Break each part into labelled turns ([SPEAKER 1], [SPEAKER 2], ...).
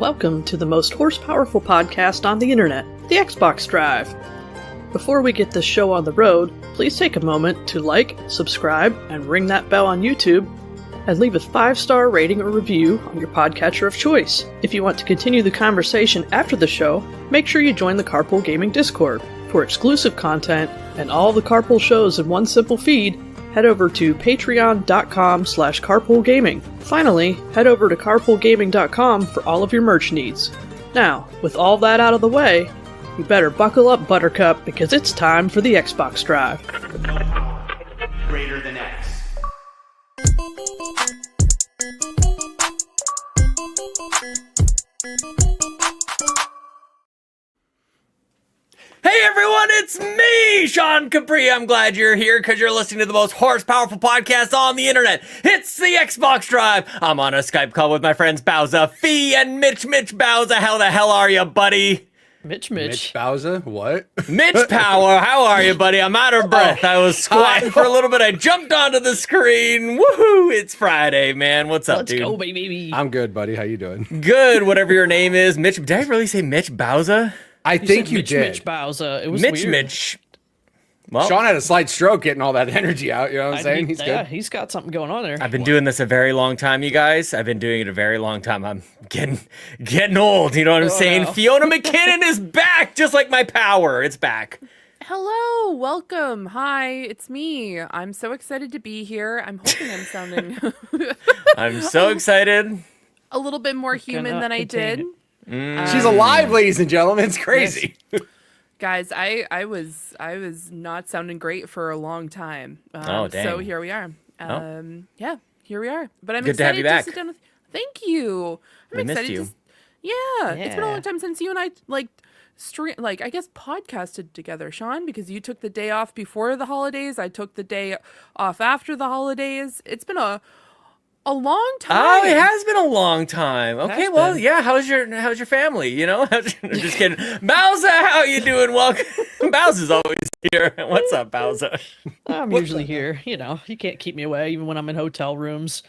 [SPEAKER 1] Welcome to the most horse-powerful podcast on the internet, the Xbox Drive. Before we get this show on the road, please take a moment to like, subscribe, and ring that bell on YouTube, and leave a 5-star rating or review on your podcatcher of choice. If you want to continue the conversation after the show, make sure you join the Carpool Gaming Discord. For exclusive content and all the Carpool shows in one simple feed, head over to patreon.com/carpoolgaming. Finally, head over to carpoolgaming.com for all of your merch needs. Now, with all that out of the way, you better buckle up, Buttercup, because it's time for the Xbox Drive.
[SPEAKER 2] Greater than X.
[SPEAKER 3] Hey everyone, it's me, Sean Capri. I'm glad you're here because you're listening to the most horse-powerful podcast on the internet. It's the Xbox Drive. I'm on a Skype call with my friends Bowza, Fee, and Mitch Bowza. How the hell are you, buddy?
[SPEAKER 1] Mitch.
[SPEAKER 4] Bowza? What?
[SPEAKER 3] Mitch Power, how are you, buddy? I'm out of breath. I was squatting for a little bit. I jumped onto the screen. Woohoo! It's Friday, man. What's up, dude?
[SPEAKER 1] Let's go, baby.
[SPEAKER 4] I'm good, buddy. How you doing?
[SPEAKER 3] Good, whatever your name is. Mitch, did I really say Mitch Bowza?
[SPEAKER 4] I think you did.
[SPEAKER 1] Mitch Bowza. It was
[SPEAKER 3] Mitch.
[SPEAKER 1] weird.
[SPEAKER 3] Well,
[SPEAKER 4] Sean had a slight stroke getting all that energy out. You know what I'm saying? He's
[SPEAKER 1] Yeah,
[SPEAKER 4] good.
[SPEAKER 1] he's got something going on there.
[SPEAKER 3] I've been doing this a very long time, you guys. I've been doing it a very long time. I'm getting old. You know what I'm saying?
[SPEAKER 1] no.
[SPEAKER 3] Fiona McKinnon is back, just like my power. It's back.
[SPEAKER 5] Hello, welcome. Hi, it's me. I'm so excited to be here. I'm hoping I'm sounding
[SPEAKER 3] I'm so excited.
[SPEAKER 5] a little bit more human
[SPEAKER 1] cannot
[SPEAKER 5] than I
[SPEAKER 1] contain
[SPEAKER 5] did.
[SPEAKER 4] She's alive, ladies and gentlemen. It's crazy.
[SPEAKER 5] Guys, I was not sounding great for a long time.
[SPEAKER 3] Oh, dang.
[SPEAKER 5] So here we are. Yeah, here we are. But I'm
[SPEAKER 3] Good to have
[SPEAKER 5] excited
[SPEAKER 3] you back.
[SPEAKER 5] sit down with. Thank you. I'm
[SPEAKER 3] We missed
[SPEAKER 5] excited
[SPEAKER 3] you.
[SPEAKER 5] to. Yeah, it's been a long time since you and I I guess podcasted together, Sean, because you took the day off before the holidays. I took the day off after the holidays. It's been a long time.
[SPEAKER 3] Oh, it has been a long time. Okay,
[SPEAKER 1] Has
[SPEAKER 3] well,
[SPEAKER 1] been.
[SPEAKER 3] yeah. How's your family? You know, I'm just kidding. Bowza, how you doing? Welcome. Bowza's always here. What's up, Bowza?
[SPEAKER 1] I'm usually here. You know, you can't keep me away, even when I'm in hotel rooms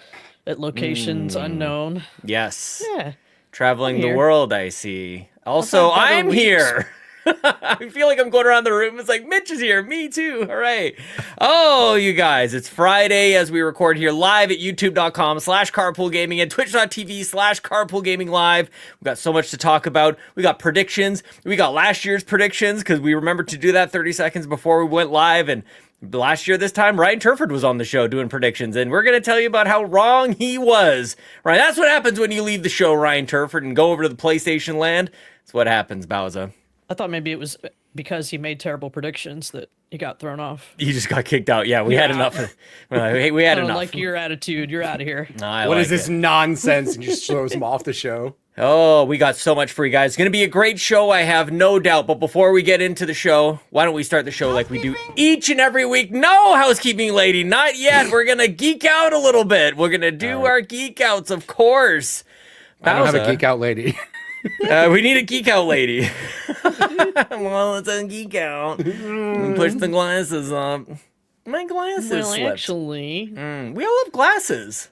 [SPEAKER 1] at locations unknown.
[SPEAKER 3] Yes.
[SPEAKER 1] Yeah.
[SPEAKER 3] Traveling
[SPEAKER 1] I'm
[SPEAKER 3] the
[SPEAKER 1] here.
[SPEAKER 3] world, I see. Also,
[SPEAKER 1] I've got a
[SPEAKER 3] I'm
[SPEAKER 1] week's-
[SPEAKER 3] here. I feel like I'm going around the room. It's like, Mitch is here. Me too. All right. Oh, you guys, it's Friday as we record here live at youtube.com/carpoolgaming and twitch.tv/carpoolgaming live. We've got so much to talk about. We got predictions. We got last year's predictions because we remembered to do that 30 seconds before we went live. And last year, this time, Ryan Turford was on the show doing predictions, and we're going to tell you about how wrong he was. Right? That's what happens when you leave the show, Ryan Turford, and go over to the PlayStation land. That's what happens, Bowza.
[SPEAKER 1] I thought maybe it was because he made terrible predictions that he got thrown off.
[SPEAKER 3] You just got kicked out. Yeah, we had enough. We're like, hey, we had
[SPEAKER 1] I don't
[SPEAKER 3] enough.
[SPEAKER 1] like your attitude. You're out of here.
[SPEAKER 3] I
[SPEAKER 4] What
[SPEAKER 3] like
[SPEAKER 4] is this
[SPEAKER 3] it.
[SPEAKER 4] nonsense? And just throws him off the show.
[SPEAKER 3] Oh, we got so much for you guys. It's going to be a great show, I have no doubt. But before we get into the show, why don't we start the show like we do each and every week? No, housekeeping lady, not yet. We're going to geek out a little bit. We're going to do our geek outs, of course.
[SPEAKER 4] I don't have a
[SPEAKER 3] Bowza.
[SPEAKER 4] geek out lady.
[SPEAKER 3] We need a geek out lady. Well, it's a geek out. Push the glasses up. My glasses
[SPEAKER 1] Well,
[SPEAKER 3] slipped.
[SPEAKER 1] actually,
[SPEAKER 3] We all have glasses.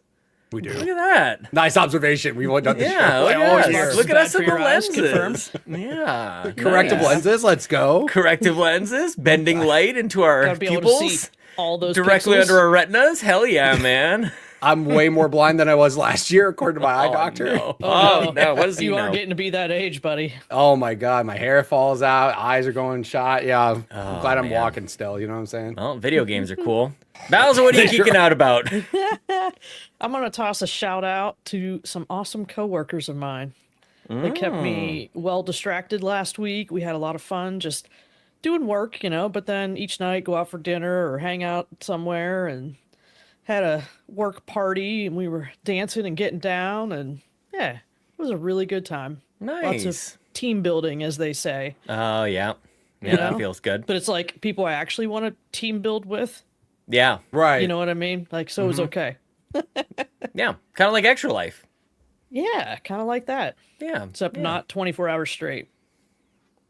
[SPEAKER 4] We do.
[SPEAKER 3] Look at that.
[SPEAKER 4] Nice observation. We've all done this
[SPEAKER 3] Yeah,
[SPEAKER 4] show
[SPEAKER 3] look
[SPEAKER 4] all
[SPEAKER 3] at
[SPEAKER 4] year.
[SPEAKER 3] us. Look at
[SPEAKER 1] Bad
[SPEAKER 3] us
[SPEAKER 1] for
[SPEAKER 3] in the
[SPEAKER 1] your eyes,
[SPEAKER 3] lenses. Yeah.
[SPEAKER 4] Corrective
[SPEAKER 3] nice.
[SPEAKER 4] lenses. Let's go.
[SPEAKER 3] Corrective lenses, bending light into our
[SPEAKER 1] gotta be able to see
[SPEAKER 3] pupils,
[SPEAKER 1] all those
[SPEAKER 3] directly
[SPEAKER 1] pixels.
[SPEAKER 3] under our retinas. Hell yeah, man.
[SPEAKER 4] I'm way more blind than I was last year, according to my eye doctor.
[SPEAKER 3] No. Oh, no. What does he
[SPEAKER 1] You
[SPEAKER 3] know?
[SPEAKER 1] are getting to be that age, buddy.
[SPEAKER 4] Oh my God, my hair falls out. Eyes are going shot. Yeah, I'm glad I'm
[SPEAKER 3] man.
[SPEAKER 4] walking still. You know what I'm saying?
[SPEAKER 3] Well, video games are cool. Bowser, what are you geeking out about?
[SPEAKER 1] I'm going to toss a shout out to some awesome coworkers of mine. They kept me well distracted last week. We had a lot of fun just doing work, you know, but then each night go out for dinner or hang out somewhere and had a work party and we were dancing and getting down and yeah, it was a really good time.
[SPEAKER 3] Nice.
[SPEAKER 1] Lots of team building, as they say.
[SPEAKER 3] Oh, yeah. Yeah,
[SPEAKER 1] You
[SPEAKER 3] that
[SPEAKER 1] know?
[SPEAKER 3] feels good.
[SPEAKER 1] But it's like people I actually want to team build with.
[SPEAKER 3] Yeah.
[SPEAKER 4] Right.
[SPEAKER 1] You know what I mean? Like, so it was okay.
[SPEAKER 3] Yeah. Kind of like Extra Life.
[SPEAKER 1] Yeah, kind of like that.
[SPEAKER 3] Yeah.
[SPEAKER 1] Except
[SPEAKER 3] yeah.
[SPEAKER 1] not 24 hours straight.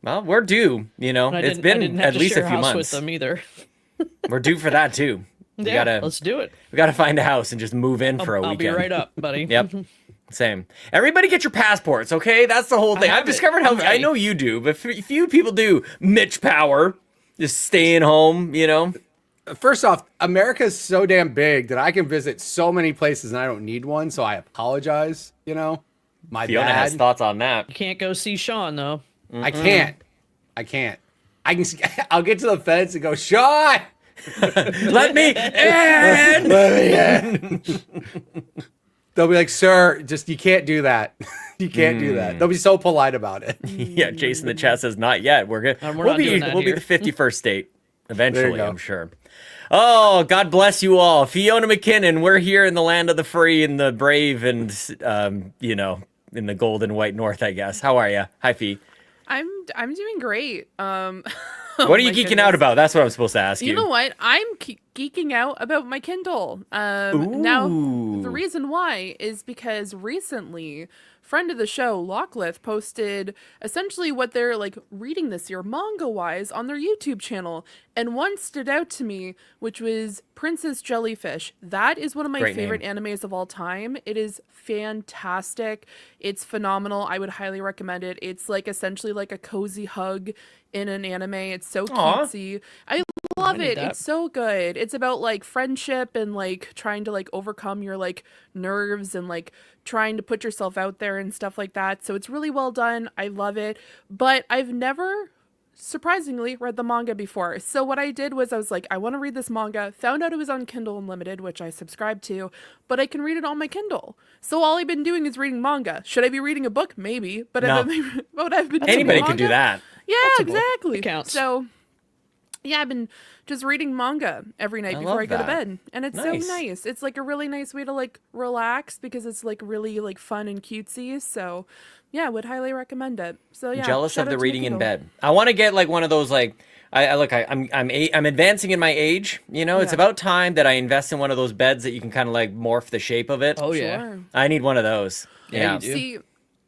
[SPEAKER 3] Well, we're due, you know.
[SPEAKER 1] And I
[SPEAKER 3] It's
[SPEAKER 1] didn't, I
[SPEAKER 3] been
[SPEAKER 1] didn't have
[SPEAKER 3] at
[SPEAKER 1] to
[SPEAKER 3] least
[SPEAKER 1] share
[SPEAKER 3] a few
[SPEAKER 1] house with
[SPEAKER 3] months.
[SPEAKER 1] them either.
[SPEAKER 3] We're due for that, too.
[SPEAKER 1] Yeah,
[SPEAKER 3] gotta
[SPEAKER 1] let's do it.
[SPEAKER 3] We gotta find a house and just move in for a
[SPEAKER 1] I'll
[SPEAKER 3] weekend.
[SPEAKER 1] be right up, buddy.
[SPEAKER 3] Yep. Same. Everybody get your passports, okay? That's the whole thing. I've discovered how I know you do, but few people do. Mitch Power, just staying home, you know.
[SPEAKER 4] First off, America is so damn big that I can visit so many places and I don't need one, so I apologize, you know. My
[SPEAKER 3] Fiona
[SPEAKER 4] bad.
[SPEAKER 3] has thoughts on that.
[SPEAKER 1] You can't go see Sean though.
[SPEAKER 4] I can't. I'll get to the fence and go, Sean!
[SPEAKER 3] Let me in!
[SPEAKER 4] Let me in. They'll be like, sir, just you can't do that. You can't do that. They'll be so polite about it.
[SPEAKER 3] Yeah, Jason in the chat says not yet. We'll be the 51st state eventually, I'm sure. Oh, God bless you all. Fiona McKinnon, we're here in the land of the free and the brave and, you know, in the gold and white north, I guess. How are you? Hi, Fee.
[SPEAKER 5] I'm doing great.
[SPEAKER 3] What are you geeking out about? That's what I'm supposed to ask you.
[SPEAKER 5] You know what? I'm geeking out about my Kindle. Now, the reason why is because recently, friend of the show, Locklith, posted essentially what they're like reading this year, manga-wise, on their YouTube channel. And one stood out to me, which was Princess Jellyfish. That is one of my favorite animes of all time. It is fantastic. It's phenomenal. I would highly recommend it. It's like essentially like a cozy hug in an anime. It's so cutesy. I love it. It's so good. It's about like friendship and like trying to like overcome your like nerves and like trying to put yourself out there and stuff like that. So it's really well done. I love it. But I've never surprisingly read the manga before. So what I did was I was like, I want to read this manga, found out it was on Kindle Unlimited, which I subscribed to, but I can read it on my Kindle. So all I've been doing is reading manga. Should I be reading a book? Maybe, but
[SPEAKER 3] no.
[SPEAKER 5] I've been
[SPEAKER 3] Anybody can do that.
[SPEAKER 5] Yeah, exactly.
[SPEAKER 1] It counts.
[SPEAKER 5] So yeah, I've been just reading manga every night before I go to bed. And it's so nice. It's like a really nice way to like relax because it's like really like fun and cutesy. So yeah, I would highly recommend it. So yeah,
[SPEAKER 3] jealous of the reading in bed. I want to get like one of those like I'm advancing in my age. You know, it's about time that I invest in one of those beds that you can kind of like morph the shape of it.
[SPEAKER 1] Oh yeah,
[SPEAKER 3] I need one of those. Yeah.
[SPEAKER 1] You do.
[SPEAKER 5] See,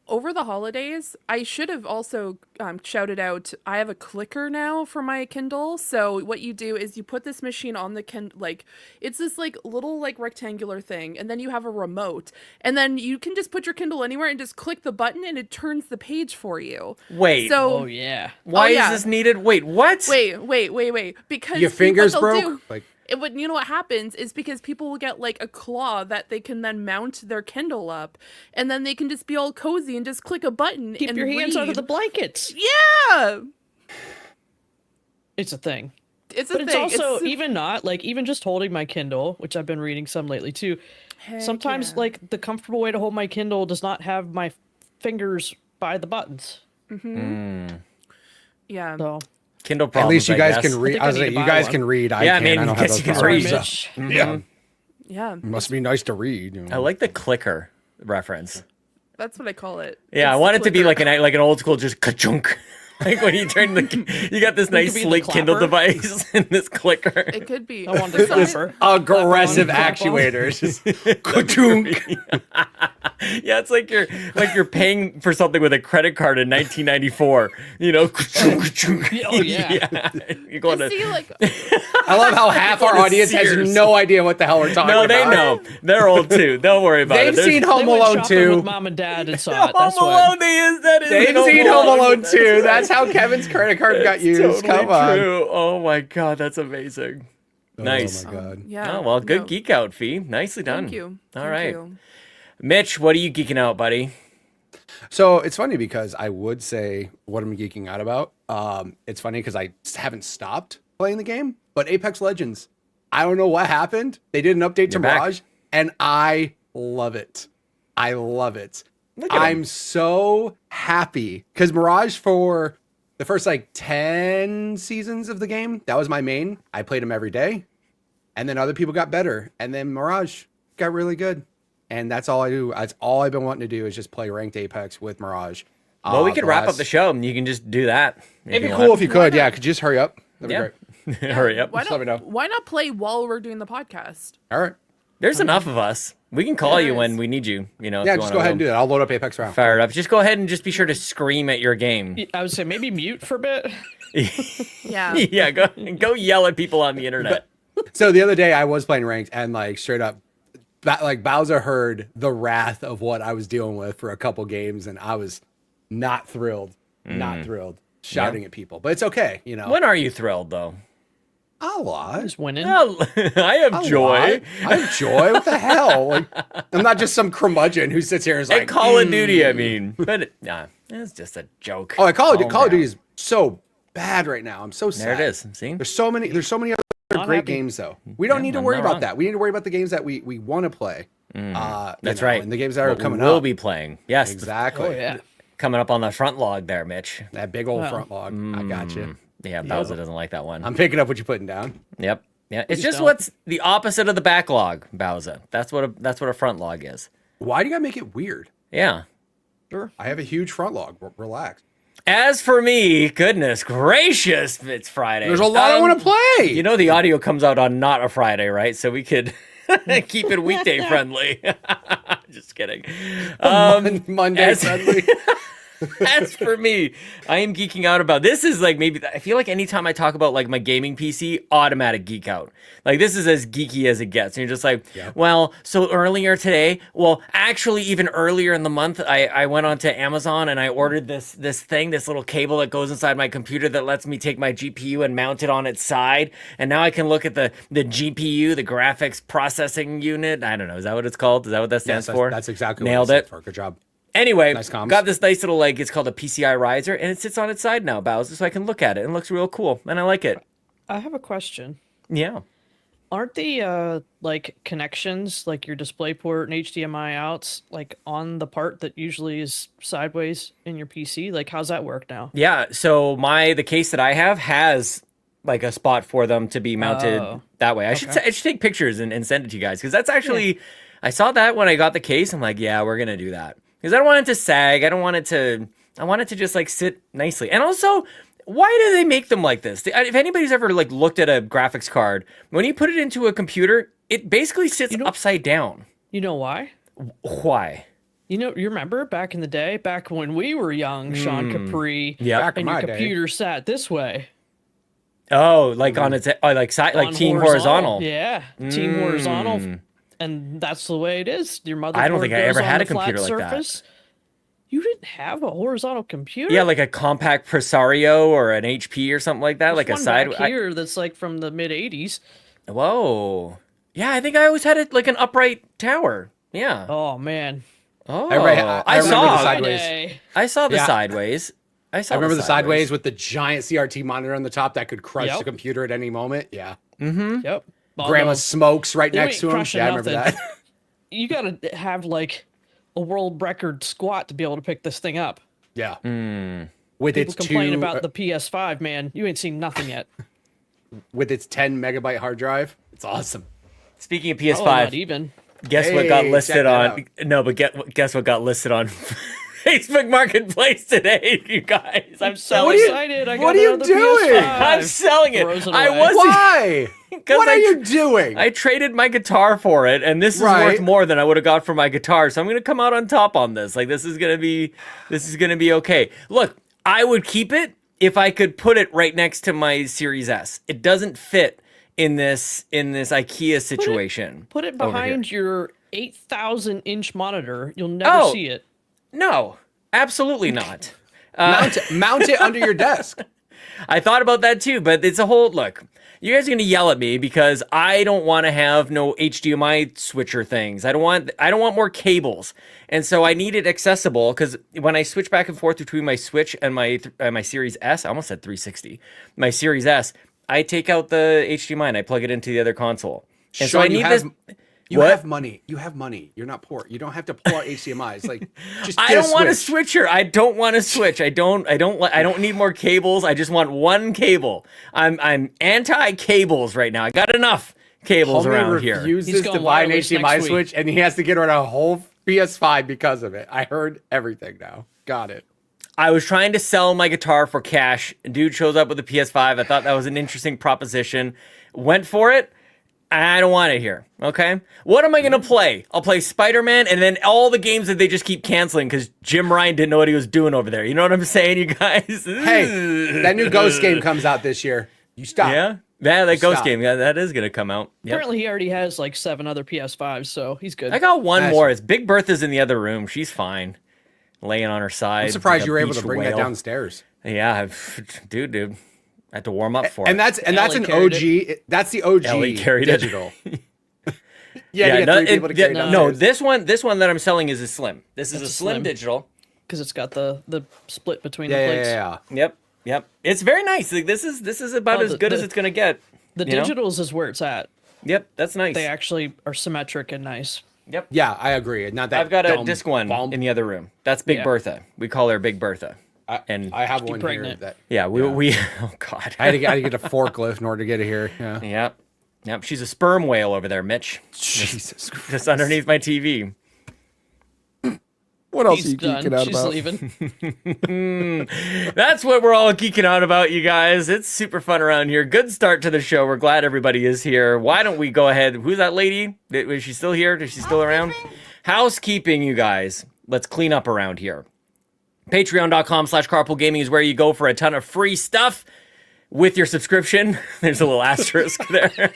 [SPEAKER 5] over the holidays, I should have also shouted out, I have a clicker now for my Kindle. So what you do is you put this machine on the Kindle, like, it's this, like, little, like, rectangular thing, and then you have a remote. And then you can just put your Kindle anywhere and just click the button, and it turns the page for you.
[SPEAKER 3] Wait.
[SPEAKER 5] So,
[SPEAKER 1] oh, yeah.
[SPEAKER 3] Why is this needed? Wait, what?
[SPEAKER 5] Wait. Because
[SPEAKER 4] your fingers broke?
[SPEAKER 5] You know what happens is because people will get like a claw that they can then mount their Kindle up, and then they can just be all cozy and just click a button.
[SPEAKER 1] Keep
[SPEAKER 5] and
[SPEAKER 1] your hands
[SPEAKER 5] read.
[SPEAKER 1] out of the blankets.
[SPEAKER 5] Yeah,
[SPEAKER 1] it's a thing.
[SPEAKER 5] It's
[SPEAKER 1] also even not like even just holding my Kindle, which I've been reading some lately too. Sometimes like the comfortable way to hold my Kindle does not have my fingers by the buttons.
[SPEAKER 5] Yeah.
[SPEAKER 1] So.
[SPEAKER 3] Kindle problems.
[SPEAKER 4] At least you guys can read.
[SPEAKER 1] You
[SPEAKER 4] guys can read. I
[SPEAKER 3] don't
[SPEAKER 4] have those
[SPEAKER 3] you can
[SPEAKER 4] problems.
[SPEAKER 3] read.
[SPEAKER 5] Yeah.
[SPEAKER 4] Must be nice to read. You know.
[SPEAKER 3] I like the clicker reference.
[SPEAKER 5] That's what I call it.
[SPEAKER 3] Yeah,
[SPEAKER 5] It's
[SPEAKER 3] I want it to be
[SPEAKER 5] clicker.
[SPEAKER 3] like an old school just ka-chunk. Like when you turn you got this nice
[SPEAKER 1] could be the
[SPEAKER 3] sleek Kindle
[SPEAKER 1] clapper.
[SPEAKER 3] device and this clicker.
[SPEAKER 5] It could be.
[SPEAKER 1] I want the clapper.
[SPEAKER 4] Aggressive
[SPEAKER 1] Clap on.
[SPEAKER 4] actuators. Ka-chunk.
[SPEAKER 3] Yeah, it's like you're paying for something with a credit card in 1994. You know,
[SPEAKER 1] Oh yeah.
[SPEAKER 3] You're going to.
[SPEAKER 5] See, like,
[SPEAKER 4] I love how half our audience has
[SPEAKER 3] Sears.
[SPEAKER 4] no idea what the hell we're talking
[SPEAKER 3] No,
[SPEAKER 4] about.
[SPEAKER 3] they know. They're old too. Don't worry about it.
[SPEAKER 4] They've seen Home
[SPEAKER 1] They went
[SPEAKER 4] Alone
[SPEAKER 1] shopping
[SPEAKER 4] 2.
[SPEAKER 1] with mom and dad and saw it.
[SPEAKER 3] Home
[SPEAKER 1] That's why.
[SPEAKER 3] Alone. That is.
[SPEAKER 4] They've seen Home Alone 2. That's how Kevin's credit card got used.
[SPEAKER 3] Totally
[SPEAKER 4] Come on.
[SPEAKER 3] true. Oh my god, that's amazing. Nice.
[SPEAKER 4] Oh my god.
[SPEAKER 5] yeah.
[SPEAKER 3] Oh well, good
[SPEAKER 5] no.
[SPEAKER 3] geek out, Fee. Nicely done.
[SPEAKER 5] Thank you.
[SPEAKER 3] All
[SPEAKER 5] Thank
[SPEAKER 3] right,
[SPEAKER 5] you.
[SPEAKER 3] Mitch, what are you geeking out, buddy?
[SPEAKER 4] So it's funny because I would say what I'm geeking out about. It's funny because I haven't stopped playing the game, but Apex Legends, I don't know what happened. They did an update to
[SPEAKER 3] You're back.
[SPEAKER 4] Mirage, and I love it. I love it.
[SPEAKER 3] Look at
[SPEAKER 4] I'm
[SPEAKER 3] him.
[SPEAKER 4] so happy because Mirage for the first like 10 seasons of the game, that was my main. I played him every day, and then other people got better, and then Mirage got really good. And that's all I do. That's all I've been wanting to do is just play ranked Apex with Mirage.
[SPEAKER 3] Well, we could wrap up the show, and you can just do that.
[SPEAKER 4] It'd be cool if you could. Yeah, could you just hurry up? That'd be great.
[SPEAKER 3] Hurry up.
[SPEAKER 5] Why
[SPEAKER 4] Just let me know.
[SPEAKER 5] not play while we're doing the podcast?
[SPEAKER 4] All right.
[SPEAKER 3] There's enough of us. We can call
[SPEAKER 5] There
[SPEAKER 3] you
[SPEAKER 5] is.
[SPEAKER 3] when we need you. You know. if
[SPEAKER 4] Yeah,
[SPEAKER 3] you
[SPEAKER 4] just
[SPEAKER 3] wanna
[SPEAKER 4] go ahead and do that. I'll load up Apex round.
[SPEAKER 3] Fire it up. Just go ahead and just be sure to scream at your game.
[SPEAKER 1] I would say maybe mute for a bit.
[SPEAKER 5] Yeah.
[SPEAKER 3] Yeah, go yell at people on the internet.
[SPEAKER 4] So the other day I was playing ranked and like straight up like Bowser heard the wrath of what I was dealing with for a couple games, and I was not thrilled, shouting at people. But it's okay, you know.
[SPEAKER 3] When are you thrilled though?
[SPEAKER 4] A lot.
[SPEAKER 1] Just winning.
[SPEAKER 3] I have joy.
[SPEAKER 4] I have joy. What the hell? Like, I'm not just some curmudgeon who sits here and is like,
[SPEAKER 3] Call of Duty, I mean. But nah, it's just a joke.
[SPEAKER 4] Oh, Call of Duty is so bad right now. I'm so sad.
[SPEAKER 3] There it is. See?
[SPEAKER 4] There's so many other great games though. We don't need to worry about that. We need to worry about the games that we want to play.
[SPEAKER 3] That's right.
[SPEAKER 4] And the games that are coming
[SPEAKER 3] up. We'll be playing. Yes.
[SPEAKER 4] Exactly.
[SPEAKER 1] Oh, yeah.
[SPEAKER 3] Coming up on the front log there, Mitch.
[SPEAKER 4] That big old front log. I got you.
[SPEAKER 3] Yeah, Bowser doesn't like that one.
[SPEAKER 4] I'm picking up what you're putting down.
[SPEAKER 3] Yep. Yeah. It's just
[SPEAKER 1] don't.
[SPEAKER 3] what's the opposite of the backlog, Bowser. That's what a front log is.
[SPEAKER 4] Why do you gotta make it weird?
[SPEAKER 3] Yeah.
[SPEAKER 1] Sure.
[SPEAKER 4] I have a huge front log. Relax.
[SPEAKER 3] As for me, goodness gracious, it's Friday.
[SPEAKER 4] There's a lot I want to play.
[SPEAKER 3] You know the audio comes out on not a Friday, right? So we could keep it weekday friendly. Just kidding.
[SPEAKER 4] Monday friendly.
[SPEAKER 3] As for me, I am geeking out about this. Is like maybe I feel like anytime I talk about like my gaming PC, automatic geek out. Like this is as geeky as it gets. And you're just like, well, so earlier today, well, actually even earlier in the month, I went onto Amazon and I ordered this little cable that goes inside my computer that lets me take my GPU and mount it on its side. And now I can look at the GPU, the graphics processing unit. I don't know. Is that what it's called? Is that what that stands for?
[SPEAKER 4] That's exactly
[SPEAKER 3] Nailed
[SPEAKER 4] what it
[SPEAKER 3] it.
[SPEAKER 4] stands for. Good job.
[SPEAKER 3] Anyway,
[SPEAKER 4] Nice comms.
[SPEAKER 3] got this nice little, like, it's called a PCI riser, and it sits on its side now, Bowser, so I can look at it. It looks real cool, and I like it.
[SPEAKER 1] I have a question.
[SPEAKER 3] Yeah.
[SPEAKER 1] Aren't the like connections, like your DisplayPort and HDMI outs, like on the part that usually is sideways in your PC? Like, how's that work now?
[SPEAKER 3] Yeah, so the case that I have has, like, a spot for them to be mounted that way. I should take pictures and send it to you guys, because that's actually, I saw that when I got the case. I'm like, yeah, we're going to do that. Because I don't want it to sag. I want it to just like sit nicely. And also, why do they make them like this? If anybody's ever like looked at a graphics card, when you put it into a computer, it basically sits upside down.
[SPEAKER 1] You know why?
[SPEAKER 3] Why?
[SPEAKER 1] You remember back in the day, back when we were young, Sean Capri,
[SPEAKER 3] Yep.
[SPEAKER 1] and your computer sat this way.
[SPEAKER 3] Oh, like on its like side, like team horizontal.
[SPEAKER 1] Yeah, team horizontal. And that's the way it is. Your motherboard
[SPEAKER 3] I don't think I ever
[SPEAKER 1] goes
[SPEAKER 3] had
[SPEAKER 1] on
[SPEAKER 3] a
[SPEAKER 1] the flat
[SPEAKER 3] computer like that.
[SPEAKER 1] surface. You didn't have a horizontal computer?
[SPEAKER 3] Yeah, like a compact Presario or an HP or something like that,
[SPEAKER 1] There's
[SPEAKER 3] like a
[SPEAKER 1] one
[SPEAKER 3] side.
[SPEAKER 1] back here that's like from the mid '80s.
[SPEAKER 3] Whoa. Yeah, I think I always had it like an upright tower. Yeah.
[SPEAKER 1] Oh man.
[SPEAKER 3] Oh,
[SPEAKER 4] I remember the sideways.
[SPEAKER 1] Friday.
[SPEAKER 3] I saw the
[SPEAKER 4] Yeah.
[SPEAKER 3] sideways. I
[SPEAKER 4] remember the sideways with the giant CRT monitor on the top that could crush
[SPEAKER 1] Yep.
[SPEAKER 4] the computer at any moment. Yeah.
[SPEAKER 1] Yep.
[SPEAKER 4] Grandma smokes right
[SPEAKER 1] They
[SPEAKER 4] next
[SPEAKER 1] ain't
[SPEAKER 4] to him.
[SPEAKER 1] crushing
[SPEAKER 4] Yeah, I remember
[SPEAKER 1] nothing.
[SPEAKER 4] that.
[SPEAKER 1] You gotta have like a world record squat to be able to pick this thing up.
[SPEAKER 4] Yeah. With
[SPEAKER 1] People
[SPEAKER 4] its
[SPEAKER 1] complain
[SPEAKER 4] two,
[SPEAKER 1] about the PS5, man. You ain't seen nothing yet.
[SPEAKER 4] with its 10 megabyte hard drive. It's awesome.
[SPEAKER 3] Speaking of
[SPEAKER 1] Probably
[SPEAKER 3] PS5,
[SPEAKER 1] not even.
[SPEAKER 3] guess what got
[SPEAKER 4] Hey,
[SPEAKER 3] listed
[SPEAKER 4] check that
[SPEAKER 3] on? No, but guess what got listed on Facebook Marketplace today, you guys. I'm selling it.
[SPEAKER 1] Excited. I got
[SPEAKER 4] what are you
[SPEAKER 1] another
[SPEAKER 4] doing?
[SPEAKER 1] PS5.
[SPEAKER 3] I'm selling it.
[SPEAKER 1] Throws it
[SPEAKER 3] I
[SPEAKER 1] away.
[SPEAKER 3] wasn't.
[SPEAKER 4] Why?
[SPEAKER 3] 'Cause
[SPEAKER 4] What are you doing?
[SPEAKER 3] I traded my guitar for it, and this is
[SPEAKER 4] Right.
[SPEAKER 3] worth more than I would have got for my guitar. So I'm gonna come out on top on this. Like this is gonna be okay. Look, I would keep it if I could put it right next to my Series S. It doesn't fit in this IKEA situation.
[SPEAKER 1] Put it
[SPEAKER 3] over
[SPEAKER 1] behind
[SPEAKER 3] here.
[SPEAKER 1] your 8,000 inch monitor. You'll never
[SPEAKER 3] Oh.
[SPEAKER 1] see it.
[SPEAKER 3] No, absolutely not.
[SPEAKER 4] Mount it under your desk.
[SPEAKER 3] I thought about that too, but it's a whole look. You guys are gonna yell at me because I don't want to have no HDMI switcher things. I don't want more cables, and so I need it accessible. Because when I switch back and forth between my Switch and my Series S, I almost said 360. My Series S, I take out the HDMI and I plug it into the other console. And so I
[SPEAKER 4] Sean,
[SPEAKER 3] need this.
[SPEAKER 4] You
[SPEAKER 3] What?
[SPEAKER 4] have money. You have money. You're not poor. You don't have to pull out HDMIs. Like, just
[SPEAKER 3] I
[SPEAKER 4] get a
[SPEAKER 3] don't want a
[SPEAKER 4] Switch.
[SPEAKER 3] switcher. I don't want a switch. I don't need more cables. I just want one cable. I'm anti-cables right now. I got enough cables
[SPEAKER 4] Homie
[SPEAKER 3] around here.
[SPEAKER 4] refuses
[SPEAKER 1] He's
[SPEAKER 4] to
[SPEAKER 1] going
[SPEAKER 4] buy an
[SPEAKER 1] wireless
[SPEAKER 4] HDMI
[SPEAKER 1] next week.
[SPEAKER 4] switch, and he has to get rid of a whole PS5 because of it. I heard everything now. Got it.
[SPEAKER 3] I was trying to sell my guitar for cash. Dude shows up with a PS5. I thought that was an interesting proposition. Went for it. I don't want it here. Okay. What am I going to play? I'll play Spider-Man and then all the games that they just keep canceling because Jim Ryan didn't know what he was doing over there. You know what I'm saying, you guys?
[SPEAKER 4] Hey, that new Ghost game comes out this year. You stop.
[SPEAKER 3] Yeah? Yeah, that Ghost
[SPEAKER 4] Stop.
[SPEAKER 3] game, that is going to come out. Yep.
[SPEAKER 1] Apparently, he already has like 7 other PS5s, so he's good.
[SPEAKER 3] I got one
[SPEAKER 4] Nice.
[SPEAKER 3] more. It's Big Bertha's in the other room. She's fine. Laying on her side.
[SPEAKER 4] I'm surprised
[SPEAKER 3] like
[SPEAKER 4] you were
[SPEAKER 3] a
[SPEAKER 4] able to
[SPEAKER 3] beached
[SPEAKER 4] bring that
[SPEAKER 3] whale.
[SPEAKER 4] downstairs.
[SPEAKER 3] Yeah, dude. I had to warm up for
[SPEAKER 4] And
[SPEAKER 3] it.
[SPEAKER 4] that's
[SPEAKER 1] Ellie
[SPEAKER 4] an
[SPEAKER 1] carried
[SPEAKER 4] OG. That's the OG
[SPEAKER 3] Ellie carried it.
[SPEAKER 4] digital. Yeah, you
[SPEAKER 3] no,
[SPEAKER 4] get 3 people to carry
[SPEAKER 3] no,
[SPEAKER 4] downstairs.
[SPEAKER 3] this one that I'm selling is a slim. This is
[SPEAKER 1] That's
[SPEAKER 3] a
[SPEAKER 1] a
[SPEAKER 3] slim
[SPEAKER 1] slim.
[SPEAKER 3] digital.
[SPEAKER 1] Because it's got the split between
[SPEAKER 4] Yeah,
[SPEAKER 1] the plates.
[SPEAKER 4] yeah.
[SPEAKER 3] Yep. It's very nice. Like, this is about
[SPEAKER 1] Oh,
[SPEAKER 3] as good as
[SPEAKER 1] the-
[SPEAKER 3] it's gonna get.
[SPEAKER 1] The
[SPEAKER 3] you know?
[SPEAKER 1] digitals is where it's at.
[SPEAKER 3] Yep, that's nice.
[SPEAKER 1] They actually are symmetric and nice.
[SPEAKER 3] Yep.
[SPEAKER 4] Yeah, I agree. Not that
[SPEAKER 3] I've got a
[SPEAKER 4] dumb
[SPEAKER 3] disc one
[SPEAKER 4] bump.
[SPEAKER 3] in the other room. That's Big
[SPEAKER 1] Yeah.
[SPEAKER 3] Bertha. We call her Big Bertha. And
[SPEAKER 4] I have one
[SPEAKER 1] pregnant.
[SPEAKER 4] here. That
[SPEAKER 3] yeah, we oh god.
[SPEAKER 4] I had to get a forklift in order to get it here. Yeah.
[SPEAKER 3] Yep. She's a sperm whale over there, Mitch.
[SPEAKER 4] Jesus Christ.
[SPEAKER 3] Just underneath my TV.
[SPEAKER 4] What else
[SPEAKER 1] He's
[SPEAKER 4] are you
[SPEAKER 1] done.
[SPEAKER 4] geeking out
[SPEAKER 1] She's
[SPEAKER 4] about?
[SPEAKER 1] leaving.
[SPEAKER 3] That's what we're all geeking out about, you guys. It's super fun around here. Good start to the show. We're glad everybody is here. Why don't we go ahead? Who's that lady? Is she still here? Is she still around? Housekeeping, you guys. Let's clean up around here. Patreon.com/carpoolgaming is where you go for a ton of free stuff with your subscription. There's a little asterisk there.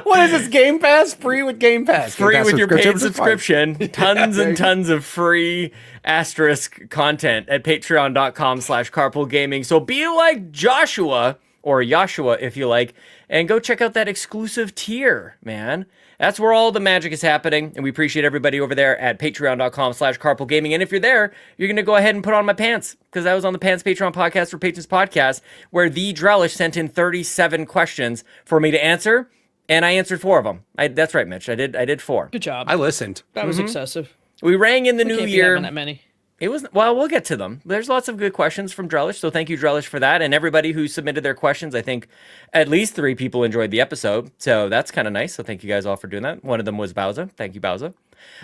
[SPEAKER 4] What is this? Game Pass? Free with Game Pass.
[SPEAKER 3] Free
[SPEAKER 4] Game Pass
[SPEAKER 3] with your paid
[SPEAKER 4] subscription?
[SPEAKER 3] subscription. Tons and tons of free asterisk content at patreon.com/carpoolgaming. So be like Joshua, or Joshua if you like, and go check out that exclusive tier, man. That's where all the magic is happening, and we appreciate everybody over there at patreon.com/carpoolgaming. And if you're there, you're going to go ahead and put on my pants, because I was on the Pants Patreon podcast for Patrons Podcast, where the Drellish sent in 37 questions for me to answer, and I answered 4 of them. That's right, Mitch. I did 4.
[SPEAKER 1] Good job.
[SPEAKER 4] I listened.
[SPEAKER 1] That was excessive.
[SPEAKER 3] We rang in the new
[SPEAKER 1] Can't be
[SPEAKER 3] year.
[SPEAKER 1] having that many.
[SPEAKER 3] It was, well, we'll get to them. There's lots of good questions from Drellish, so thank you, Drellish, for that. And everybody who submitted their questions, I think at least 3 people enjoyed the episode, so that's kind of nice. So thank you guys all for doing that. One of them was Bowser. Thank you, Bowser.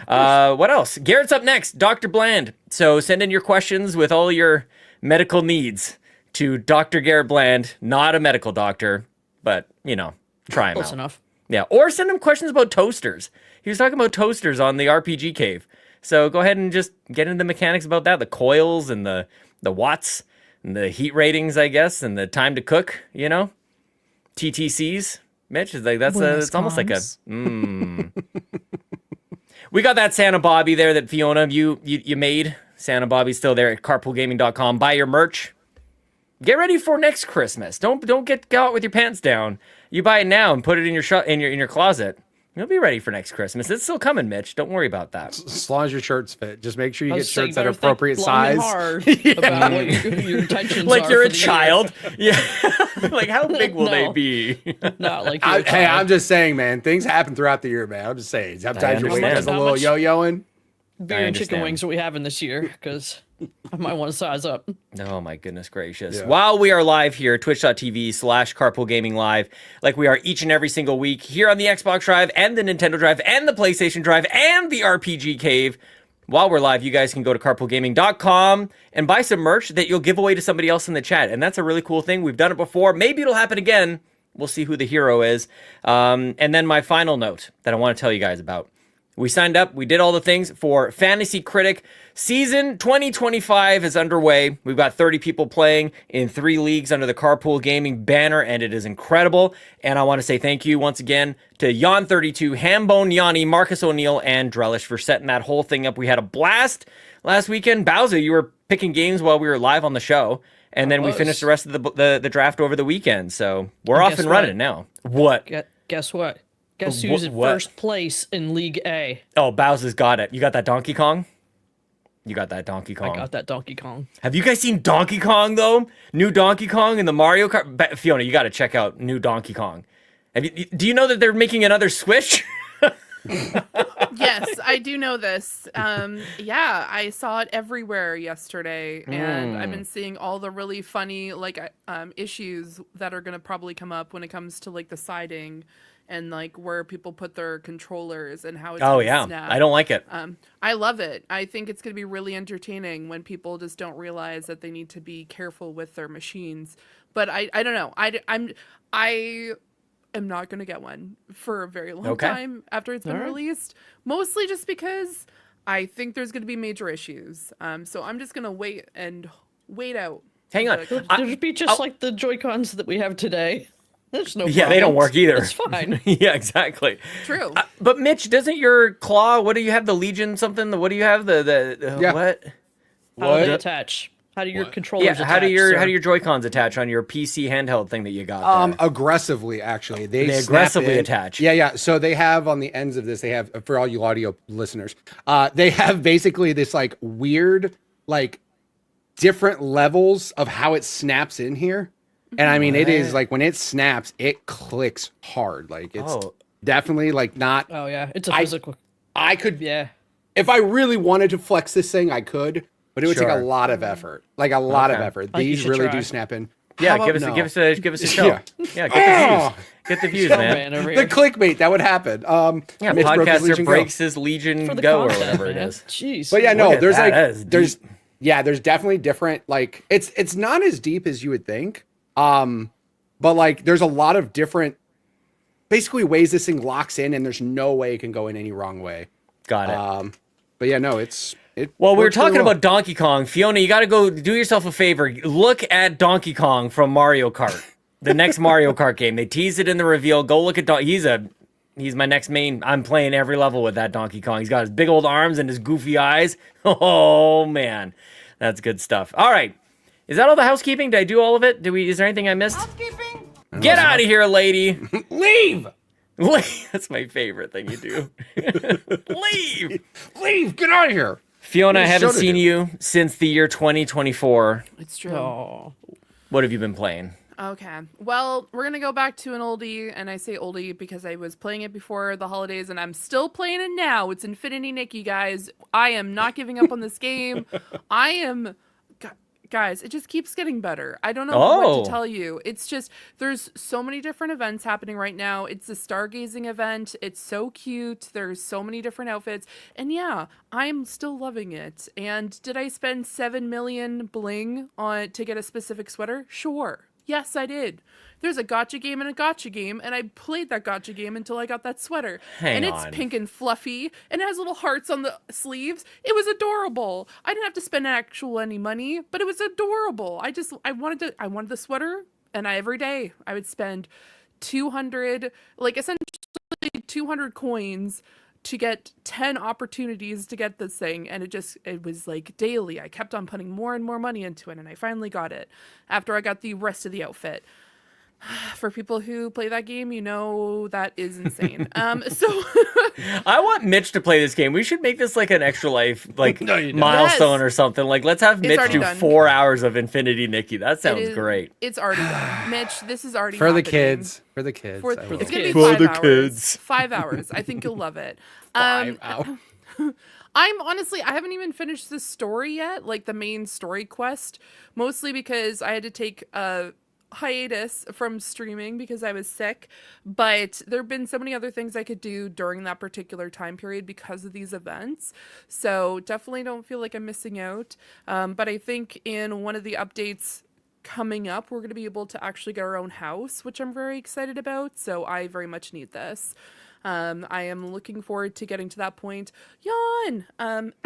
[SPEAKER 3] What else? Garrett's up next, Dr. Bland. So send in your questions with all your medical needs to Dr. Garrett Bland, not a medical doctor, but, try him
[SPEAKER 1] Close
[SPEAKER 3] out.
[SPEAKER 1] enough.
[SPEAKER 3] Yeah, or send him questions about toasters. He was talking about toasters on the RPG Cave. So go ahead and just get into the mechanics about that, the coils and the watts and the heat ratings, I guess, and the time to cook, TTCs. Mitch is like, it's almost like a We got that Santa Bobby there that Fiona you made. Santa Bobby's still there at carpoolgaming.com. Buy your merch. Get ready for next Christmas. Don't get out with your pants down. You buy it now and put it in your closet. You'll be ready for next Christmas. It's still coming, Mitch. Don't worry about that.
[SPEAKER 4] As long as your shirts fit. Just make sure you
[SPEAKER 1] I
[SPEAKER 4] get
[SPEAKER 1] was saying,
[SPEAKER 4] shirts that are
[SPEAKER 1] better think
[SPEAKER 4] appropriate
[SPEAKER 1] long
[SPEAKER 4] size.
[SPEAKER 1] and hard about what your intentions
[SPEAKER 3] Like
[SPEAKER 1] are
[SPEAKER 3] you're
[SPEAKER 1] for
[SPEAKER 3] a
[SPEAKER 1] the year.
[SPEAKER 3] child. Yeah. Like how big will they
[SPEAKER 1] No.
[SPEAKER 3] be?
[SPEAKER 1] Not like you're a
[SPEAKER 4] Hey,
[SPEAKER 1] child.
[SPEAKER 4] I'm just saying, man. Things happen throughout the year, man. I'm just saying. Sometimes your weight
[SPEAKER 3] understand.
[SPEAKER 4] does a
[SPEAKER 1] How
[SPEAKER 4] little
[SPEAKER 1] much-
[SPEAKER 4] yo-yoing.
[SPEAKER 1] beer
[SPEAKER 3] I
[SPEAKER 1] and chicken
[SPEAKER 3] understand.
[SPEAKER 1] wings are we having this year? Because I might want to size up.
[SPEAKER 3] Oh my goodness gracious.
[SPEAKER 4] Yeah.
[SPEAKER 3] While we are live here, twitch.tv/carpoolgaming live, like we are each and every single week here on the Xbox Drive and the Nintendo Drive and the PlayStation Drive and the RPG Cave. While we're live, you guys can go to carpoolgaming.com and buy some merch that you'll give away to somebody else in the chat. And that's a really cool thing. We've done it before. Maybe it'll happen again. We'll see who the hero is. And then my final note that I want to tell you guys about. We signed up. We did all the things for Fantasy Critic. Season 2025 is underway. We've got 30 people playing in 3 leagues under the Carpool Gaming banner, and it is incredible. And I want to say thank you once again to Yon32, Hambone Yanni, Marcus O'Neill, and Drellish for setting that whole thing up. We had a blast last weekend. Bowser, you were picking games while we were live on the show. And then we
[SPEAKER 1] was.
[SPEAKER 3] finished the rest of the draft over the weekend. So we're off
[SPEAKER 1] guess
[SPEAKER 3] and
[SPEAKER 1] what?
[SPEAKER 3] running now. What?
[SPEAKER 1] Guess what? Guess
[SPEAKER 3] Wh-
[SPEAKER 1] who's in
[SPEAKER 3] what?
[SPEAKER 1] first place in League A?
[SPEAKER 3] Oh, Bowser's got it. You got that Donkey Kong? You got that Donkey Kong.
[SPEAKER 1] I got that Donkey Kong.
[SPEAKER 3] Have you guys seen Donkey Kong, though? New Donkey Kong in the Mario Kart? Fiona, you got to check out new Donkey Kong. Do you know that they're making another Switch?
[SPEAKER 5] Yes, I do know this. Yeah, I saw it everywhere yesterday, and I've been seeing all the really funny issues that are going to probably come up when it comes to like the siding and like where people put their controllers and how it's
[SPEAKER 3] Oh,
[SPEAKER 5] gonna
[SPEAKER 3] yeah.
[SPEAKER 5] snap.
[SPEAKER 3] I don't like it.
[SPEAKER 5] I love it. I think it's going to be really entertaining when people just don't realize that they need to be careful with their machines. But I don't know. I am not going to get one for a very long
[SPEAKER 3] Okay.
[SPEAKER 5] time after it's been released. Mostly just because I think there's going to be major issues. So I'm just going to wait out.
[SPEAKER 3] Hang on.
[SPEAKER 1] There'd be just like the Joy-Cons that we have today. There's no
[SPEAKER 3] Yeah, they don't
[SPEAKER 1] problems.
[SPEAKER 3] work either.
[SPEAKER 1] It's fine.
[SPEAKER 3] Yeah, exactly.
[SPEAKER 5] True.
[SPEAKER 3] But Mitch, doesn't your claw? What do you have? The Legion something? What do you have? The
[SPEAKER 4] Yeah.
[SPEAKER 3] what?
[SPEAKER 1] How do they
[SPEAKER 4] What?
[SPEAKER 1] attach? How do your controllers
[SPEAKER 3] Yeah,
[SPEAKER 1] attach?
[SPEAKER 3] how do your
[SPEAKER 1] sir?
[SPEAKER 3] Joy-Cons attach on your PC handheld thing that you got? There?
[SPEAKER 4] Aggressively, actually. They snap
[SPEAKER 3] aggressively
[SPEAKER 4] in.
[SPEAKER 3] attach.
[SPEAKER 4] Yeah. So they have on the ends of this, they have, for all you audio listeners, they have basically this like weird, like different levels of how it snaps in here. And I mean, it is like when it snaps, it clicks hard. Like it's definitely like not.
[SPEAKER 1] Oh yeah, it's a physical.
[SPEAKER 4] I could,
[SPEAKER 1] Yeah.
[SPEAKER 4] if I really wanted to flex this thing, I could, but it would take a
[SPEAKER 3] Sure.
[SPEAKER 4] lot of effort. Like a lot of effort.
[SPEAKER 1] Like, you
[SPEAKER 4] These
[SPEAKER 1] should
[SPEAKER 4] really
[SPEAKER 1] try.
[SPEAKER 4] do snap in.
[SPEAKER 3] Yeah,
[SPEAKER 4] How
[SPEAKER 3] give
[SPEAKER 4] about
[SPEAKER 3] us
[SPEAKER 4] no?
[SPEAKER 3] a show.
[SPEAKER 4] Yeah.
[SPEAKER 3] Yeah, get the views. Get the views,
[SPEAKER 1] Oh,
[SPEAKER 3] man.
[SPEAKER 1] man, over
[SPEAKER 4] The
[SPEAKER 1] here.
[SPEAKER 4] clickbait that would happen.
[SPEAKER 3] Yeah,
[SPEAKER 4] Mitch broke his
[SPEAKER 3] podcaster
[SPEAKER 4] Legion Go.
[SPEAKER 3] breaks his Legion
[SPEAKER 1] For the
[SPEAKER 3] Go or
[SPEAKER 1] content,
[SPEAKER 3] whatever it
[SPEAKER 1] man.
[SPEAKER 3] is.
[SPEAKER 1] Jeez.
[SPEAKER 4] But yeah, no,
[SPEAKER 3] Look at
[SPEAKER 4] there's
[SPEAKER 3] that.
[SPEAKER 4] like
[SPEAKER 3] That is
[SPEAKER 4] there's
[SPEAKER 3] deep.
[SPEAKER 4] there's definitely different, like it's not as deep as you would think. But like there's a lot of different basically ways this thing locks in, and there's no way it can go in any wrong way.
[SPEAKER 3] Got it.
[SPEAKER 4] But yeah, no, it
[SPEAKER 3] Well, we were
[SPEAKER 4] works really
[SPEAKER 3] talking
[SPEAKER 4] well.
[SPEAKER 3] about Donkey Kong. Fiona, you got to go do yourself a favor. Look at Donkey Kong from Mario Kart, the next Mario Kart game. They teased it in the reveal. Go look at he's my next main. I'm playing every level with that Donkey Kong. He's got his big old arms and his goofy eyes. Oh man, that's good stuff. All right, is that all the housekeeping? Did I do all of it? Is there anything I missed?
[SPEAKER 2] Housekeeping?
[SPEAKER 3] Get out of here, lady.
[SPEAKER 4] Leave!
[SPEAKER 3] That's my favorite thing you do. Leave.
[SPEAKER 4] Leave! Get out of here!
[SPEAKER 3] Fiona, I
[SPEAKER 4] What
[SPEAKER 3] haven't
[SPEAKER 4] show to
[SPEAKER 3] seen
[SPEAKER 4] do?
[SPEAKER 3] you since the year 2024.
[SPEAKER 5] It's true.
[SPEAKER 1] Oh.
[SPEAKER 3] What have you been playing?
[SPEAKER 5] Okay. Well, we're going to go back to an oldie, and I say oldie because I was playing it before the holidays, and I'm still playing it now. It's Infinity Nikki, guys. I am not giving up on this game. I am... Guys, it just keeps getting better. I don't know what to tell you. It's just, there's so many different events happening right now. It's a stargazing event. It's so cute. There's so many different outfits. And yeah, I'm still loving it. And did I spend 7 million bling on to get a specific sweater? Sure. Yes, I did. There's a gotcha game and a gotcha game, and I played that gotcha game until I got that sweater.
[SPEAKER 3] Hang
[SPEAKER 5] and it's
[SPEAKER 3] on.
[SPEAKER 5] pink and fluffy, and it has little hearts on the sleeves. It was adorable. I didn't have to spend any money, but it was adorable. I wanted the sweater, and every day I would spend 200, like essentially 200 coins to get 10 opportunities to get this thing, and it was like daily. I kept on putting more and more money into it, and I finally got it after I got the rest of the outfit. For people who play that game, you know that is insane. So
[SPEAKER 3] I want Mitch to play this game. We should make this like an extra life, like
[SPEAKER 4] No, you don't.
[SPEAKER 3] milestone
[SPEAKER 5] Yes.
[SPEAKER 3] or something. Like, let's have Mitch
[SPEAKER 5] already
[SPEAKER 3] do
[SPEAKER 5] done.
[SPEAKER 3] 4 hours of Infinity Nikki. That sounds great.
[SPEAKER 5] It's already done. Mitch, this is already
[SPEAKER 4] For the
[SPEAKER 5] happening.
[SPEAKER 4] kids. For the kids.
[SPEAKER 5] For,
[SPEAKER 4] I will.
[SPEAKER 5] it's gonna be
[SPEAKER 1] kids.
[SPEAKER 5] 5
[SPEAKER 3] For the
[SPEAKER 5] hours.
[SPEAKER 3] kids.
[SPEAKER 5] 5 hours. I think you'll love it.
[SPEAKER 4] 5 hours.
[SPEAKER 5] I'm honestly, I haven't even finished the story yet, like the main story quest, mostly because I had to take a hiatus from streaming because I was sick, but there have been so many other things I could do during that particular time period because of these events. So definitely don't feel like I'm missing out. But I think in one of the updates coming up, we're going to be able to actually get our own house, which I'm very excited about. So I very much need this. I am looking forward to getting to that point. Yawn.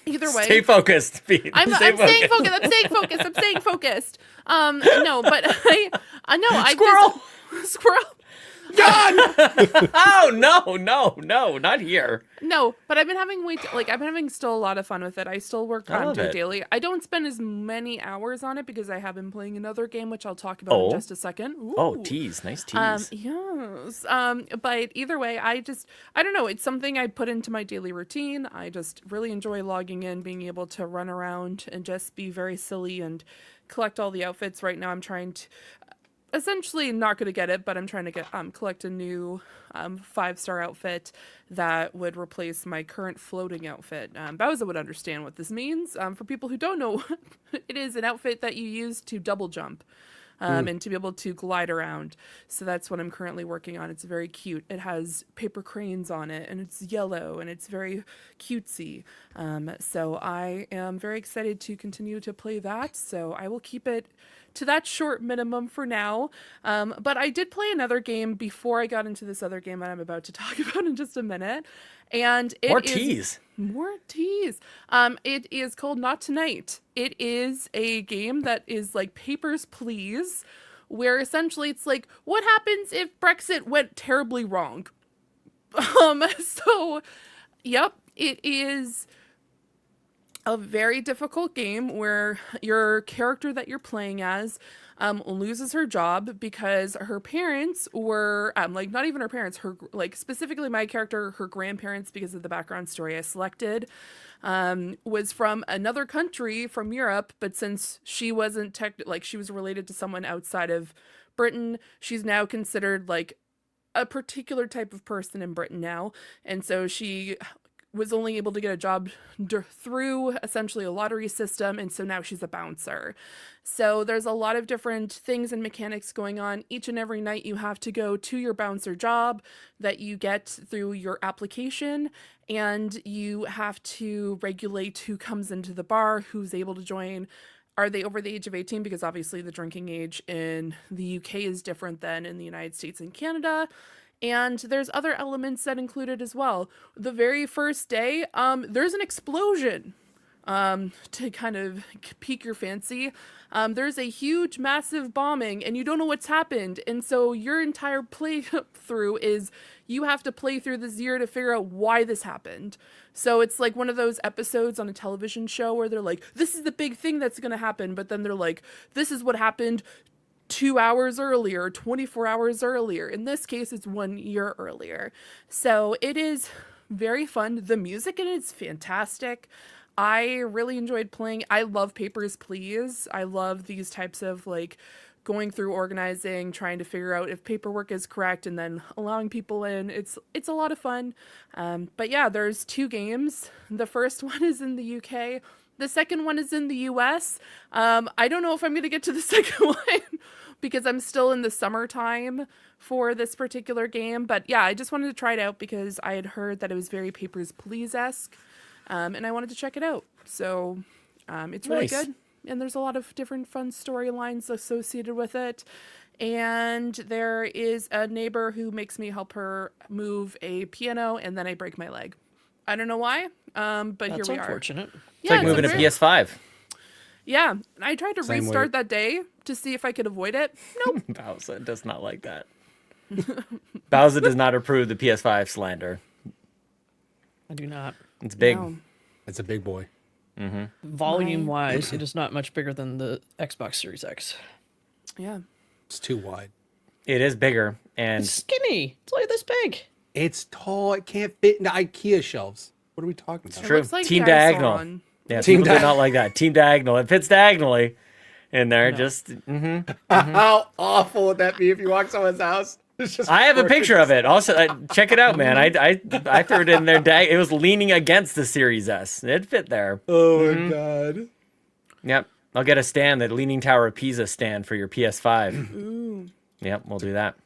[SPEAKER 5] Either way,
[SPEAKER 3] Stay focused, Pete.
[SPEAKER 5] I'm staying focused. I'm staying focused. I'm staying focused. No, but I know.
[SPEAKER 3] Squirrel!
[SPEAKER 5] Squirrel.
[SPEAKER 3] Oh, no, not here.
[SPEAKER 5] No, but I've been having I've been having still a lot of fun with it. I still work on
[SPEAKER 3] love
[SPEAKER 5] do it
[SPEAKER 3] it.
[SPEAKER 5] daily. I don't spend as many hours on it because I have been playing another game, which I'll talk about in just a second.
[SPEAKER 3] Oh,
[SPEAKER 5] Ooh.
[SPEAKER 3] tease. Nice tease.
[SPEAKER 5] Yes. But either way, I don't know. It's something I put into my daily routine. I just really enjoy logging in, being able to run around and just be very silly and collect all the outfits. Right now I'm trying to, essentially not going to get it, but I'm trying to collect a new 5-star outfit that would replace my current floating outfit. Bowser would understand what this means. For people who don't know, it is an outfit that you use to double jump. And to be able to glide around. So that's what I'm currently working on. It's very cute. It has paper cranes on it, and it's yellow, and it's very cutesy. So I am very excited to continue to play that. So I will keep it to that short minimum for now. But I did play another game before I got into this other game that I'm about to talk about in just a minute. And it
[SPEAKER 3] More
[SPEAKER 5] is...
[SPEAKER 3] tease.
[SPEAKER 5] More tease. It is called Not Tonight. It is a game that is like Papers, Please, where essentially it's like, what happens if Brexit went terribly wrong? So, yep, it is a very difficult game where your character that you're playing as loses her job because her parents were like, not even her parents, her, like, specifically my character, her grandparents, because of the background story I selected, was from another country from Europe, but since she wasn't like, she was related to someone outside of Britain, she's now considered like a particular type of person in Britain now, and so she was only able to get a job through essentially a lottery system, and so now she's a bouncer. So there's a lot of different things and mechanics going on. Each and every night you have to go to your bouncer job that you get through your application, and you have to regulate who comes into the bar, who's able to join. Are they over the age of 18? Because obviously the drinking age in the UK is different than in the United States and Canada. And there's other elements that included as well. The very first day, there's an explosion. To kind of pique your fancy. There's a huge, massive bombing, and you don't know what's happened. And so your entire playthrough is you have to play through this year to figure out why this happened. So it's like one of those episodes on a television show where they're like, this is the big thing that's going to happen. But then they're like, this is what happened 2 hours earlier, 24 hours earlier. In this case, it's 1 year earlier. So it is very fun. The music in it is fantastic. I really enjoyed playing. I love Papers, Please. I love these types of like going through organizing, trying to figure out if paperwork is correct, and then allowing people in. It's a lot of fun. But yeah, there's 2 games. The first one is in the UK. The second one is in the US. I don't know if I'm going to get to the second one because I'm still in the summertime for this particular game. But yeah, I just wanted to try it out because I had heard that it was very Papers, Please-esque. And I wanted to check it out. So it's really
[SPEAKER 3] Nice.
[SPEAKER 5] good. And there's a lot of different fun storylines associated with it. And there is a neighbor who makes me help her move a piano, and then I break my leg. I don't know why, but
[SPEAKER 1] That's
[SPEAKER 5] here we
[SPEAKER 1] unfortunate.
[SPEAKER 3] It's
[SPEAKER 5] Yeah,
[SPEAKER 3] like moving a
[SPEAKER 5] very-
[SPEAKER 3] PS5.
[SPEAKER 5] Yeah, I tried to
[SPEAKER 4] Same
[SPEAKER 5] restart
[SPEAKER 4] weight.
[SPEAKER 5] that day to see if I could avoid it. Nope.
[SPEAKER 3] Bowser does not like that. Bowser does not approve the PS5 slander.
[SPEAKER 1] I do not.
[SPEAKER 3] It's big.
[SPEAKER 5] No.
[SPEAKER 4] It's a big boy.
[SPEAKER 1] Volume wise, it is not much bigger than the Xbox Series X.
[SPEAKER 5] Yeah.
[SPEAKER 4] It's too wide.
[SPEAKER 3] It is bigger, and
[SPEAKER 1] It's skinny. It's like this big.
[SPEAKER 4] It's tall. It can't fit into IKEA shelves. What are we talking about?
[SPEAKER 3] True.
[SPEAKER 5] Looks like
[SPEAKER 3] Team
[SPEAKER 5] the
[SPEAKER 3] diagonal.
[SPEAKER 5] Icon.
[SPEAKER 3] yeah,
[SPEAKER 4] Team
[SPEAKER 3] people do
[SPEAKER 4] Di-
[SPEAKER 3] not like that. Team diagonal. It fits diagonally in there. Just
[SPEAKER 4] How awful would that be if you walk someone's house? It's just
[SPEAKER 3] I have a picture of it. Also, check it out, man. I threw it in there. It was leaning against the Series S. It fit there.
[SPEAKER 4] Oh my god.
[SPEAKER 3] Yep. I'll get a stand, that Leaning Tower of Pisa stand for your PS5.
[SPEAKER 5] Ooh.
[SPEAKER 3] Yep, we'll do that.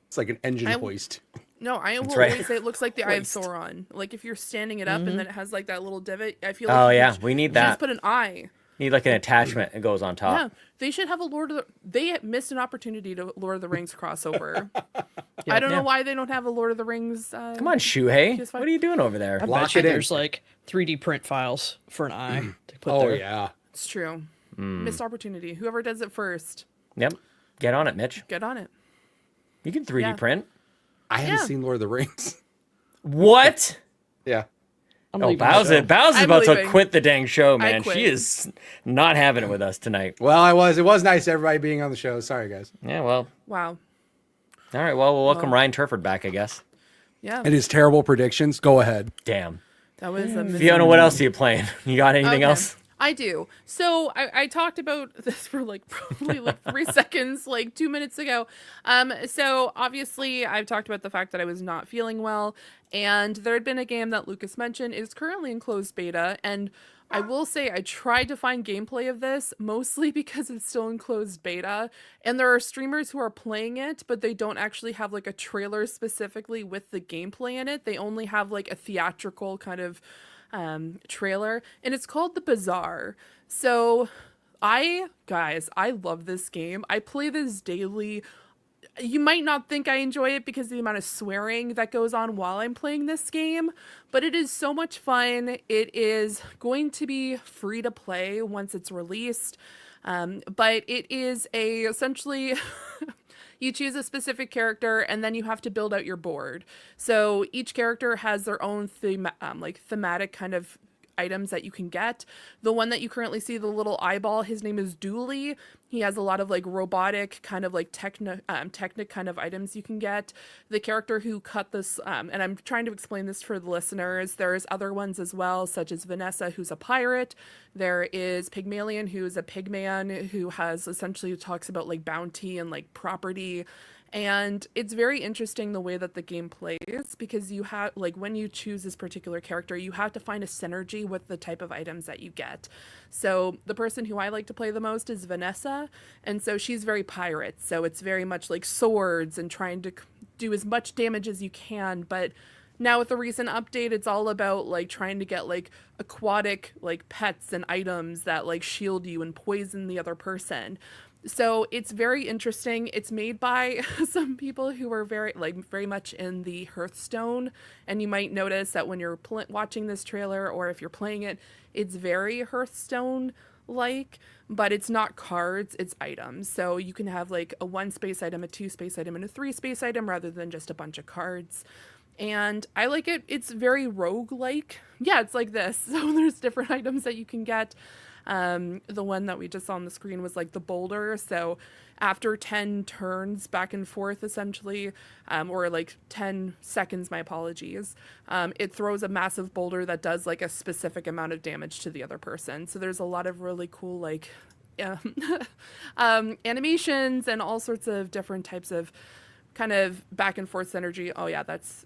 [SPEAKER 4] It's like an engine
[SPEAKER 5] I-
[SPEAKER 4] hoist.
[SPEAKER 5] No, I will
[SPEAKER 3] right.
[SPEAKER 5] always say it looks like the Eye of
[SPEAKER 3] Waste.
[SPEAKER 5] Sauron. Like if you're standing it up and then it has like that little divot. I feel
[SPEAKER 3] Oh
[SPEAKER 5] like
[SPEAKER 3] yeah, we need
[SPEAKER 5] you
[SPEAKER 3] that.
[SPEAKER 5] just put an eye.
[SPEAKER 3] Need like an attachment. It goes on top.
[SPEAKER 5] Yeah, they should have a They missed an opportunity to Lord of the Rings crossover. I don't know why they don't have a Lord of the Rings.
[SPEAKER 3] Come on, Shuhei.
[SPEAKER 5] PS5.
[SPEAKER 3] What are you doing over there?
[SPEAKER 1] I
[SPEAKER 4] Lock
[SPEAKER 1] bet you
[SPEAKER 4] it in.
[SPEAKER 1] there's like 3D print files for an eye to put
[SPEAKER 4] Oh
[SPEAKER 1] there.
[SPEAKER 4] yeah.
[SPEAKER 5] It's true. Missed opportunity. Whoever does it first,
[SPEAKER 3] Yep. Get on it, Mitch.
[SPEAKER 5] get on it.
[SPEAKER 3] You can 3D
[SPEAKER 5] Yeah.
[SPEAKER 3] print.
[SPEAKER 4] I haven't
[SPEAKER 5] Yeah.
[SPEAKER 4] seen Lord of the Rings.
[SPEAKER 3] What?
[SPEAKER 4] Yeah.
[SPEAKER 1] I'm
[SPEAKER 3] Oh,
[SPEAKER 1] leaving the
[SPEAKER 3] Bowser.
[SPEAKER 1] show.
[SPEAKER 3] Bowser's
[SPEAKER 5] I'm
[SPEAKER 3] about to
[SPEAKER 5] leaving.
[SPEAKER 3] quit the dang show, man.
[SPEAKER 5] quit.
[SPEAKER 3] She is not having it with us tonight.
[SPEAKER 4] Well, it was nice everybody being on the show. Sorry guys.
[SPEAKER 3] Yeah, well.
[SPEAKER 5] Wow.
[SPEAKER 3] All right, well, we'll welcome Ryan Turford back, I guess.
[SPEAKER 5] Yeah,
[SPEAKER 4] And his terrible predictions. Go ahead.
[SPEAKER 3] Damn.
[SPEAKER 5] that was a
[SPEAKER 3] Fiona, what else are you playing? You got anything
[SPEAKER 5] Okay.
[SPEAKER 3] else?
[SPEAKER 5] I do. So I talked about this for like probably like 3 seconds, like 2 minutes ago. So obviously I've talked about the fact that I was not feeling well, and there had been a game that Lucas mentioned is currently in closed beta, and I will say I tried to find gameplay of this mostly because it's still in closed beta, and there are streamers who are playing it, but they don't actually have like a trailer specifically with the gameplay in it. They only have like a theatrical kind of trailer, and it's called The Bazaar. So guys, I love this game. I play this daily. You might not think I enjoy it because of the amount of swearing that goes on while I'm playing this game, but it is so much fun. It is going to be free to play once it's released. But it is essentially you choose a specific character and then you have to build out your board. So each character has their own thematic kind of items that you can get. The one that you currently see, the little eyeball, his name is Dooley. He has a lot of like robotic kind of like technic kind of items you can get. The character who cut this, and I'm trying to explain this for the listeners, there's other ones as well, such as Vanessa, who's a pirate. There is Pygmalion, who's a pigman who has essentially talks about like bounty and like property. And it's very interesting the way that the game plays, because you have, like, when you choose this particular character, you have to find a synergy with the type of items that you get. So the person who I like to play the most is Vanessa, and so she's very pirate. So it's very much like swords and trying to do as much damage as you can. But now with the recent update, it's all about like trying to get like aquatic like pets and items that like shield you and poison the other person. So it's very interesting. It's made by some people who are very much in the Hearthstone, and you might notice that when you're watching this trailer or if you're playing it, it's very Hearthstone-like, but it's not cards, it's items. So you can have like a 1-space item, a 2-space item, and a 3-space item rather than just a bunch of cards. And I like it. It's very rogue-like. Yeah, it's like this. So there's different items that you can get. The one that we just saw on the screen was like the boulder. So after 10 turns back and forth, essentially, or like 10 seconds, my apologies, it throws a massive boulder that does like a specific amount of damage to the other person. So there's a lot of really cool, like, animations and all sorts of different types of kind of back and forth synergy. Oh yeah, that's,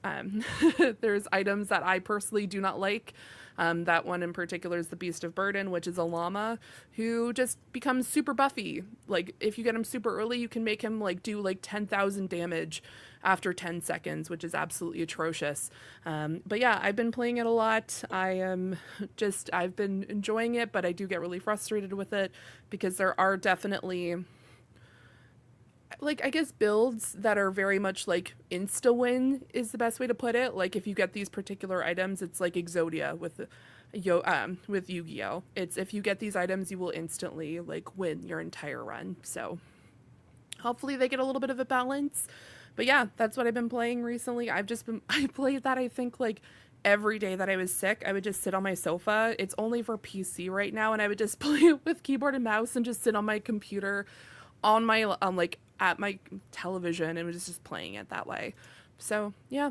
[SPEAKER 5] there's items that I personally do not like. That one in particular is the Beast of Burden, which is a llama who just becomes super buffy. Like, if you get him super early, you can make him like do like 10,000 damage after 10 seconds, which is absolutely atrocious. But yeah, I've been playing it a lot. I've been enjoying it, but I do get really frustrated with it because there are definitely, like, I guess builds that are very much like insta-win is the best way to put it. Like, if you get these particular items, it's like Exodia with Yu-Gi-Oh! It's if you get these items, you will instantly like win your entire run. So hopefully they get a little bit of a balance. But yeah, that's what I've been playing recently. I played that, I think, like every day that I was sick. I would just sit on my sofa. It's only for PC right now, and I would just play it with keyboard and mouse and just sit on my computer on my like at my television and was just playing it that way. So yeah,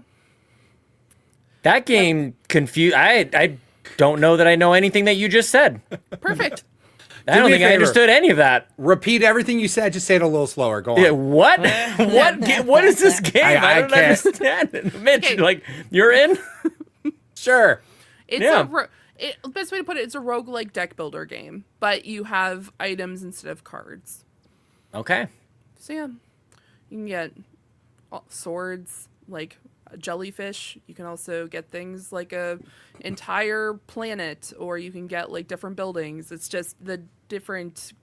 [SPEAKER 3] that game confused. I don't know that I know anything that you just said.
[SPEAKER 5] Perfect.
[SPEAKER 3] I don't think I understood any of that.
[SPEAKER 4] Repeat everything you said. Just say it a little slower. Go on.
[SPEAKER 3] Yeah, what? What is this game? I don't understand it. Mitch,
[SPEAKER 5] Okay.
[SPEAKER 3] like, you're in?
[SPEAKER 4] Sure.
[SPEAKER 5] It's the best way to put it, it's a roguelike deck builder game, but you have items instead of cards.
[SPEAKER 3] Okay.
[SPEAKER 5] So yeah, you can get swords, like a jellyfish. You can also get things like a entire planet, or you can get like different buildings. It's just the different.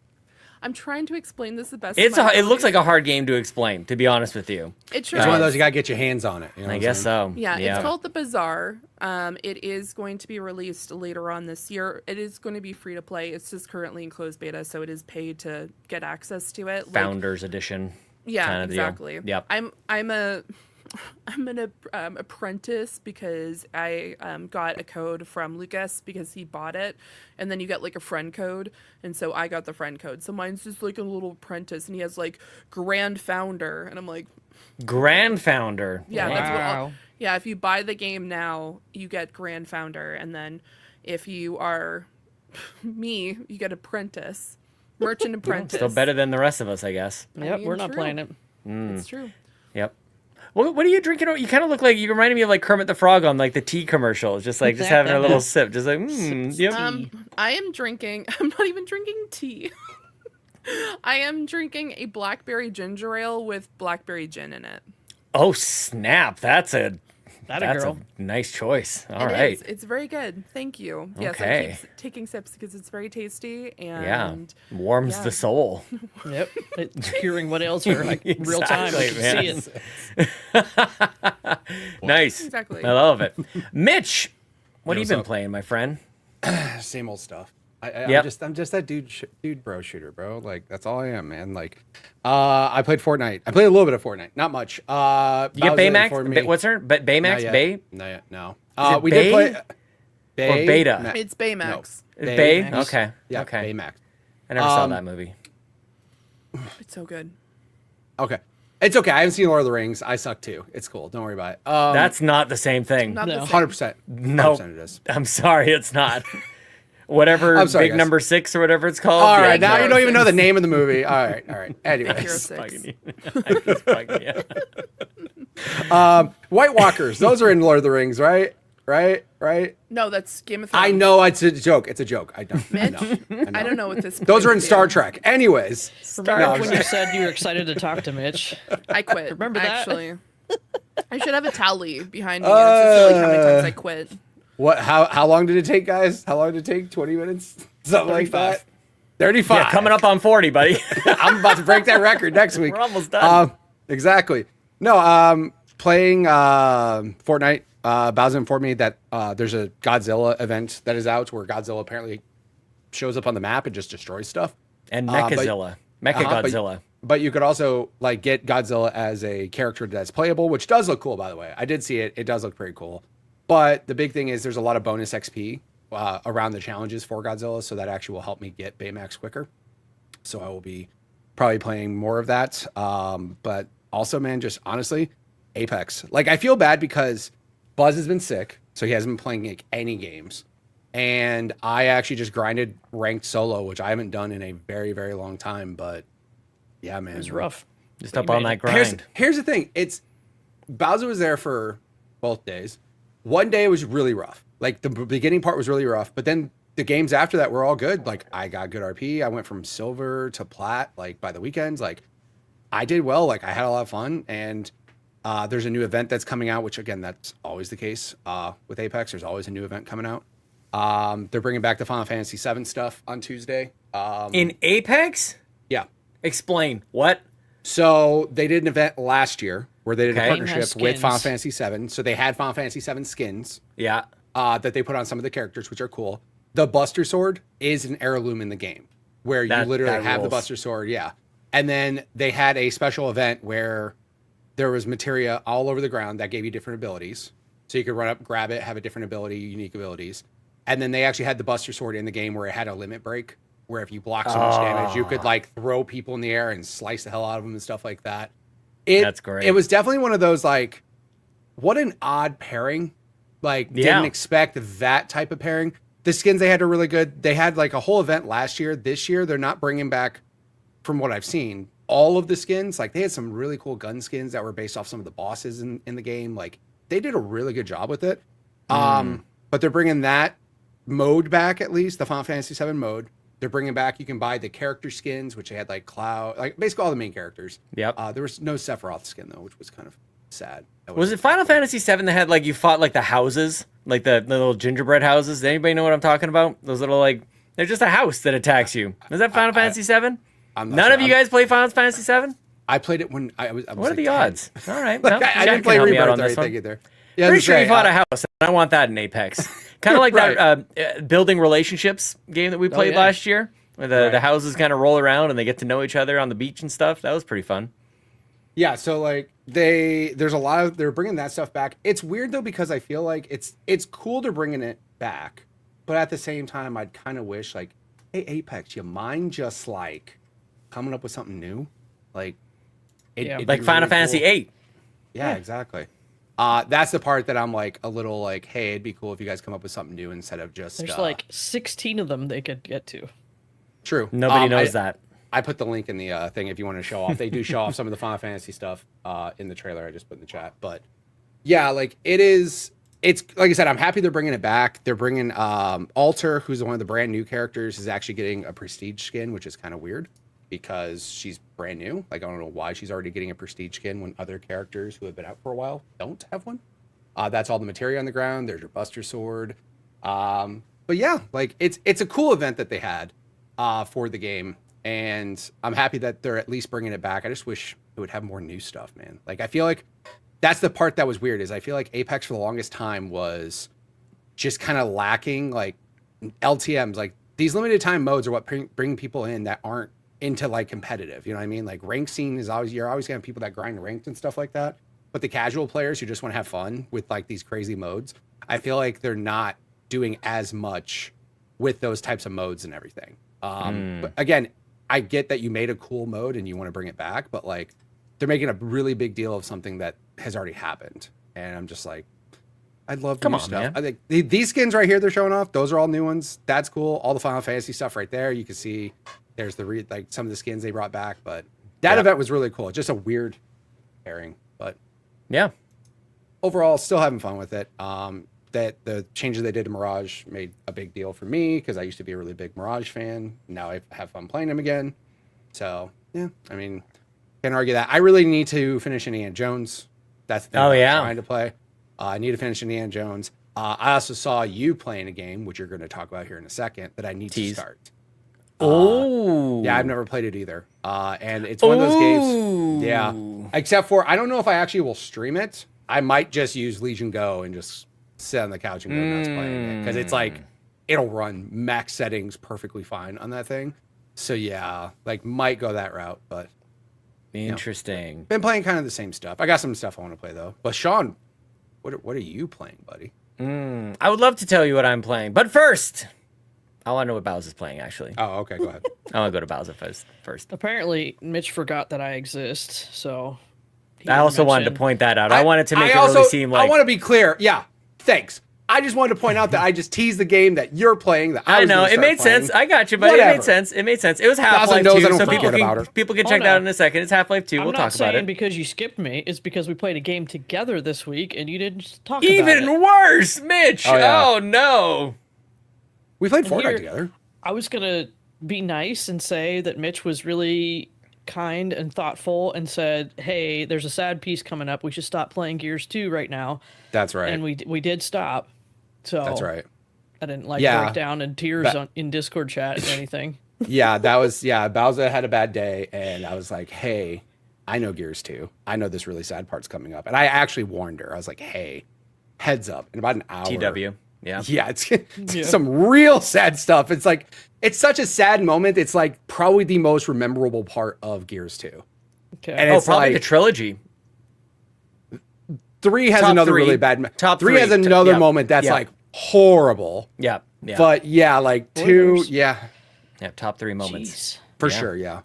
[SPEAKER 5] I'm trying to explain this the best.
[SPEAKER 3] It looks like a hard game to explain, to be honest with you.
[SPEAKER 5] It sure
[SPEAKER 4] It's
[SPEAKER 5] is.
[SPEAKER 4] one of those you gotta get your hands on it. You know
[SPEAKER 3] I guess so.
[SPEAKER 5] Yeah, it's called The Bazaar. It is going to be released later on this year. It is going to be free to play. It's just currently in closed beta, so it is paid to get access to it.
[SPEAKER 3] Founders edition.
[SPEAKER 5] Yeah,
[SPEAKER 3] kind of
[SPEAKER 5] exactly.
[SPEAKER 3] Deal. Yep.
[SPEAKER 5] I'm an apprentice because I got a code from Lucas because he bought it, and then you get like a friend code, and so I got the friend code. So mine's just like a little apprentice, and he has like Grand Founder, and I'm like,
[SPEAKER 3] Grand Founder.
[SPEAKER 5] yeah,
[SPEAKER 3] Wow.
[SPEAKER 5] that's what. Yeah, if you buy the game now, you get Grand Founder, and then if you are me, you get Apprentice, Merchant Apprentice.
[SPEAKER 3] Still better than the rest of us, I guess.
[SPEAKER 1] Yep,
[SPEAKER 5] mean,
[SPEAKER 1] we're not
[SPEAKER 5] true.
[SPEAKER 1] playing it.
[SPEAKER 5] It's true.
[SPEAKER 3] Yep. What are you drinking? You kind of look like, you reminded me of like Kermit the Frog on like the tea commercials, just like just having a little sip, just like yep.
[SPEAKER 5] I am drinking. I'm not even drinking tea. I am drinking a blackberry ginger ale with blackberry gin in it.
[SPEAKER 3] Oh snap! That's a
[SPEAKER 1] girl.
[SPEAKER 3] nice choice. All
[SPEAKER 5] It
[SPEAKER 3] right.
[SPEAKER 5] is. It's very good. Thank you. Yes, I
[SPEAKER 3] Okay.
[SPEAKER 5] keep taking sips because it's very tasty and
[SPEAKER 3] Yeah. Warms the soul.
[SPEAKER 1] Yep, it's curing what ails her like real time. I
[SPEAKER 3] Exactly,
[SPEAKER 1] can see it.
[SPEAKER 3] Nice.
[SPEAKER 5] Exactly.
[SPEAKER 3] I love it. Mitch, what have you
[SPEAKER 4] What's
[SPEAKER 3] been
[SPEAKER 4] up?
[SPEAKER 3] playing, my friend?
[SPEAKER 4] Same old stuff.
[SPEAKER 3] Yep.
[SPEAKER 4] I'm just that dude bro shooter, bro. Like that's all I am, man. Like, I played Fortnite. I played a little bit of Fortnite, not much.
[SPEAKER 3] You get Baymax? What's her? Baymax? Bay?
[SPEAKER 4] No.
[SPEAKER 3] Is it
[SPEAKER 4] We
[SPEAKER 3] Bay?
[SPEAKER 4] did play
[SPEAKER 3] Or Beta?
[SPEAKER 4] Ma-
[SPEAKER 5] It's Baymax.
[SPEAKER 3] It's Bay?
[SPEAKER 4] Baymax.
[SPEAKER 3] Okay.
[SPEAKER 4] Yeah,
[SPEAKER 3] Okay.
[SPEAKER 4] Baymax.
[SPEAKER 3] I never saw that movie.
[SPEAKER 5] It's so good.
[SPEAKER 4] Okay. It's okay. I haven't seen Lord of the Rings. I suck too. It's cool. Don't worry about it.
[SPEAKER 3] That's not the same thing.
[SPEAKER 5] Not the
[SPEAKER 1] No.
[SPEAKER 5] same.
[SPEAKER 4] 100%.
[SPEAKER 3] No.
[SPEAKER 4] 100% it is.
[SPEAKER 3] I'm sorry, it's not. Whatever,
[SPEAKER 4] I'm sorry,
[SPEAKER 3] big
[SPEAKER 4] guys.
[SPEAKER 3] number 6 or whatever it's called.
[SPEAKER 4] All
[SPEAKER 3] Yeah,
[SPEAKER 4] right. Now
[SPEAKER 5] no,
[SPEAKER 4] you don't even know the
[SPEAKER 5] it's-
[SPEAKER 4] name of the movie. All right.
[SPEAKER 5] Hero
[SPEAKER 4] Anyways.
[SPEAKER 5] Six.
[SPEAKER 4] White Walkers. Those are in Lord of the Rings, right? Right?
[SPEAKER 5] No, that's Game of Thrones.
[SPEAKER 4] I know it's a joke. It's a joke. I don't
[SPEAKER 5] Mitch,
[SPEAKER 4] know.
[SPEAKER 5] I don't know what this.
[SPEAKER 4] Those are in
[SPEAKER 5] points
[SPEAKER 4] Star
[SPEAKER 5] to.
[SPEAKER 4] Trek. Anyways.
[SPEAKER 1] Remember
[SPEAKER 4] No,
[SPEAKER 1] when
[SPEAKER 4] I'm
[SPEAKER 1] you
[SPEAKER 4] sorry.
[SPEAKER 1] said you were excited to talk to Mitch?
[SPEAKER 5] I quit.
[SPEAKER 1] Remember that?
[SPEAKER 5] Actually, I should have a tally behind me. And it's just like how many times I quit.
[SPEAKER 4] What? How long did it take, guys? How long did it take? 20 minutes? Something like
[SPEAKER 1] 35.
[SPEAKER 4] that? 35.
[SPEAKER 3] Yeah, coming up on 40, buddy.
[SPEAKER 4] I'm about to break that record next week.
[SPEAKER 3] We're almost done.
[SPEAKER 4] Exactly. No, playing Fortnite. Bowser informed me that there's a Godzilla event that is out where Godzilla apparently shows up on the map and just destroys stuff.
[SPEAKER 3] And
[SPEAKER 4] but-
[SPEAKER 3] Mechazilla.
[SPEAKER 4] but-
[SPEAKER 3] Mechagodzilla.
[SPEAKER 4] But you could also like get Godzilla as a character that's playable, which does look cool, by the way. I did see it. It does look pretty cool. But the big thing is there's a lot of bonus XP around the challenges for Godzilla, so that actually will help me get Baymax quicker. So I will be probably playing more of that. But also, man, just honestly, Apex. Like, I feel bad because Buzz has been sick, so he hasn't been playing like any games. And I actually just grinded ranked solo, which I haven't done in a very, very long time. But yeah, man,
[SPEAKER 1] It was rough.
[SPEAKER 3] Just
[SPEAKER 1] But
[SPEAKER 3] up
[SPEAKER 1] you
[SPEAKER 3] all
[SPEAKER 1] made
[SPEAKER 3] night
[SPEAKER 1] it.
[SPEAKER 3] grind.
[SPEAKER 4] Here's the thing. It's Bowser was there for both days. One day was really rough. Like the beginning part was really rough, but then the games after that were all good. Like I got good RP. I went from silver to plat. Like by the weekends, like I did well. Like I had a lot of fun. And there's a new event that's coming out, which again, that's always the case with Apex. There's always a new event coming out. They're bringing back the Final Fantasy VII stuff on Tuesday.
[SPEAKER 3] In Apex?
[SPEAKER 4] Yeah.
[SPEAKER 3] Explain. What?
[SPEAKER 4] So they did an event last year where they did
[SPEAKER 3] Okay.
[SPEAKER 4] a partnership
[SPEAKER 1] Skins.
[SPEAKER 4] with Final Fantasy VII. So they had Final Fantasy VII skins
[SPEAKER 3] Yeah.
[SPEAKER 4] that they put on some of the characters, which are cool. The Buster Sword is an heirloom in the game where you
[SPEAKER 3] That
[SPEAKER 4] literally have the
[SPEAKER 3] rules.
[SPEAKER 4] Buster Sword. Yeah. And then they had a special event where there was materia all over the ground that gave you different abilities. So you could run up, grab it, have a different ability, unique abilities. And then they actually had the Buster Sword in the game where it had a limit break, where if you block so much damage, you could like throw people in the air and slice the hell out of them and stuff like that.
[SPEAKER 3] That's great.
[SPEAKER 4] It was definitely one of those like, what an odd pairing. Like,
[SPEAKER 3] Yeah.
[SPEAKER 4] didn't expect that type of pairing. The skins they had are really good. They had like a whole event last year. This year, they're not bringing back, from what I've seen, all of the skins. Like, they had some really cool gun skins that were based off some of the bosses in the game. Like, they did a really good job with it. But they're bringing that mode back, at least, the Final Fantasy VII mode. They're bringing back, you can buy the character skins, which they had like Cloud, like basically all the main characters.
[SPEAKER 3] Yep.
[SPEAKER 4] There was no Sephiroth skin, though, which was kind of sad. That
[SPEAKER 3] Was it Final Fantasy VII that had like you fought like the houses, like the little gingerbread houses? Does anybody know what I'm talking about? Those little like they're just a house that attacks you. Is that Final Fantasy VII?
[SPEAKER 4] I'm not
[SPEAKER 3] None
[SPEAKER 4] sure.
[SPEAKER 3] of you guys play Final Fantasy VII?
[SPEAKER 4] I played it when I was
[SPEAKER 3] What
[SPEAKER 4] like
[SPEAKER 3] are the
[SPEAKER 4] 10.
[SPEAKER 3] odds? All right,
[SPEAKER 4] Like,
[SPEAKER 3] no,
[SPEAKER 4] I
[SPEAKER 3] Jack
[SPEAKER 4] didn't
[SPEAKER 3] can
[SPEAKER 4] play
[SPEAKER 3] help me out
[SPEAKER 4] Rebirth
[SPEAKER 3] on
[SPEAKER 4] or
[SPEAKER 3] this one.
[SPEAKER 4] anything either. Yeah,
[SPEAKER 3] Pretty
[SPEAKER 4] that's
[SPEAKER 3] sure you
[SPEAKER 4] right.
[SPEAKER 3] fought a house. And I want that in Apex. Kind of like
[SPEAKER 4] Right.
[SPEAKER 3] that building relationships game that we played
[SPEAKER 1] yeah.
[SPEAKER 3] last year, where the
[SPEAKER 4] Right.
[SPEAKER 3] houses kind of roll around and they get to know each other on the beach and stuff. That was pretty fun.
[SPEAKER 4] Yeah, so like there's a lot of they're bringing that stuff back. It's weird though because I feel like it's cool to bringing it back, but at the same time I'd kind of wish like, hey Apex, you mind just like coming up with something new, like
[SPEAKER 1] Yeah.
[SPEAKER 4] it'd
[SPEAKER 3] Like
[SPEAKER 4] be
[SPEAKER 3] Final
[SPEAKER 4] really
[SPEAKER 3] Fantasy
[SPEAKER 4] cool.
[SPEAKER 3] VIII.
[SPEAKER 4] Yeah, exactly. That's the part that I'm like a little like, hey, it'd be cool if you guys come up with something new instead of just
[SPEAKER 1] There's like 16 of them they could get to.
[SPEAKER 4] true.
[SPEAKER 3] Nobody knows that.
[SPEAKER 4] I put the link in the thing if you want to show off. They do show off some of the Final Fantasy stuff in the trailer I just put in the chat. But yeah, like it's like I said, I'm happy they're bringing it back. They're bringing Alter, who's one of the brand new characters, is actually getting a prestige skin, which is kind of weird because she's brand new. Like I don't know why she's already getting a prestige skin when other characters who have been out for a while don't have one. That's all the materia on the ground. There's your Buster Sword. But yeah, like it's a cool event that they had for the game. And I'm happy that they're at least bringing it back. I just wish it would have more new stuff, man. Like, I feel like that's the part that was weird is I feel like Apex for the longest time was just kind of lacking like LTMs. Like these limited time modes are what bring people in that aren't into like competitive. You know what I mean? Like rank scene is always, you're always gonna have people that grind ranked and stuff like that. But the casual players who just want to have fun with like these crazy modes, I feel like they're not doing as much with those types of modes and everything. But again, I get that you made a cool mode and you want to bring it back, but like they're making a really big deal of something that has already happened. And I'm just like, I'd love new stuff.
[SPEAKER 3] Man.
[SPEAKER 4] I think these skins right here they're showing off, those are all new ones. That's cool. All the Final Fantasy stuff right there. You can see there's the like some of the skins they brought back, but that event was really cool. Just a weird pairing, but
[SPEAKER 3] yeah.
[SPEAKER 4] Overall, still having fun with it. That the changes they did to Mirage made a big deal for me because I used to be a really big Mirage fan. Now I have fun playing him again. So yeah, I mean, can't argue that. I really need to finish Indiana Jones. That's the thing I'm trying to play. I need to finish Indiana Jones. I also saw you playing a game, which you're going to talk about here in a second, that I need to start. Yeah, I've never played it either. And it's one of those games. Yeah. Except for, I don't know if I actually will stream it. I might just use Legion Go and just sit on the couch and go nuts playing it. Because it's like, it'll run max settings perfectly fine on that thing. So yeah, like might go that route, but.
[SPEAKER 3] Interesting.
[SPEAKER 4] Been playing kind of the same stuff. I got some stuff I want to play though. But Sean, what are you playing, buddy?
[SPEAKER 3] I would love to tell you what I'm playing, but first, I want to know what Bowser's playing, actually.
[SPEAKER 4] Oh, okay, go ahead.
[SPEAKER 3] I want to go to Bowser first.
[SPEAKER 1] Apparently, Mitch forgot that I exist, so...
[SPEAKER 3] I also wanted to point that out. I wanted to make it really seem like...
[SPEAKER 4] I want to be clear. Yeah, thanks. I just wanted to point out that I just teased the game that you're playing. That I
[SPEAKER 3] know it made sense. I got you, but it made sense. It made sense. It was Half-Life 2, so people can check that out in a second. It's Half-Life 2. We'll talk about it.
[SPEAKER 1] I'm not saying because you skipped me. It's because we played a game together this week and you didn't talk about it.
[SPEAKER 3] Even worse, Mitch. Oh no.
[SPEAKER 4] We played Fortnite together.
[SPEAKER 1] I was gonna be nice and say that Mitch was really kind and thoughtful and said, "Hey, there's a sad piece coming up. We should stop playing Gears 2 right now."
[SPEAKER 4] That's right.
[SPEAKER 1] And we did stop. So
[SPEAKER 4] that's right.
[SPEAKER 1] I didn't break down in tears in Discord chat or anything.
[SPEAKER 4] Yeah, that was Bowser had a bad day, and I was like, "Hey, I know Gears 2. I know this really sad part's coming up." And I actually warned her. I was like, "Hey, heads up!" In about an hour.
[SPEAKER 3] TW. Yeah.
[SPEAKER 4] Yeah, it's some real sad stuff. It's like it's such a sad moment. It's like probably the most memorable part of Gears 2.
[SPEAKER 1] Okay.
[SPEAKER 4] And it's
[SPEAKER 3] probably
[SPEAKER 4] like
[SPEAKER 3] the trilogy.
[SPEAKER 4] 3 has another really bad.
[SPEAKER 3] Top
[SPEAKER 4] 3 has another moment that's like horrible.
[SPEAKER 3] Yeah.
[SPEAKER 4] But yeah, like 2, yeah,
[SPEAKER 3] top 3 moments.
[SPEAKER 4] For sure, yeah.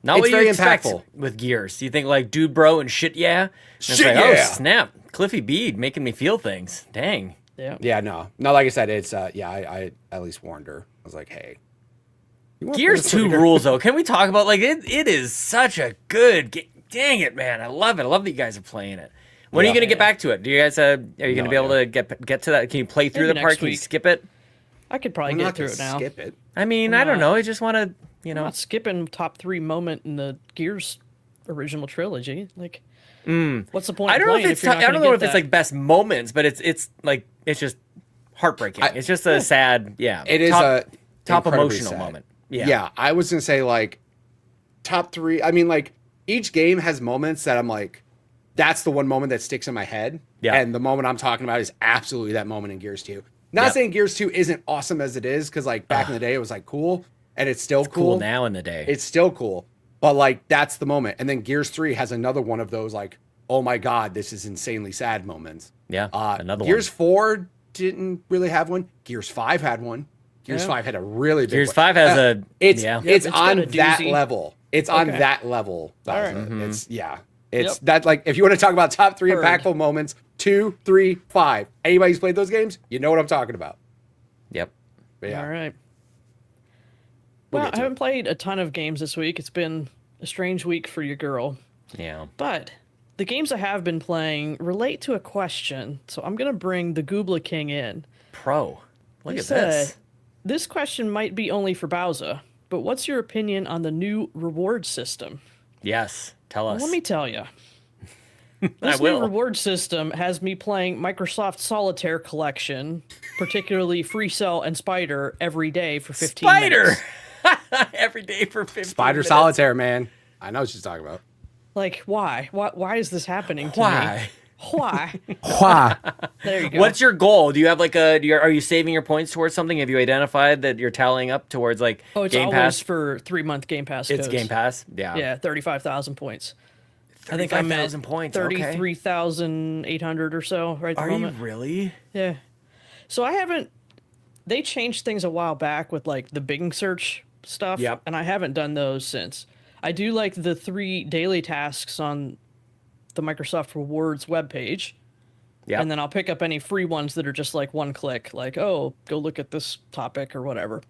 [SPEAKER 3] Not
[SPEAKER 4] it's
[SPEAKER 3] what you
[SPEAKER 4] very
[SPEAKER 3] expect
[SPEAKER 4] impactful
[SPEAKER 3] with Gears. You think like dude, bro, and shit, yeah. And oh snap, Cliffy Bede making me feel things. Dang.
[SPEAKER 4] Yeah. No. Like I said, it's I at least warned her. I was like, hey.
[SPEAKER 3] Gears 2 rules though. Can we talk about like it? It is such a good game. Dang it, man! I love it. I love that you guys are playing it. When are you gonna get back to it? Do you guys are you gonna be able to get to that? Can you play through the part? Can you skip it?
[SPEAKER 1] I could probably get through it now.
[SPEAKER 4] Skip it.
[SPEAKER 3] I mean, I don't know. I just want to,
[SPEAKER 1] I'm not skipping top 3 moment in the Gears original trilogy. Like, what's the point?
[SPEAKER 3] I don't know if it's. I don't know if it's like best moments, but it's like it's just heartbreaking. It's just a sad. Yeah.
[SPEAKER 4] It is a
[SPEAKER 3] top emotional moment.
[SPEAKER 4] Yeah. I was gonna say like top 3. I mean, like each game has moments that I'm like, that's the one moment that sticks in my head. Yeah. And the moment I'm talking about is absolutely that moment in Gears 2. Not saying Gears 2 isn't awesome as it is, because like back in the day it was like cool, and it's still cool
[SPEAKER 3] now in the day.
[SPEAKER 4] It's still cool, but like that's the moment. And then Gears 3 has another one of those like, oh my god, this is insanely sad moments.
[SPEAKER 3] Yeah, another
[SPEAKER 4] Gears 4 didn't really have one. Gears 5 had one. Gears 5 had a really big
[SPEAKER 3] Gears 5 has a
[SPEAKER 4] it's on that level. It's on that level.
[SPEAKER 1] All right.
[SPEAKER 4] It's that like if you want to talk about top 3 impactful moments, 2, 3, 5. Anybody who's played those games, you know what I'm talking about.
[SPEAKER 3] Yep.
[SPEAKER 4] But yeah.
[SPEAKER 1] All right. Well, I haven't played a ton of games this week. It's been a strange week for your girl.
[SPEAKER 3] Yeah.
[SPEAKER 1] But the games I have been playing relate to a question, so I'm going to bring the Goobla King in.
[SPEAKER 3] Look at this.
[SPEAKER 1] This question might be only for Bowser, but what's your opinion on the new reward system?
[SPEAKER 3] Yes. Tell us.
[SPEAKER 1] Well, let me tell you.
[SPEAKER 3] This
[SPEAKER 1] new reward system has me playing Microsoft Solitaire Collection, particularly Free Cell and Spider, every day for 15 minutes.
[SPEAKER 3] Every day for 15
[SPEAKER 4] Spider
[SPEAKER 3] minutes.
[SPEAKER 4] Solitaire, man. I know what she's talking about.
[SPEAKER 1] Like, why? Why is this happening to me? Why?
[SPEAKER 4] Why?
[SPEAKER 1] There you go.
[SPEAKER 3] What's your goal? Do you have like are you saving your points towards something? Have you identified that you're tallying up towards like
[SPEAKER 1] Oh, it's
[SPEAKER 3] Game
[SPEAKER 1] always
[SPEAKER 3] Pass?
[SPEAKER 1] for 3-month Game Pass
[SPEAKER 3] It's
[SPEAKER 1] codes.
[SPEAKER 3] Game Pass? Yeah.
[SPEAKER 1] Yeah, 35,000 points. I think I'm at
[SPEAKER 3] 35,000 points. Okay.
[SPEAKER 1] 33,800 or so right at the
[SPEAKER 3] Are you
[SPEAKER 1] moment.
[SPEAKER 3] really?
[SPEAKER 1] Yeah. So I haven't. They changed things a while back with like the Bing search stuff.
[SPEAKER 3] Yep.
[SPEAKER 1] And I haven't done those since. I do like the 3 daily tasks on the Microsoft Rewards webpage.
[SPEAKER 3] Yeah.
[SPEAKER 1] And then I'll pick up any free ones that are just like one click, like, oh, go look at this topic or whatever.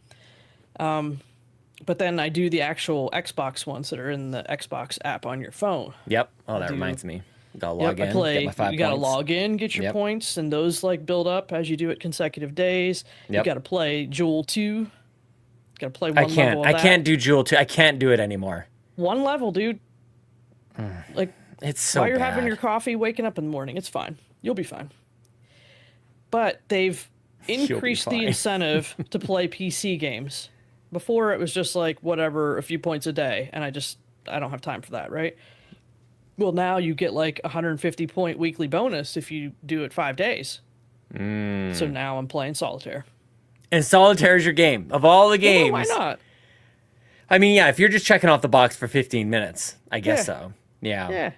[SPEAKER 1] But then I do the actual Xbox ones that are in the Xbox app on your phone.
[SPEAKER 3] Yep. Oh, that
[SPEAKER 1] do-
[SPEAKER 3] reminds me. Gotta log in.
[SPEAKER 1] I play.
[SPEAKER 3] Get my 5
[SPEAKER 1] You gotta
[SPEAKER 3] points.
[SPEAKER 1] log in, get your
[SPEAKER 3] Yep.
[SPEAKER 1] points, and those like build up as you do it consecutive days. You
[SPEAKER 3] Yep.
[SPEAKER 1] gotta play Jewel 2. Gotta play one
[SPEAKER 3] I
[SPEAKER 1] level
[SPEAKER 3] can't.
[SPEAKER 1] of
[SPEAKER 3] I
[SPEAKER 1] that.
[SPEAKER 3] can't do Jewel 2. I can't do it anymore.
[SPEAKER 1] One level, dude. Like
[SPEAKER 3] It's so
[SPEAKER 1] while you're
[SPEAKER 3] bad.
[SPEAKER 1] having your coffee, waking up in the morning, it's fine. You'll be fine. But they've increased the
[SPEAKER 3] fine.
[SPEAKER 1] incentive to play PC games. Before it was just like whatever, a few points a day, and I don't have time for that, right? Well, now you get like 150 point weekly bonus if you do it 5 days. So now I'm playing solitaire.
[SPEAKER 3] And solitaire is your game of all the games.
[SPEAKER 1] Well, why not?
[SPEAKER 3] I mean, yeah, if you're just checking off the box for 15 minutes, I guess
[SPEAKER 1] Yeah.
[SPEAKER 3] so. Yeah.
[SPEAKER 1] Yeah.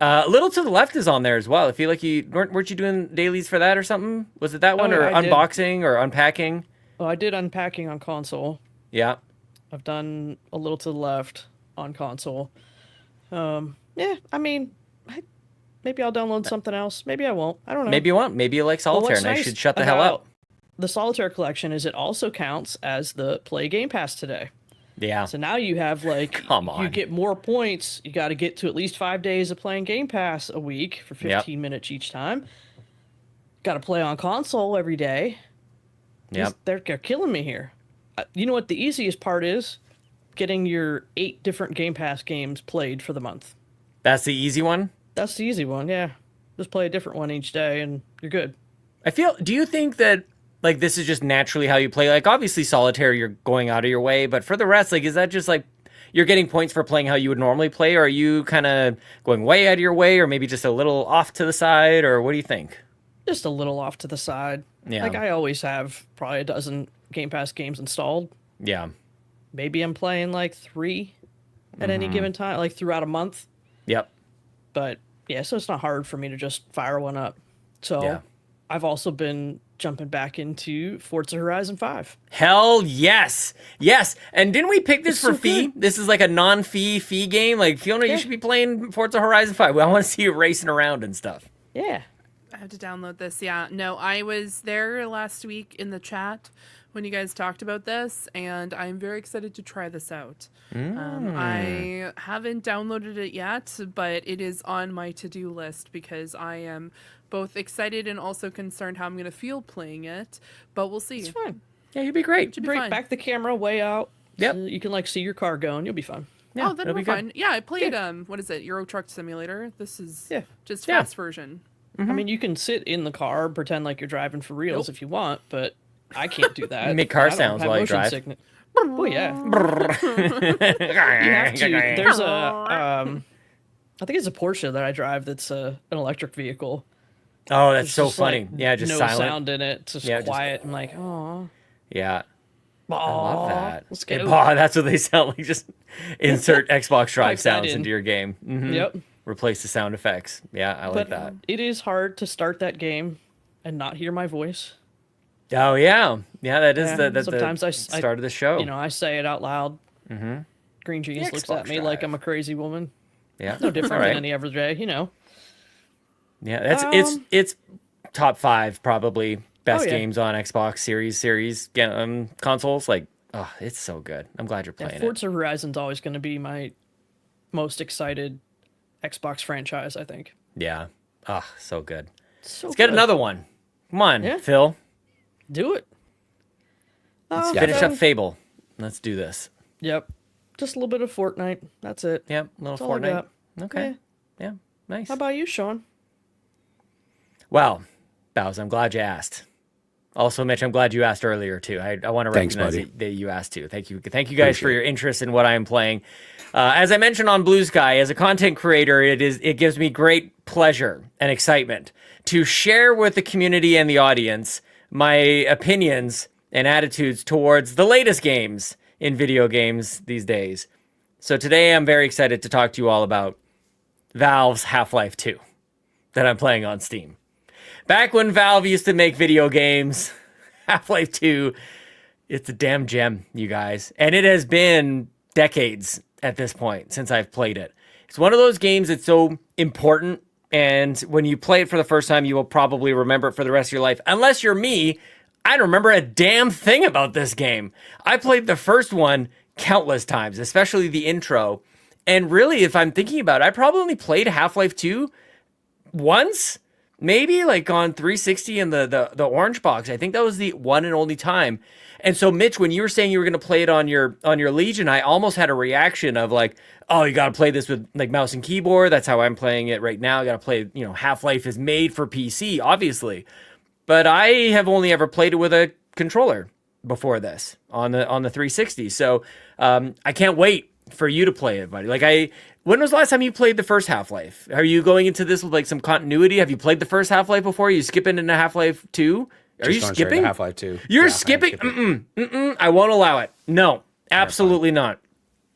[SPEAKER 3] A Little to the Left is on there as well. I feel like you weren't you doing dailies for that or something? Was it that one,
[SPEAKER 1] Oh,
[SPEAKER 3] or
[SPEAKER 1] yeah, I did.
[SPEAKER 3] unboxing or unpacking?
[SPEAKER 1] Well, I did unpacking on console.
[SPEAKER 3] Yeah.
[SPEAKER 1] I've done A Little to the Left on console. Yeah, I mean, maybe I'll download something else. Maybe I won't. I don't know.
[SPEAKER 3] Maybe you won't. Maybe you like
[SPEAKER 1] Well,
[SPEAKER 3] solitaire,
[SPEAKER 1] what's
[SPEAKER 3] and I
[SPEAKER 1] nice
[SPEAKER 3] should shut the hell
[SPEAKER 1] about
[SPEAKER 3] up.
[SPEAKER 1] The Solitaire Collection is it also counts as the Play Game Pass today.
[SPEAKER 3] Yeah.
[SPEAKER 1] So now you have like,
[SPEAKER 3] Come
[SPEAKER 1] you
[SPEAKER 3] on.
[SPEAKER 1] get more points. You got to get to at least 5 days of playing Game Pass a week for 15 minutes each time. Got to play on console every day.
[SPEAKER 3] Yep.
[SPEAKER 1] They're killing me here. You know what the easiest part is? Getting your 8 different Game Pass games played for the month.
[SPEAKER 3] That's the easy one.
[SPEAKER 1] That's the easy one, yeah. Just play a different one each day and you're good.
[SPEAKER 3] Do you think that like this is just naturally how you play? Like obviously solitaire, you're going out of your way, but for the rest, like is that just like you're getting points for playing how you would normally play, or are you kind of going way out of your way, or maybe just a little off to the side, or what do you think?
[SPEAKER 1] Just a little off to the side.
[SPEAKER 3] Yeah.
[SPEAKER 1] Like I always have probably a dozen Game Pass games installed.
[SPEAKER 3] Yeah.
[SPEAKER 1] Maybe I'm playing like 3 at any given time, like throughout a month.
[SPEAKER 3] Yep.
[SPEAKER 1] But yeah, so it's not hard for me to just fire one up. So
[SPEAKER 3] Yeah.
[SPEAKER 1] I've also been jumping back into Forza Horizon 5.
[SPEAKER 3] Hell yes. Yes. And didn't we pick this
[SPEAKER 1] It's
[SPEAKER 3] for
[SPEAKER 1] so
[SPEAKER 3] fee?
[SPEAKER 1] good.
[SPEAKER 3] This is like a non-fee game. Like Fiona, you should be playing Forza Horizon 5. I want to see you racing around and stuff.
[SPEAKER 1] Yeah.
[SPEAKER 5] I have to download this. Yeah. No, I was there last week in the chat when you guys talked about this, and I'm very excited to try this out. I haven't downloaded it yet, but it is on my to-do list because I am both excited and also concerned how I'm going to feel playing it, but we'll see.
[SPEAKER 1] It's fine.
[SPEAKER 3] Yeah, you'd be great.
[SPEAKER 5] Should be
[SPEAKER 1] Break
[SPEAKER 5] fine.
[SPEAKER 1] back the camera way out.
[SPEAKER 3] Yep.
[SPEAKER 1] So you can like see your car going. You'll be fine.
[SPEAKER 3] Yeah,
[SPEAKER 5] Oh, that'll be
[SPEAKER 3] good.
[SPEAKER 5] fun. Yeah, I played, what is it, Euro Truck Simulator. This is
[SPEAKER 1] Yeah.
[SPEAKER 5] just
[SPEAKER 3] Yeah.
[SPEAKER 5] fast version.
[SPEAKER 1] I mean, you can sit in the car, pretend like you're driving for reals if you want, but I can't do that.
[SPEAKER 3] You make car
[SPEAKER 1] I don't
[SPEAKER 3] sounds
[SPEAKER 1] have
[SPEAKER 3] while you
[SPEAKER 1] motion
[SPEAKER 3] drive.
[SPEAKER 1] sickness. Oh yeah. You have to. There's a, I think it's a Porsche that I drive that's an electric vehicle.
[SPEAKER 3] Oh, that's
[SPEAKER 1] It's
[SPEAKER 3] so
[SPEAKER 1] just,
[SPEAKER 3] funny.
[SPEAKER 1] like,
[SPEAKER 3] Yeah, just
[SPEAKER 1] no
[SPEAKER 3] silent.
[SPEAKER 1] sound in it. It's just
[SPEAKER 3] Yeah, just-
[SPEAKER 1] quiet. I'm like, oh,
[SPEAKER 3] Yeah. I love that.
[SPEAKER 1] let's go.
[SPEAKER 3] That's what they sound like. Just insert Xbox Drive
[SPEAKER 1] Pipe that
[SPEAKER 3] sounds
[SPEAKER 1] in.
[SPEAKER 3] into your game. Mhm.
[SPEAKER 1] Yep.
[SPEAKER 3] Replace the sound effects. Yeah, I like
[SPEAKER 1] But
[SPEAKER 3] that.
[SPEAKER 1] it is hard to start that game and not hear my voice.
[SPEAKER 3] Oh yeah, yeah. That is
[SPEAKER 1] Yeah,
[SPEAKER 3] the
[SPEAKER 1] sometimes I
[SPEAKER 3] start of the show.
[SPEAKER 1] You know, I say it out loud. Mm-hmm. Green Genius looks
[SPEAKER 3] Xbox
[SPEAKER 1] at me like
[SPEAKER 3] Drive.
[SPEAKER 1] I'm a crazy woman.
[SPEAKER 3] yeah,
[SPEAKER 1] No different
[SPEAKER 3] All right.
[SPEAKER 1] than any other day, you know.
[SPEAKER 3] Yeah, that's it's top 5 probably best
[SPEAKER 1] Oh, yeah.
[SPEAKER 3] games on Xbox series consoles. Like, oh, it's so good. I'm glad you're
[SPEAKER 1] Yeah,
[SPEAKER 3] playing it.
[SPEAKER 1] Forza Horizon's always going to be my most excited Xbox franchise, I think.
[SPEAKER 3] Yeah. Oh, so good.
[SPEAKER 1] So
[SPEAKER 3] Let's get
[SPEAKER 1] good.
[SPEAKER 3] another one. Come on,
[SPEAKER 1] Yeah.
[SPEAKER 3] Phil.
[SPEAKER 1] Do it. Oh,
[SPEAKER 3] Finish
[SPEAKER 1] done.
[SPEAKER 3] up Fable. Let's do this.
[SPEAKER 1] Yep. Just a little bit of Fortnite. That's it.
[SPEAKER 3] Yep, little
[SPEAKER 1] That's all I
[SPEAKER 3] Fortnite.
[SPEAKER 1] got.
[SPEAKER 3] Okay.
[SPEAKER 1] Yeah.
[SPEAKER 3] Yeah, nice.
[SPEAKER 1] How about you, Sean?
[SPEAKER 3] Well, Bows, I'm glad you asked. Also, Mitch, I'm glad you asked earlier too. I want to
[SPEAKER 4] Thanks,
[SPEAKER 3] recognize
[SPEAKER 4] buddy.
[SPEAKER 3] that you asked too. Thank you guys for your interest in what I am playing. As I mentioned on Blue Sky, as a content creator, it gives me great pleasure and excitement to share with the community and the audience my opinions and attitudes towards the latest games in video games these days. So today I'm very excited to talk to you all about Valve's Half-Life 2 that I'm playing on Steam. Back when Valve used to make video games, Half-Life 2, it's a damn gem, you guys. And it has been decades at this point since I've played it. It's one of those games that's so important, and when you play it for the first time, you will probably remember it for the rest of your life. Unless you're me, I don't remember a damn thing about this game. I played the first one countless times, especially the intro. And really, if I'm thinking about it, I probably only played Half-Life 2 once. Maybe like on 360 and the orange box. I think that was the one and only time. And so, Mitch, when you were saying you were going to play it on your Legion, I almost had a reaction of like, oh, you got to play this with like mouse and keyboard. That's how I'm playing it right now. You got to play, Half-Life is made for PC, obviously. But I have only ever played it with a controller before this on the 360. So I can't wait for you to play it, buddy. When was the last time you played the first Half-Life? Are you going into this with like some continuity? Have you played the first Half-Life before? Are you skipping into Half-Life 2? Are you skipping?
[SPEAKER 4] Half-Life 2.
[SPEAKER 3] You're skipping? I won't allow it. No, absolutely not.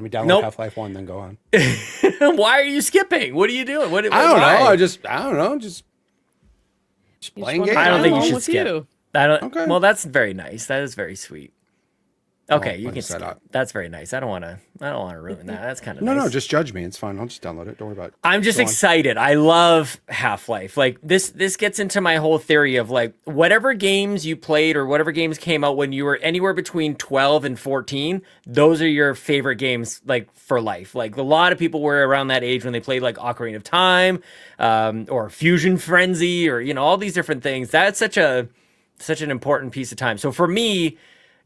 [SPEAKER 4] Let me download Half-Life 1, then go on.
[SPEAKER 3] Why are you skipping? What are you doing?
[SPEAKER 4] I don't know. I don't know. Just playing games.
[SPEAKER 3] I don't think you should skip.
[SPEAKER 4] Okay.
[SPEAKER 3] Well, that's very nice. That is very sweet. Okay, you can
[SPEAKER 4] set
[SPEAKER 3] skip.
[SPEAKER 4] up.
[SPEAKER 3] That's very nice. I don't want to ruin that. That's kind of
[SPEAKER 4] No,
[SPEAKER 3] nice.
[SPEAKER 4] just judge me. It's fine. I'll just download it. Don't worry about it.
[SPEAKER 3] I'm just excited. I love Half-Life. Like this gets into my whole theory of like whatever games you played or whatever games came out when you were anywhere between 12 and 14, those are your favorite games like for life. Like a lot of people were around that age when they played like Ocarina of Time, or Fusion Frenzy, or all these different things. That's such an important piece of time. So for me,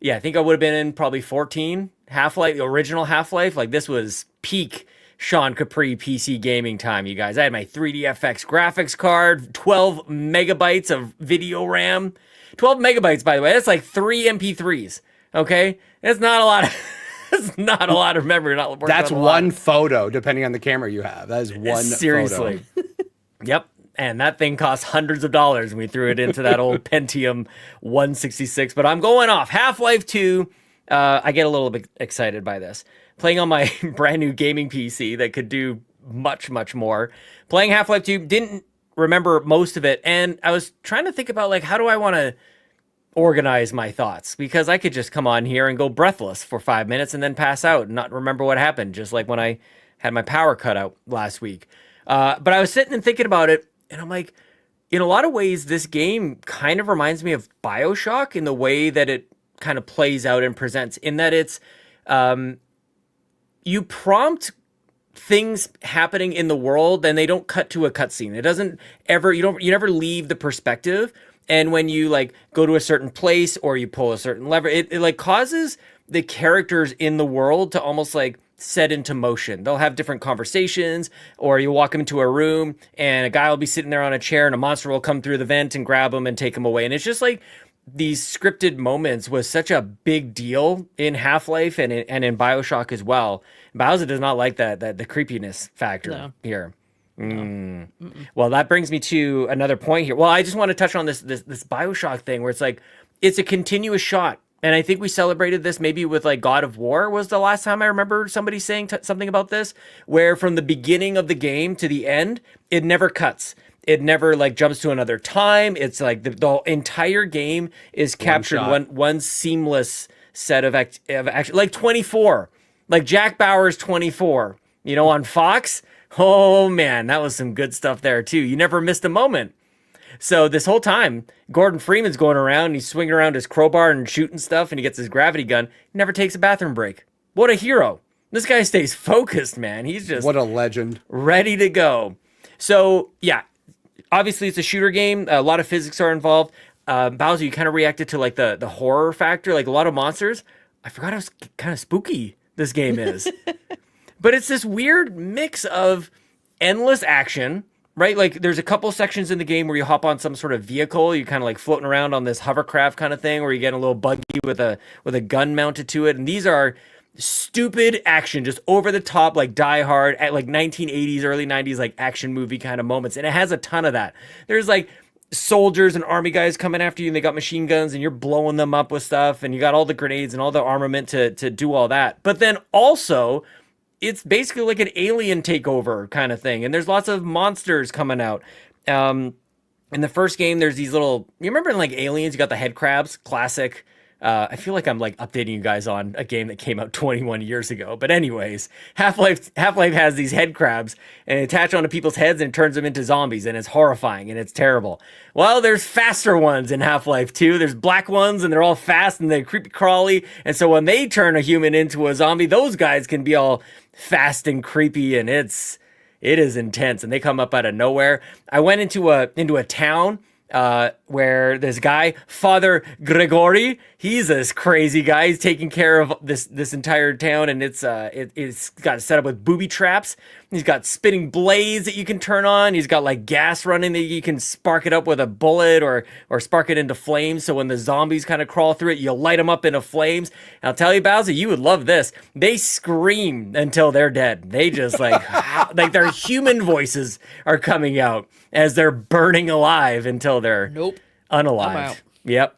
[SPEAKER 3] yeah, I think I would have been in probably 14, Half-Life, the original Half-Life. Like this was peak Sean Capri PC gaming time, you guys. I had my 3DFX graphics card, 12 megabytes of video RAM. 12 megabytes, by the way, that's like 3 MP3s, okay? That's not a lot of, that's not a lot of memory.
[SPEAKER 4] That's one photo, depending on the camera you have. That is one
[SPEAKER 3] Seriously. Yep. And that thing cost hundreds of dollars, and we threw it into that old Pentium 166. But I'm going off. Half-Life 2, I get a little bit excited by this. Playing on my brand new gaming PC that could do much, much more. Playing Half-Life 2, didn't remember most of it. And I was trying to think about, like, how do I want to organize my thoughts? Because I could just come on here and go breathless for 5 minutes and then pass out and not remember what happened, just like when I had my power cut out last week. But I was sitting and thinking about it. And I'm like, in a lot of ways, this game kind of reminds me of BioShock in the way that it kind of plays out and presents, in that it's, you prompt things happening in the world and they don't cut to a cutscene. It doesn't ever, you never leave the perspective. And when you like go to a certain place or you pull a certain lever, it like causes the characters in the world to almost like set into motion. They'll have different conversations, or you walk into a room and a guy will be sitting there on a chair and a monster will come through the vent and grab him and take him away. And it's just like these scripted moments was such a big deal in Half-Life and in BioShock as well. Bowser does not like that the creepiness factor here. Well, that brings me to another point here. Well, I just want to touch on this BioShock thing where it's like, it's a continuous shot. And I think we celebrated this maybe with like God of War was the last time I remember somebody saying something about this, where from the beginning of the game to the end, it never cuts. It never like jumps to another time. It's like the entire game is captured one seamless set of action, like 24, like Jack Bauer's 24, on Fox. Oh man, that was some good stuff there too. You never missed a moment. So this whole time, Gordon Freeman's going around, and he's swinging around his crowbar and shooting stuff, and he gets his gravity gun. He never takes a bathroom break. What a hero. This guy stays focused, man. He's just...
[SPEAKER 4] What a legend.
[SPEAKER 3] Ready to go. So, yeah, obviously it's a shooter game. A lot of physics are involved. Bowser, you kind of reacted to like the horror factor, like a lot of monsters. I forgot how kind of spooky this game is. But it's this weird mix of endless action, right? Like there's a couple sections in the game where you hop on some sort of vehicle, you kind of like floating around on this hovercraft kind of thing, where you get a little buggy with a gun mounted to it, and these are stupid action, just over the top, like Die Hard at like 1980s, early 90s, like action movie kind of moments, and it has a ton of that. There's like soldiers and army guys coming after you, and they got machine guns, and you're blowing them up with stuff, and you got all the grenades and all the armament to do all that. But then also, it's basically like an alien takeover kind of thing, and there's lots of monsters coming out. In the first game, there's these little, you remember in like Aliens, you got the head crabs, classic. I feel like I'm like updating you guys on a game that came out 21 years ago. But anyways, Half-Life has these head crabs, and they attach onto people's heads and it turns them into zombies, and it's horrifying and it's terrible. Well, there's faster ones in Half-Life 2. There's black ones, and they're all fast and they're creepy crawly. And so when they turn a human into a zombie, those guys can be all fast and creepy, and it is intense, and they come up out of nowhere. I went into a town where this guy, Father Gregory, he's this crazy guy. He's taking care of this entire town, and it's got it set up with booby traps. He's got spinning blades that you can turn on. He's got like gas running that you can spark it up with a bullet or spark it into flames. So when the zombies kind of crawl through it, you'll light them up into flames. And I'll tell you, Bowser, you would love this. They scream until they're dead. They just like like their human voices are coming out as they're burning alive until they're unalive.
[SPEAKER 1] I'm out.
[SPEAKER 3] Yep.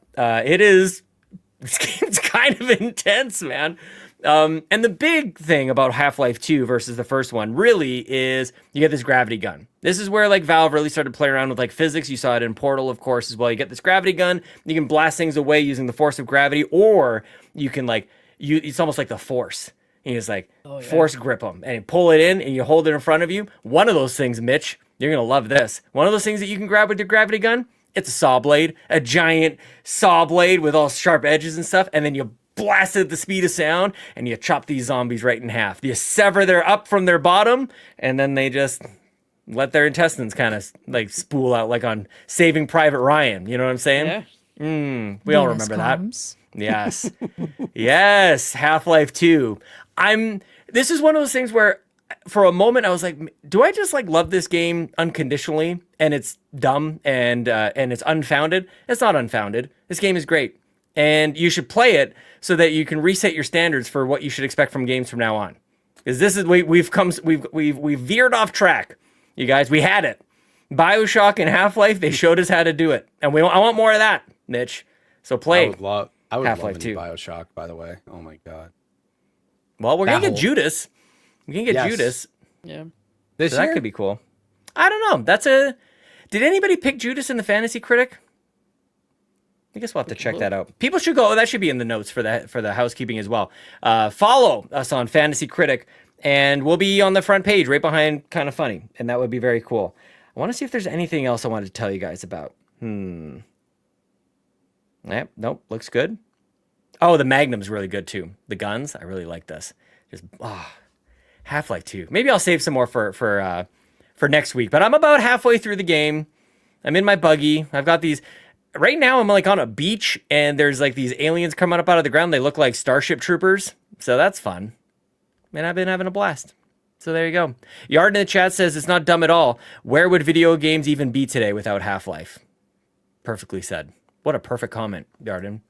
[SPEAKER 3] It's kind of intense, man. And the big thing about Half-Life 2 versus the first one really is you get this gravity gun. This is where like Valve really started playing around with like physics. You saw it in Portal, of course, as well. You get this gravity gun. You can blast things away using the force of gravity, or you can like it's almost like the Force. You just like force grip them and you pull it in and you hold it in front of you. One of those things, Mitch, you're gonna love this. One of those things that you can grab with your gravity gun. It's a saw blade, a giant saw blade with all sharp edges and stuff, and then you blast it at the speed of sound, and you chop these zombies right in half. You sever their up from their bottom, and then they just let their intestines kind of like spool out, like on Saving Private Ryan. You know what I'm saying?
[SPEAKER 1] Yeah.
[SPEAKER 3] We all remember that. Yes. Yes. Half-Life 2. This is one of those things where for a moment I was like, do I just like love this game unconditionally and it's dumb and it's unfounded? It's not unfounded. This game is great. And you should play it so that you can reset your standards for what you should expect from games from now on. Because this is we've veered off track. You guys, we had it. BioShock and Half-Life, they showed us how to do it. And I want more of that, Mitch. So play.
[SPEAKER 4] I would
[SPEAKER 3] Half-Life
[SPEAKER 4] love
[SPEAKER 3] 2.
[SPEAKER 4] BioShock, by the way. Oh my god.
[SPEAKER 3] Well, we're gonna get Judas. We can get Judas.
[SPEAKER 1] Yeah.
[SPEAKER 4] This
[SPEAKER 3] So
[SPEAKER 4] year?
[SPEAKER 3] that could be cool. I don't know. Did anybody pick Judas in the Fantasy Critic? I guess we'll have to check that out. People should go. That should be in the notes for the housekeeping as well. Follow us on Fantasy Critic, and we'll be on the front page right behind Kind of Funny, and that would be very cool. I want to see if there's anything else I wanted to tell you guys about. Yep. Nope. Looks good. Oh, the Magnum's really good too. The guns, I really like this. Just Half-Life 2. Maybe I'll save some more for next week. But I'm about halfway through the game. I'm in my buggy. I've got these. Right now, I'm like on a beach, and there's like these aliens coming up out of the ground. They look like Starship Troopers, so that's fun. And I've been having a blast. So there you go. Yard in the chat says it's not dumb at all. Where would video games even be today without Half-Life? Perfectly said. What a perfect comment, Yarden.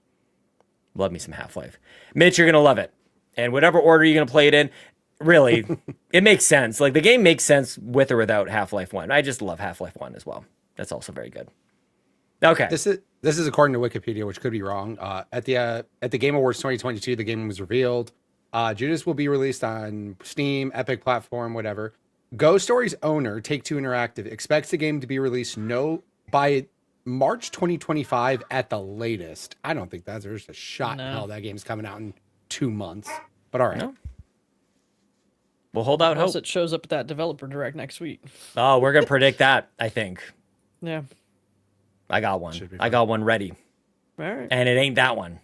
[SPEAKER 3] Love me some Half-Life. Mitch, you're going to love it. And whatever order you're going to play it in, really, it makes sense. Like, the game makes sense with or without Half-Life 1. I just love Half-Life 1 as well. That's also very good. Okay.
[SPEAKER 4] This is according to Wikipedia, which could be wrong. At the Game Awards 2022, the game was revealed. Judas will be released on Steam, Epic platform, whatever. Ghost Story's owner, Take-Two Interactive, expects the game to be released by March 2025 at the latest. I don't think there's a shot in hell that game's coming out in 2 months. But all right. No.
[SPEAKER 3] We'll hold out hope.
[SPEAKER 1] It shows up at that developer direct next week.
[SPEAKER 3] Oh, we're going to predict that, I think.
[SPEAKER 1] Yeah.
[SPEAKER 3] I got one. I got one ready.
[SPEAKER 1] All right.
[SPEAKER 3] And it ain't that one.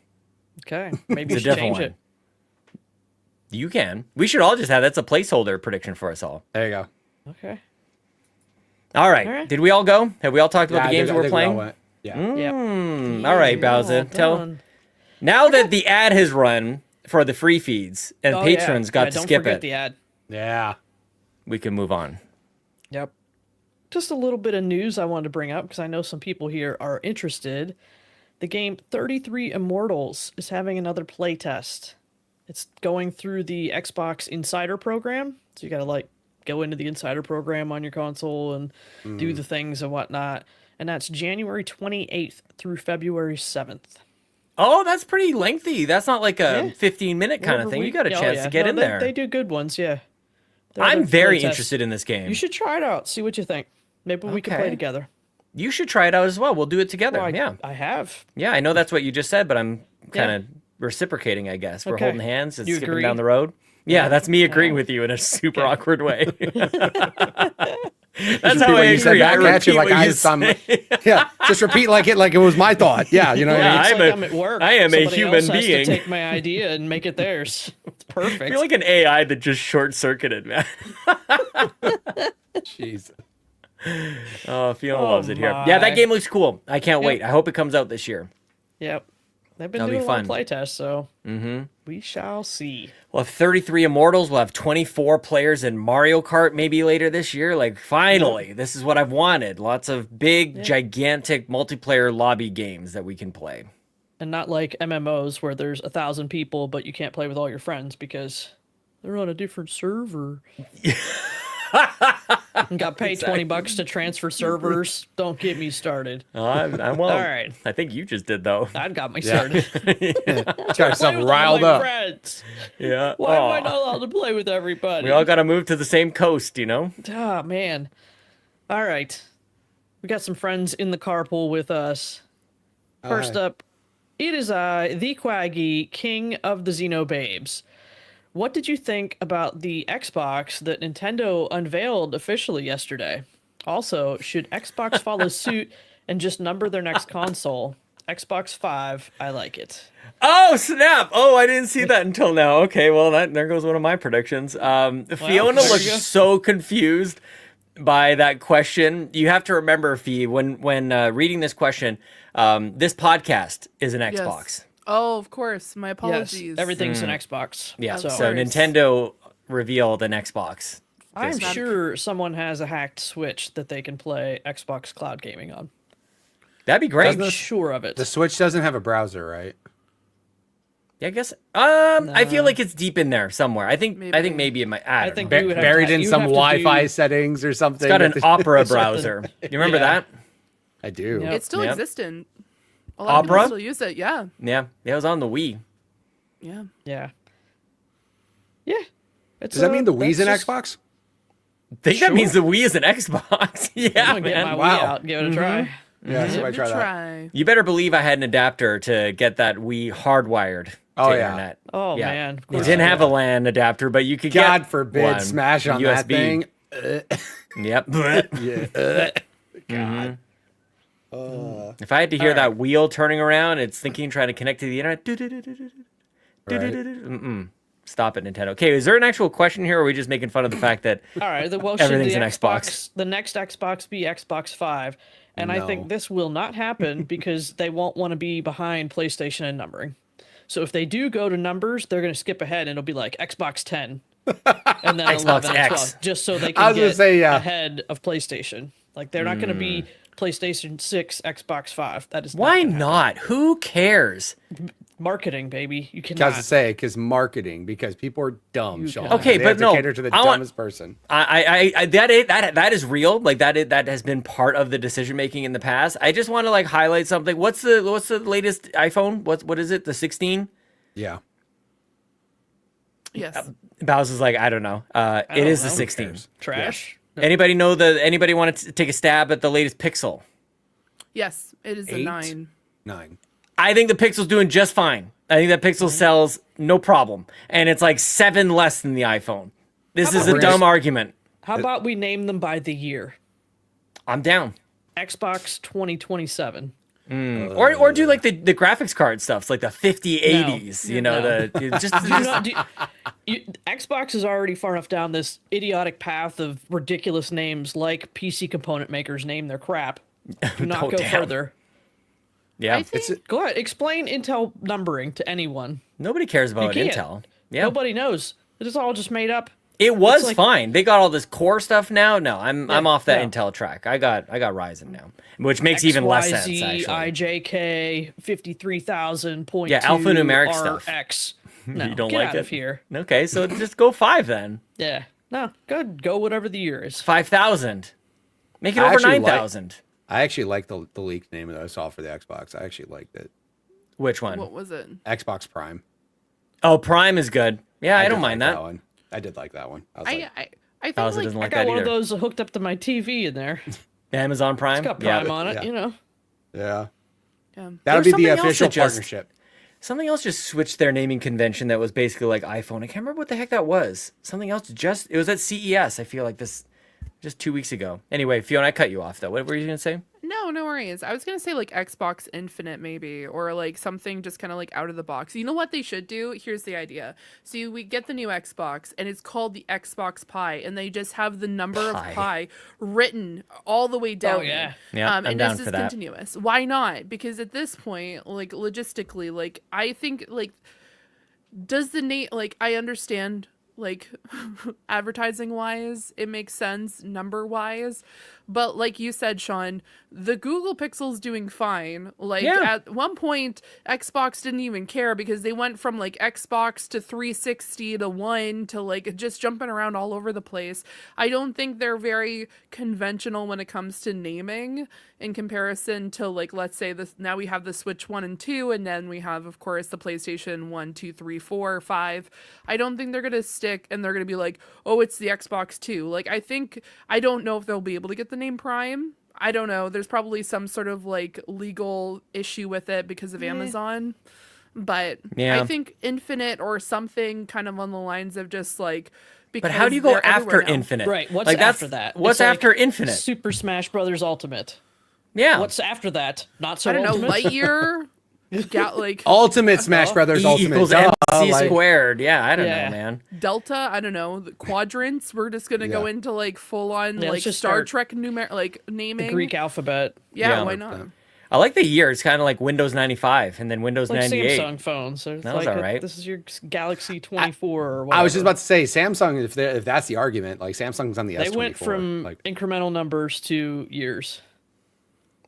[SPEAKER 1] Okay. Maybe you
[SPEAKER 3] It's a
[SPEAKER 1] should
[SPEAKER 3] different
[SPEAKER 1] change
[SPEAKER 3] one.
[SPEAKER 1] it.
[SPEAKER 3] You can. We should all just have that's a placeholder prediction for us all.
[SPEAKER 4] There you go.
[SPEAKER 1] Okay.
[SPEAKER 3] All right. Did we all go? Have we all talked about the games we're playing?
[SPEAKER 4] Yeah.
[SPEAKER 3] All right, Bowser. Now that the ad has run for the free feeds and patrons got to skip it.
[SPEAKER 1] The ad.
[SPEAKER 4] Yeah.
[SPEAKER 3] We can move on.
[SPEAKER 1] Yep. just a little bit of news I wanted to bring up because I know some people here are interested. The game 33 Immortals is having another playtest. It's going through the Xbox Insider program. So you got to like go into the Insider program on your console and do the things and whatnot. And that's January 28th through February 7th.
[SPEAKER 3] Oh, that's pretty lengthy. That's not like a 15-minute kind of thing. You got a chance to get in there.
[SPEAKER 1] They do good ones, yeah.
[SPEAKER 3] I'm very interested in this game.
[SPEAKER 1] You should try it out. See what you think. Maybe we can play together.
[SPEAKER 3] You should try it out as well. We'll do it together.
[SPEAKER 1] Well, I have.
[SPEAKER 3] Yeah, I know that's what you just said, but I'm kind of reciprocating, I guess. We're holding hands and
[SPEAKER 1] You
[SPEAKER 3] skipping
[SPEAKER 1] agree?
[SPEAKER 3] down the road. Yeah, that's me agreeing with you in a super awkward way. That's how I
[SPEAKER 4] you said
[SPEAKER 3] agree. I
[SPEAKER 4] back at you
[SPEAKER 3] repeat
[SPEAKER 4] like
[SPEAKER 3] what you say.
[SPEAKER 4] yeah, just repeat like it was my thought. Yeah, you know what I mean?
[SPEAKER 1] It's like I'm at work.
[SPEAKER 3] I am a
[SPEAKER 1] Somebody
[SPEAKER 3] human
[SPEAKER 1] else has
[SPEAKER 3] being.
[SPEAKER 1] to take my idea and make it theirs. It's perfect.
[SPEAKER 3] You're like an AI that just short-circuited, man.
[SPEAKER 4] Jesus.
[SPEAKER 3] Oh, Fiona loves it here. Yeah, that game looks cool. I can't wait. I hope it comes out this year.
[SPEAKER 1] Yep. They've been
[SPEAKER 3] That'll
[SPEAKER 1] doing
[SPEAKER 3] be
[SPEAKER 1] a lot of
[SPEAKER 3] fun.
[SPEAKER 1] playtests, so we shall see.
[SPEAKER 3] We'll have 33 Immortals. We'll have 24 players in Mario Kart maybe later this year. Like, finally, this is what I've wanted. Lots of big, gigantic multiplayer lobby games that we can play.
[SPEAKER 1] And not like MMOs where there's 1,000 people, but you can't play with all your friends because they're on a different server. And got paid $20 to transfer servers. Don't get me started.
[SPEAKER 3] I won't.
[SPEAKER 1] All right.
[SPEAKER 3] I think you just did, though.
[SPEAKER 1] That got me started.
[SPEAKER 4] Got yourself
[SPEAKER 1] Play with all
[SPEAKER 4] riled
[SPEAKER 1] my
[SPEAKER 4] up.
[SPEAKER 1] friends.
[SPEAKER 3] Yeah.
[SPEAKER 1] Why am I not allowed to play with everybody?
[SPEAKER 3] We all got to move to the same coast, you know?
[SPEAKER 1] Ah, man. All right. We got some friends in the carpool with us. First up, it is the Quaggy, king of the Xenobabes. What did you think about the Xbox that Nintendo unveiled officially yesterday? Also, should Xbox follow suit and just number their next console? Xbox 5, I like it.
[SPEAKER 3] Oh, snap. Oh, I didn't see that until now. Okay, well, there goes one of my predictions. Fiona
[SPEAKER 1] there you go.
[SPEAKER 3] looks so confused by that question. You have to remember, Fee, when reading this question, this podcast is an Xbox.
[SPEAKER 5] Oh, of course. My apologies.
[SPEAKER 1] Yes, everything's an Xbox.
[SPEAKER 3] Yeah,
[SPEAKER 1] So,
[SPEAKER 3] so Nintendo revealed an Xbox.
[SPEAKER 1] I'm sure someone has a hacked Switch that they can play Xbox Cloud Gaming on.
[SPEAKER 3] That'd be great.
[SPEAKER 1] I'm sure of it.
[SPEAKER 4] The Switch doesn't have a browser, right?
[SPEAKER 3] Yeah, I guess. I feel like it's deep in there somewhere. I think maybe it might. I
[SPEAKER 1] think
[SPEAKER 3] don't know.
[SPEAKER 1] you would have
[SPEAKER 4] Buried
[SPEAKER 1] to-
[SPEAKER 4] in
[SPEAKER 1] you
[SPEAKER 4] some
[SPEAKER 1] have to
[SPEAKER 4] Wi-Fi
[SPEAKER 1] do-
[SPEAKER 4] settings or something.
[SPEAKER 3] It's got an Opera browser. You remember
[SPEAKER 1] Yeah.
[SPEAKER 3] that?
[SPEAKER 4] I do.
[SPEAKER 1] Yep.
[SPEAKER 5] It's still
[SPEAKER 3] Yep.
[SPEAKER 5] existent. A lot of
[SPEAKER 3] Opera?
[SPEAKER 5] people still use it. Yeah.
[SPEAKER 3] Yeah, it was on the Wii.
[SPEAKER 5] Yeah.
[SPEAKER 1] Yeah. Yeah. It's,
[SPEAKER 4] Does that mean the Wii's an
[SPEAKER 1] that's just-
[SPEAKER 4] Xbox?
[SPEAKER 3] I think that means the Wii is an Xbox.
[SPEAKER 1] I'm
[SPEAKER 3] Yeah,
[SPEAKER 1] gonna get my
[SPEAKER 3] man.
[SPEAKER 1] Wii out and give it a try.
[SPEAKER 4] Yeah, so I
[SPEAKER 5] Give it a
[SPEAKER 4] try that.
[SPEAKER 5] try.
[SPEAKER 3] You better believe I had an adapter to get that Wii hardwired to
[SPEAKER 4] Oh, yeah.
[SPEAKER 3] internet.
[SPEAKER 1] Oh,
[SPEAKER 3] Yeah.
[SPEAKER 1] man. Of
[SPEAKER 3] You
[SPEAKER 1] course
[SPEAKER 3] didn't
[SPEAKER 1] I
[SPEAKER 3] have a LAN adapter, but you could get
[SPEAKER 4] God forbid
[SPEAKER 3] one.
[SPEAKER 4] smash on that
[SPEAKER 3] USB.
[SPEAKER 4] thing.
[SPEAKER 3] Yep.
[SPEAKER 4] Yeah. God.
[SPEAKER 3] If I had to hear that wheel turning around, it's thinking trying to connect to the internet. Mm-mm. Stop it, Nintendo. Okay, is there an actual question here, or are we just making fun of the fact that
[SPEAKER 1] All right. Well, should
[SPEAKER 3] Everything's
[SPEAKER 1] the
[SPEAKER 3] an Xbox.
[SPEAKER 1] the next Xbox be Xbox 5? And I
[SPEAKER 4] No.
[SPEAKER 1] think this will not happen because they won't want to be behind PlayStation in numbering. So if they do go to numbers, they're going to skip ahead and it'll be like Xbox 10 and then
[SPEAKER 3] Xbox
[SPEAKER 1] 11 and
[SPEAKER 3] X.
[SPEAKER 1] 12, just so they
[SPEAKER 4] I
[SPEAKER 1] can
[SPEAKER 4] was gonna
[SPEAKER 1] get
[SPEAKER 4] say, yeah.
[SPEAKER 1] ahead of PlayStation. Like they're not going to be PlayStation 6, Xbox 5. That is not
[SPEAKER 3] why
[SPEAKER 1] gonna happen.
[SPEAKER 3] not? Who cares?
[SPEAKER 1] Marketing, baby. You
[SPEAKER 4] I was
[SPEAKER 1] cannot.
[SPEAKER 4] to say, because marketing, because people are dumb, Sean.
[SPEAKER 3] Okay,
[SPEAKER 4] They
[SPEAKER 3] but
[SPEAKER 4] have to
[SPEAKER 3] no,
[SPEAKER 4] cater to the
[SPEAKER 3] I want-
[SPEAKER 4] dumbest person.
[SPEAKER 3] That is real. Like that has been part of the decision making in the past. I just want to like highlight something. What's the latest iPhone? What is it? The 16?
[SPEAKER 4] Yeah.
[SPEAKER 5] Yes.
[SPEAKER 3] Bowser's like, I don't know. It
[SPEAKER 1] don't
[SPEAKER 3] is
[SPEAKER 1] know.
[SPEAKER 3] the
[SPEAKER 1] Who
[SPEAKER 3] 16.
[SPEAKER 1] Trash.
[SPEAKER 3] Anybody want to take a stab at the latest Pixel?
[SPEAKER 5] Yes. It is a
[SPEAKER 4] 8?
[SPEAKER 5] 9.
[SPEAKER 4] 9.
[SPEAKER 3] I think the Pixel's doing just fine. I think that Pixel sells no problem, and it's like 7 less than the iPhone. This is a
[SPEAKER 4] about-
[SPEAKER 3] dumb argument.
[SPEAKER 1] How about we name them by the year?
[SPEAKER 3] I'm down.
[SPEAKER 1] Xbox 2027.
[SPEAKER 3] Or do like the graphics card stuff. It's like the 5080s, you know,
[SPEAKER 1] No. Xbox is already far enough down this idiotic path of ridiculous names like PC component makers name their crap. Do not
[SPEAKER 3] Oh,
[SPEAKER 1] go
[SPEAKER 3] damn.
[SPEAKER 1] further.
[SPEAKER 3] yeah.
[SPEAKER 5] I think
[SPEAKER 1] Go ahead. Explain Intel numbering to anyone.
[SPEAKER 3] Nobody cares about
[SPEAKER 1] You can't.
[SPEAKER 3] Intel. Yeah.
[SPEAKER 1] Nobody knows. It is all just made up.
[SPEAKER 3] It was
[SPEAKER 1] like-
[SPEAKER 3] fine. They got all this core stuff now. No, I'm off that
[SPEAKER 1] yeah.
[SPEAKER 3] Intel track. I got Ryzen now, which makes even less sense actually.
[SPEAKER 1] IJK 53,000.2
[SPEAKER 3] Yeah, alphanumeric stuff.
[SPEAKER 1] RX. No,
[SPEAKER 3] You don't
[SPEAKER 1] get
[SPEAKER 3] like
[SPEAKER 1] out
[SPEAKER 3] it?
[SPEAKER 1] of here.
[SPEAKER 3] Okay, so just go 5 then.
[SPEAKER 1] Yeah. No, go whatever the year is.
[SPEAKER 3] 5,000. Make it
[SPEAKER 4] I
[SPEAKER 3] over
[SPEAKER 4] actually
[SPEAKER 3] 9,000.
[SPEAKER 4] I actually liked the leaked name that I saw for the Xbox. I actually liked it.
[SPEAKER 3] Which one?
[SPEAKER 5] What was it?
[SPEAKER 4] Xbox Prime.
[SPEAKER 3] Oh, Prime is good. Yeah, I don't
[SPEAKER 4] did
[SPEAKER 3] mind
[SPEAKER 4] like
[SPEAKER 3] that.
[SPEAKER 4] one. I did like that one. I was
[SPEAKER 5] I
[SPEAKER 4] like,
[SPEAKER 5] think
[SPEAKER 3] Bowser
[SPEAKER 5] like
[SPEAKER 3] doesn't
[SPEAKER 1] I
[SPEAKER 3] like
[SPEAKER 1] got
[SPEAKER 3] that
[SPEAKER 1] one
[SPEAKER 3] either.
[SPEAKER 1] of those hooked up to my TV in there. It's
[SPEAKER 3] Amazon Prime.
[SPEAKER 1] got Prime on it,
[SPEAKER 4] Yeah.
[SPEAKER 1] you know.
[SPEAKER 4] yeah.
[SPEAKER 5] yeah.
[SPEAKER 4] That would
[SPEAKER 3] There's
[SPEAKER 4] be the
[SPEAKER 3] something else
[SPEAKER 4] official
[SPEAKER 3] that just-
[SPEAKER 4] partnership.
[SPEAKER 3] Something else just switched their naming convention that was basically like iPhone. I can't remember what the heck that was. Something else it was at CES. I feel like this just 2 weeks ago. Anyway, Fiona, I cut you off though. What were you gonna say?
[SPEAKER 5] No worries. I was gonna say like Xbox Infinite maybe, or like something just kind of like out of the box. You know what they should do? Here's the idea. So we get the new Xbox, and it's called the Xbox Pi, and they just have the number
[SPEAKER 3] Pi.
[SPEAKER 5] of pi written all the way down.
[SPEAKER 1] yeah.
[SPEAKER 3] Yeah, I'm
[SPEAKER 5] and
[SPEAKER 3] down
[SPEAKER 5] this
[SPEAKER 3] for
[SPEAKER 5] is
[SPEAKER 3] that.
[SPEAKER 5] continuous. Why not? Because at this point, like logistically, like I think like does the name like I understand like advertising wise it makes sense number wise, but like you said, Sean, the Google Pixel's doing fine. Like
[SPEAKER 3] Yeah.
[SPEAKER 5] at one point Xbox didn't even care because they went from like Xbox to 360 to 1 to like just jumping around all over the place. I don't think they're very conventional when it comes to naming in comparison to like let's say this now we have the Switch 1 and 2, and then we have of course the PlayStation 1, 2, 3, 4, 5. I don't think they're gonna stick and they're gonna be like, oh, it's the Xbox 2. Like I don't know if they'll be able to get the name Prime. I don't know. There's probably some sort of like legal issue with it because of Amazon. But
[SPEAKER 3] Yeah.
[SPEAKER 5] I think Infinite or something kind of on the lines of just like
[SPEAKER 3] But how do you go
[SPEAKER 5] they're
[SPEAKER 3] after
[SPEAKER 5] everywhere now.
[SPEAKER 3] Infinite?
[SPEAKER 1] Right. What's
[SPEAKER 3] Like,
[SPEAKER 1] after that?
[SPEAKER 3] What's
[SPEAKER 1] It's like
[SPEAKER 3] after Infinite?
[SPEAKER 1] Super Smash Brothers Ultimate.
[SPEAKER 3] Yeah.
[SPEAKER 1] What's after that? Not so
[SPEAKER 5] I don't know,
[SPEAKER 1] Ultimate?
[SPEAKER 5] Lightyear. Got like
[SPEAKER 4] Ultimate Smash Brothers
[SPEAKER 3] E
[SPEAKER 4] Ultimate.
[SPEAKER 3] equals
[SPEAKER 4] Duh,
[SPEAKER 3] MC
[SPEAKER 4] like-
[SPEAKER 3] squared. Yeah, I don't
[SPEAKER 1] Yeah.
[SPEAKER 3] know, man.
[SPEAKER 5] Delta, I don't know, the quadrants. We're just gonna go
[SPEAKER 4] Yeah.
[SPEAKER 5] into like full on
[SPEAKER 1] Yeah, let's
[SPEAKER 5] like
[SPEAKER 1] just
[SPEAKER 5] Star
[SPEAKER 1] start
[SPEAKER 5] Trek like naming.
[SPEAKER 1] The Greek alphabet.
[SPEAKER 5] Yeah,
[SPEAKER 3] Yeah.
[SPEAKER 5] why not?
[SPEAKER 3] I like the year. It's kind of like Windows 95 and then Windows
[SPEAKER 1] Like
[SPEAKER 3] 98.
[SPEAKER 1] Samsung phones. So it's
[SPEAKER 3] That was
[SPEAKER 1] like
[SPEAKER 3] alright.
[SPEAKER 1] this is your Galaxy 24 or whatever.
[SPEAKER 4] I was just about to say Samsung. If that's the argument, like Samsung's on the
[SPEAKER 1] They
[SPEAKER 4] S24.
[SPEAKER 1] went from
[SPEAKER 4] like,
[SPEAKER 1] incremental numbers to years.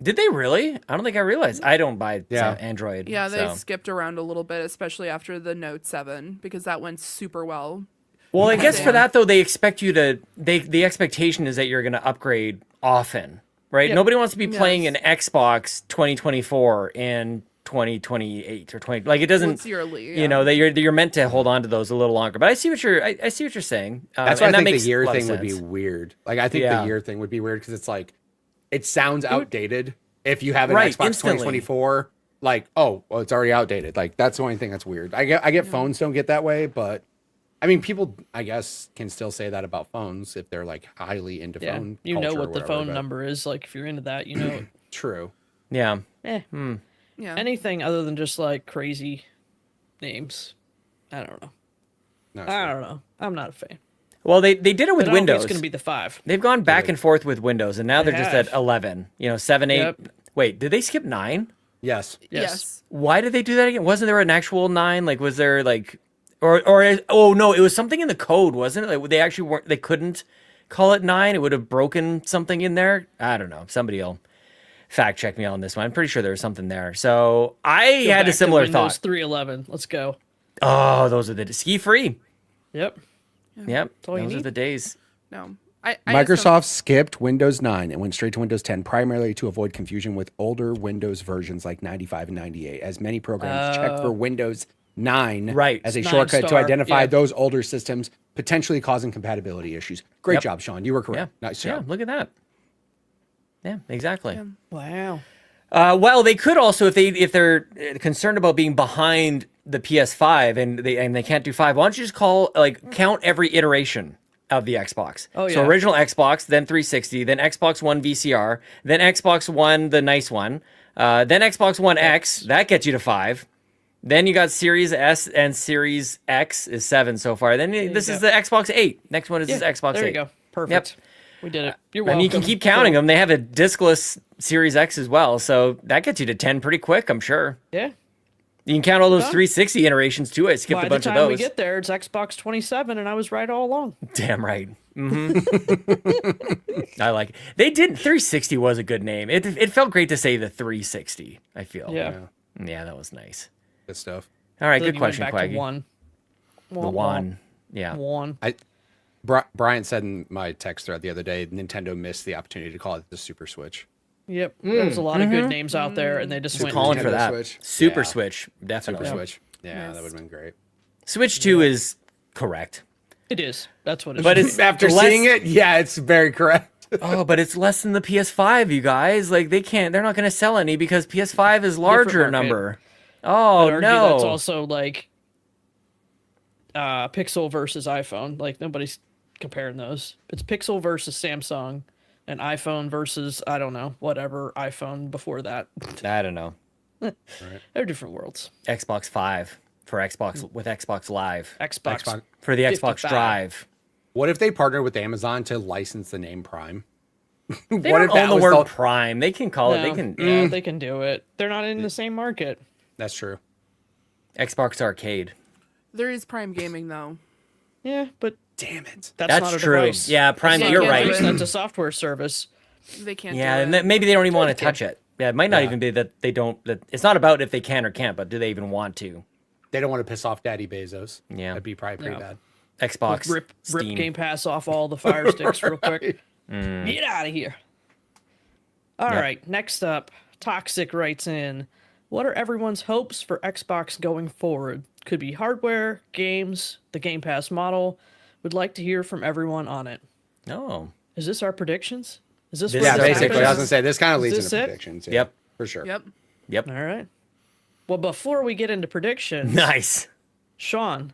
[SPEAKER 3] Did they really? I don't think I realized. I don't buy
[SPEAKER 4] Yeah.
[SPEAKER 3] Android.
[SPEAKER 5] Yeah, they
[SPEAKER 3] so.
[SPEAKER 5] skipped around a little bit, especially after the Note 7, because that went super well.
[SPEAKER 3] Well, I guess for
[SPEAKER 5] Yeah.
[SPEAKER 3] that though, they expect you to. The expectation is that you're going to upgrade often, right?
[SPEAKER 1] Yep.
[SPEAKER 3] Nobody wants to be playing
[SPEAKER 5] Yes.
[SPEAKER 3] an Xbox 2024 and 2028 or 20. Like it doesn't.
[SPEAKER 5] It's yearly.
[SPEAKER 3] You know that you're meant to hold on to those a little longer. But I see what you're. I see what you're saying.
[SPEAKER 4] that's why
[SPEAKER 3] and
[SPEAKER 4] I
[SPEAKER 3] that
[SPEAKER 4] think
[SPEAKER 3] makes
[SPEAKER 4] the year
[SPEAKER 3] a lot of
[SPEAKER 4] thing would be
[SPEAKER 3] sense.
[SPEAKER 4] weird. Like I think
[SPEAKER 3] Yeah.
[SPEAKER 4] the year thing would be weird because it's like it sounds outdated if you have an
[SPEAKER 3] Right,
[SPEAKER 4] Xbox
[SPEAKER 3] instantly.
[SPEAKER 4] 2024. Like, oh, well, it's already outdated. Like that's the only thing that's weird. I get phones don't get that way, but I mean, people I guess can still say that about phones if they're like highly into
[SPEAKER 1] Yeah,
[SPEAKER 4] phone.
[SPEAKER 1] you know
[SPEAKER 4] culture or
[SPEAKER 1] what the
[SPEAKER 4] whatever,
[SPEAKER 1] phone
[SPEAKER 4] but-
[SPEAKER 1] number is. Like if you're into that, you know.
[SPEAKER 4] True.
[SPEAKER 3] Yeah.
[SPEAKER 1] eh,
[SPEAKER 5] Yeah.
[SPEAKER 1] anything other than just like crazy names. I don't know.
[SPEAKER 4] No,
[SPEAKER 1] I don't know. I'm not a fan.
[SPEAKER 3] Well, they did it with
[SPEAKER 1] But I don't think
[SPEAKER 3] Windows.
[SPEAKER 1] it's going to be the 5.
[SPEAKER 3] They've gone back and forth with Windows, and now
[SPEAKER 1] They
[SPEAKER 3] they're just
[SPEAKER 1] have.
[SPEAKER 3] at 11. 7, 8.
[SPEAKER 1] Yep.
[SPEAKER 3] Wait, did they skip 9?
[SPEAKER 4] Yes.
[SPEAKER 5] Yes.
[SPEAKER 3] Why did they do that again? Wasn't there an actual 9? Like, was there like, or oh no, it was something in the code, wasn't it? Like they actually weren't. They couldn't call it 9. It would have broken something in there. I don't know. Somebody will fact check me on this one. I'm pretty sure there was something there. So I had a similar
[SPEAKER 1] Windows
[SPEAKER 3] thought.
[SPEAKER 1] 3.11. Let's go.
[SPEAKER 3] Oh, those are the ski free.
[SPEAKER 1] Yep.
[SPEAKER 3] Yep,
[SPEAKER 1] all you
[SPEAKER 3] those are
[SPEAKER 1] need.
[SPEAKER 3] the days.
[SPEAKER 5] No. I just don't-
[SPEAKER 4] Microsoft skipped Windows 9 and went straight to Windows 10 primarily to avoid confusion with older Windows versions like 95 and 98, as many programs check for Windows 9
[SPEAKER 3] Right.
[SPEAKER 4] as a
[SPEAKER 1] 9
[SPEAKER 4] shortcut to
[SPEAKER 1] star,
[SPEAKER 4] identify
[SPEAKER 1] yeah.
[SPEAKER 4] those older systems, potentially causing compatibility issues. Great
[SPEAKER 3] Yep.
[SPEAKER 4] job, Sean. You were
[SPEAKER 3] Yeah,
[SPEAKER 4] correct. Nice
[SPEAKER 3] yeah.
[SPEAKER 4] job.
[SPEAKER 3] Look at that. Yeah, exactly.
[SPEAKER 1] Wow.
[SPEAKER 3] Well, they could also, if they're concerned about being behind the PS5 and they can't do 5, why don't you just count every iteration of the Xbox?
[SPEAKER 1] Oh,
[SPEAKER 3] So
[SPEAKER 1] yeah.
[SPEAKER 3] original Xbox, then 360, then Xbox One VCR, then Xbox One, the nice one, then Xbox One X, that gets you to 5. Then you got Series S and Series X is 7 so far. Then this
[SPEAKER 1] you
[SPEAKER 3] is
[SPEAKER 1] go.
[SPEAKER 3] the Xbox 8. Next one is
[SPEAKER 1] Yeah,
[SPEAKER 3] this Xbox 8.
[SPEAKER 1] there you go. Perfect. We did it. You're
[SPEAKER 3] And
[SPEAKER 1] welcome.
[SPEAKER 3] you can keep counting them. They have a discless Series X as well, so that gets you to 10 pretty quick, I'm sure.
[SPEAKER 1] Yeah.
[SPEAKER 3] You can count all those 360 iterations too. I skipped a bunch of
[SPEAKER 1] By the time
[SPEAKER 3] those.
[SPEAKER 1] we get there, it's Xbox 27, and I was right all along.
[SPEAKER 3] Damn right. I like it. They did 360 was a good name. It felt great to say the 360. I feel.
[SPEAKER 1] Yeah.
[SPEAKER 3] Yeah, that was nice.
[SPEAKER 4] Good stuff.
[SPEAKER 3] All right,
[SPEAKER 1] So then
[SPEAKER 3] good
[SPEAKER 1] you went
[SPEAKER 3] question,
[SPEAKER 1] back to
[SPEAKER 3] Quaggy.
[SPEAKER 1] one.
[SPEAKER 3] The one. Yeah.
[SPEAKER 1] One.
[SPEAKER 4] Brian said in my text thread the other day, Nintendo missed the opportunity to call it the Super Switch.
[SPEAKER 1] Yep. There's a lot of good names out there, and they just went
[SPEAKER 3] Calling
[SPEAKER 1] Nintendo.
[SPEAKER 3] for that.
[SPEAKER 4] Switch.
[SPEAKER 3] Super
[SPEAKER 4] Yeah.
[SPEAKER 3] Switch, definitely.
[SPEAKER 4] Super Switch. Yeah,
[SPEAKER 5] Yes.
[SPEAKER 4] that would have been great.
[SPEAKER 3] Switch 2 is correct.
[SPEAKER 1] It is. That's what it is.
[SPEAKER 3] But it's
[SPEAKER 4] After
[SPEAKER 3] less-
[SPEAKER 4] seeing it, yeah, it's very correct.
[SPEAKER 3] Oh, but it's less than the PS5, you guys. Like they're not going to sell any because PS5 is larger
[SPEAKER 1] market.
[SPEAKER 3] number.
[SPEAKER 1] I'd
[SPEAKER 3] Oh
[SPEAKER 1] argue
[SPEAKER 3] no.
[SPEAKER 1] that's also like Pixel versus iPhone. Like nobody's comparing those. It's Pixel versus Samsung, and iPhone versus I don't know whatever iPhone before that.
[SPEAKER 3] I don't know.
[SPEAKER 1] They're different worlds.
[SPEAKER 3] Xbox 5 for Xbox with Xbox Live
[SPEAKER 1] Xbox.
[SPEAKER 3] for the Xbox
[SPEAKER 1] 55.
[SPEAKER 3] Drive.
[SPEAKER 4] What if they partnered with Amazon to license the name Prime?
[SPEAKER 3] They
[SPEAKER 4] What
[SPEAKER 3] don't
[SPEAKER 4] if that
[SPEAKER 3] own the
[SPEAKER 4] was
[SPEAKER 3] word
[SPEAKER 4] the-
[SPEAKER 3] Prime. They can call it. They can.
[SPEAKER 1] Yeah, they can do it. They're not in the same market.
[SPEAKER 4] That's true.
[SPEAKER 3] Xbox Arcade.
[SPEAKER 5] There is Prime Gaming though.
[SPEAKER 1] Yeah, but
[SPEAKER 4] Damn it.
[SPEAKER 1] that's
[SPEAKER 3] That's
[SPEAKER 1] not a
[SPEAKER 3] true.
[SPEAKER 1] device.
[SPEAKER 3] Yeah, Prime.
[SPEAKER 5] Yeah,
[SPEAKER 3] You're
[SPEAKER 5] yeah,
[SPEAKER 3] right.
[SPEAKER 5] there is.
[SPEAKER 1] That's a software service.
[SPEAKER 5] They can't.
[SPEAKER 3] Yeah,
[SPEAKER 5] do
[SPEAKER 3] and
[SPEAKER 5] it.
[SPEAKER 3] maybe they don't even want to touch it. Yeah, it might not
[SPEAKER 4] Yeah.
[SPEAKER 3] even be that they don't. That it's not about if they can or can't, but do they even want to?
[SPEAKER 4] They don't want to piss off Daddy Bezos.
[SPEAKER 3] Yeah.
[SPEAKER 4] That'd be probably pretty
[SPEAKER 1] Yeah.
[SPEAKER 4] bad.
[SPEAKER 3] Xbox,
[SPEAKER 1] Rip
[SPEAKER 3] Steam.
[SPEAKER 1] Game Pass off all the Fire Sticks real quick. Get out of here. All
[SPEAKER 3] Yep.
[SPEAKER 1] right, next up, Toxic writes in, what are everyone's hopes for Xbox going forward? Could be hardware, games, the Game Pass model. Would like to hear from everyone on it.
[SPEAKER 3] Oh,
[SPEAKER 1] Is this our predictions? Is this
[SPEAKER 3] This
[SPEAKER 1] what
[SPEAKER 4] Yeah,
[SPEAKER 3] is
[SPEAKER 1] this
[SPEAKER 4] basically.
[SPEAKER 1] happens?
[SPEAKER 4] I was going to say, this kind of leads
[SPEAKER 1] this
[SPEAKER 4] into
[SPEAKER 1] it?
[SPEAKER 4] predictions. Yeah,
[SPEAKER 3] Yep.
[SPEAKER 4] For sure.
[SPEAKER 5] Yep.
[SPEAKER 3] yep.
[SPEAKER 1] All right. Well, before we get into predictions,
[SPEAKER 3] Nice.
[SPEAKER 1] Sean,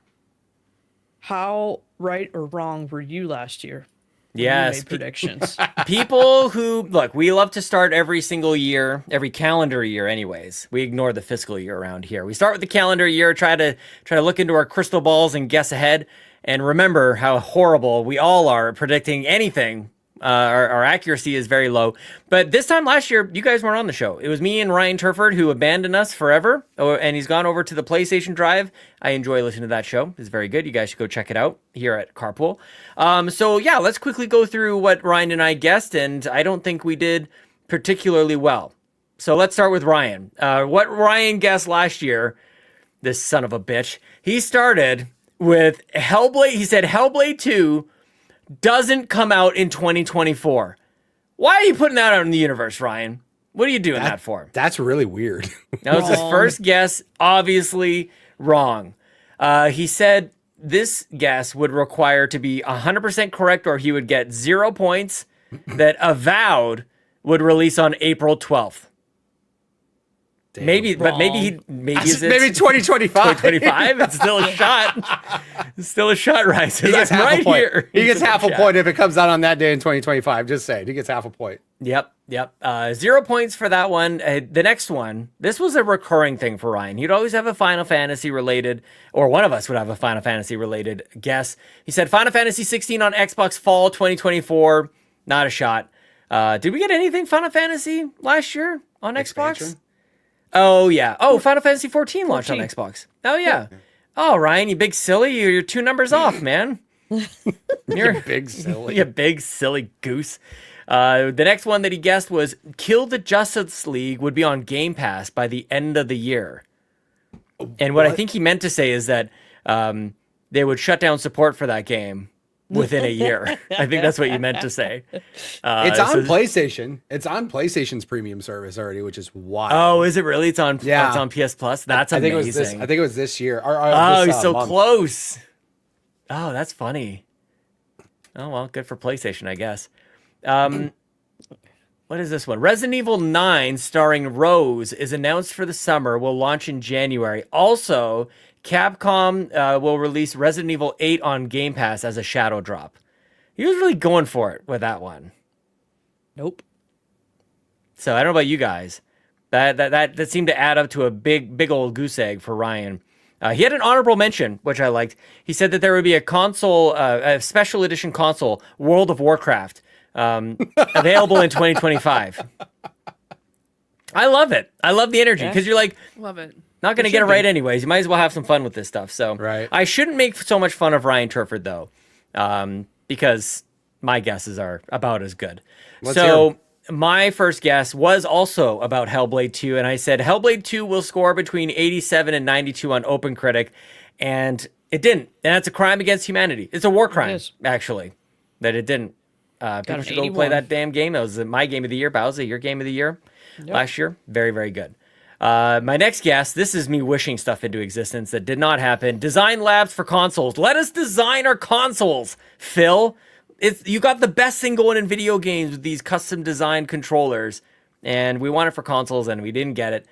[SPEAKER 1] how right or wrong were you last year? when you
[SPEAKER 3] Yes.
[SPEAKER 1] made predictions.
[SPEAKER 3] People who look, we love to start every single year, every calendar year anyways. We ignore the fiscal year around here. We start with the calendar year, try to look into our crystal balls and guess ahead, and remember how horrible we all are at predicting anything. Our accuracy is very low. But this time last year, you guys weren't on the show. It was me and Ryan Turford who abandoned us forever, and he's gone over to the PlayStation Drive. I enjoy listening to that show. It's very good. You guys should go check it out here at Carpool. So yeah, let's quickly go through what Ryan and I guessed, and I don't think we did particularly well. So let's start with Ryan. What Ryan guessed last year, this son of a bitch, he started with Hellblade. He said Hellblade 2 doesn't come out in 2024. Why are you putting that out in the universe, Ryan? What are you doing that for?
[SPEAKER 4] That's really weird.
[SPEAKER 3] That was his
[SPEAKER 1] Wrong.
[SPEAKER 3] first guess, obviously wrong. He said this guess would require to be 100% correct or he would get 0 points, that Avowed would release on April 12th. Maybe, but maybe it's
[SPEAKER 4] Maybe 2025.
[SPEAKER 3] 2025. It's still a shot. It's still a shot, Ryan.
[SPEAKER 4] He gets
[SPEAKER 3] I'm
[SPEAKER 4] half
[SPEAKER 3] right
[SPEAKER 4] a point.
[SPEAKER 3] here.
[SPEAKER 4] He gets
[SPEAKER 3] He's in
[SPEAKER 4] half
[SPEAKER 3] the
[SPEAKER 4] a
[SPEAKER 3] chat.
[SPEAKER 4] point if it comes out on that day in 2025. Just say it. He gets half a point.
[SPEAKER 3] Yep. 0 points for that one. The next one, this was a recurring thing for Ryan. He'd always have a Final Fantasy related, or one of us would have a Final Fantasy related guess. He said Final Fantasy 16 on Xbox fall 2024. Not a shot. Did we get anything Final Fantasy last year on Xbox?
[SPEAKER 4] Expansion?
[SPEAKER 3] Oh, yeah. Oh, Final Fantasy 14 launched on Xbox. Oh, yeah. Oh, Ryan, you big silly. You're 2 numbers off, man. You're
[SPEAKER 4] Big silly.
[SPEAKER 3] you big silly goose. The next one that he guessed was Kill the Justice League would be on Game Pass by the end of the year. And what I think he meant to say is that they would shut down support for that game within a year. I think that's what you meant to say.
[SPEAKER 4] It's on
[SPEAKER 3] so-
[SPEAKER 4] PlayStation. It's on PlayStation's premium service already, which is wild.
[SPEAKER 3] Oh, is it really? It's on.
[SPEAKER 4] Yeah.
[SPEAKER 3] It's on PS Plus. That's
[SPEAKER 4] I think
[SPEAKER 3] amazing.
[SPEAKER 4] it was this. I think it was this year.
[SPEAKER 3] Oh,
[SPEAKER 4] this,
[SPEAKER 3] he's so
[SPEAKER 4] month.
[SPEAKER 3] close. Oh, that's funny. Oh, well, good for PlayStation, I guess. What is this one? Resident Evil 9 starring Rose is announced for the summer, will launch in January. Also, Capcom will release Resident Evil 8 on Game Pass as a shadow drop. He was really going for it with that one.
[SPEAKER 1] Nope.
[SPEAKER 3] So I don't know about you guys. That seemed to add up to a big old goose egg for Ryan. He had an honorable mention, which I liked. He said that there would be a console, a special edition console, World of Warcraft, available in 2025. I love it. I love the energy because you're like,
[SPEAKER 5] Love it.
[SPEAKER 3] not going to get it right anyways. You might as well have some fun with this stuff. So
[SPEAKER 4] Right.
[SPEAKER 3] I shouldn't make so much fun of Ryan Turford, though, because my guesses are about as good.
[SPEAKER 4] Let's hear 'em.
[SPEAKER 3] My first guess was also about Hellblade 2, and I said Hellblade 2 will score between 87 and 92 on OpenCritic, and it didn't. And that's a crime against humanity. It's a war crime,
[SPEAKER 1] is.
[SPEAKER 3] actually, that it didn't. People
[SPEAKER 1] an
[SPEAKER 3] should go
[SPEAKER 1] 81.
[SPEAKER 3] play that damn game. That was my game of the year. Bowser, your game of the year last year. Very, very good. My next guess, this is me wishing stuff into existence that did not happen. Design labs for consoles. Let us design our consoles, Phil. You got the best thing going in video games with these custom designed controllers, and we want it for consoles, and we didn't get it.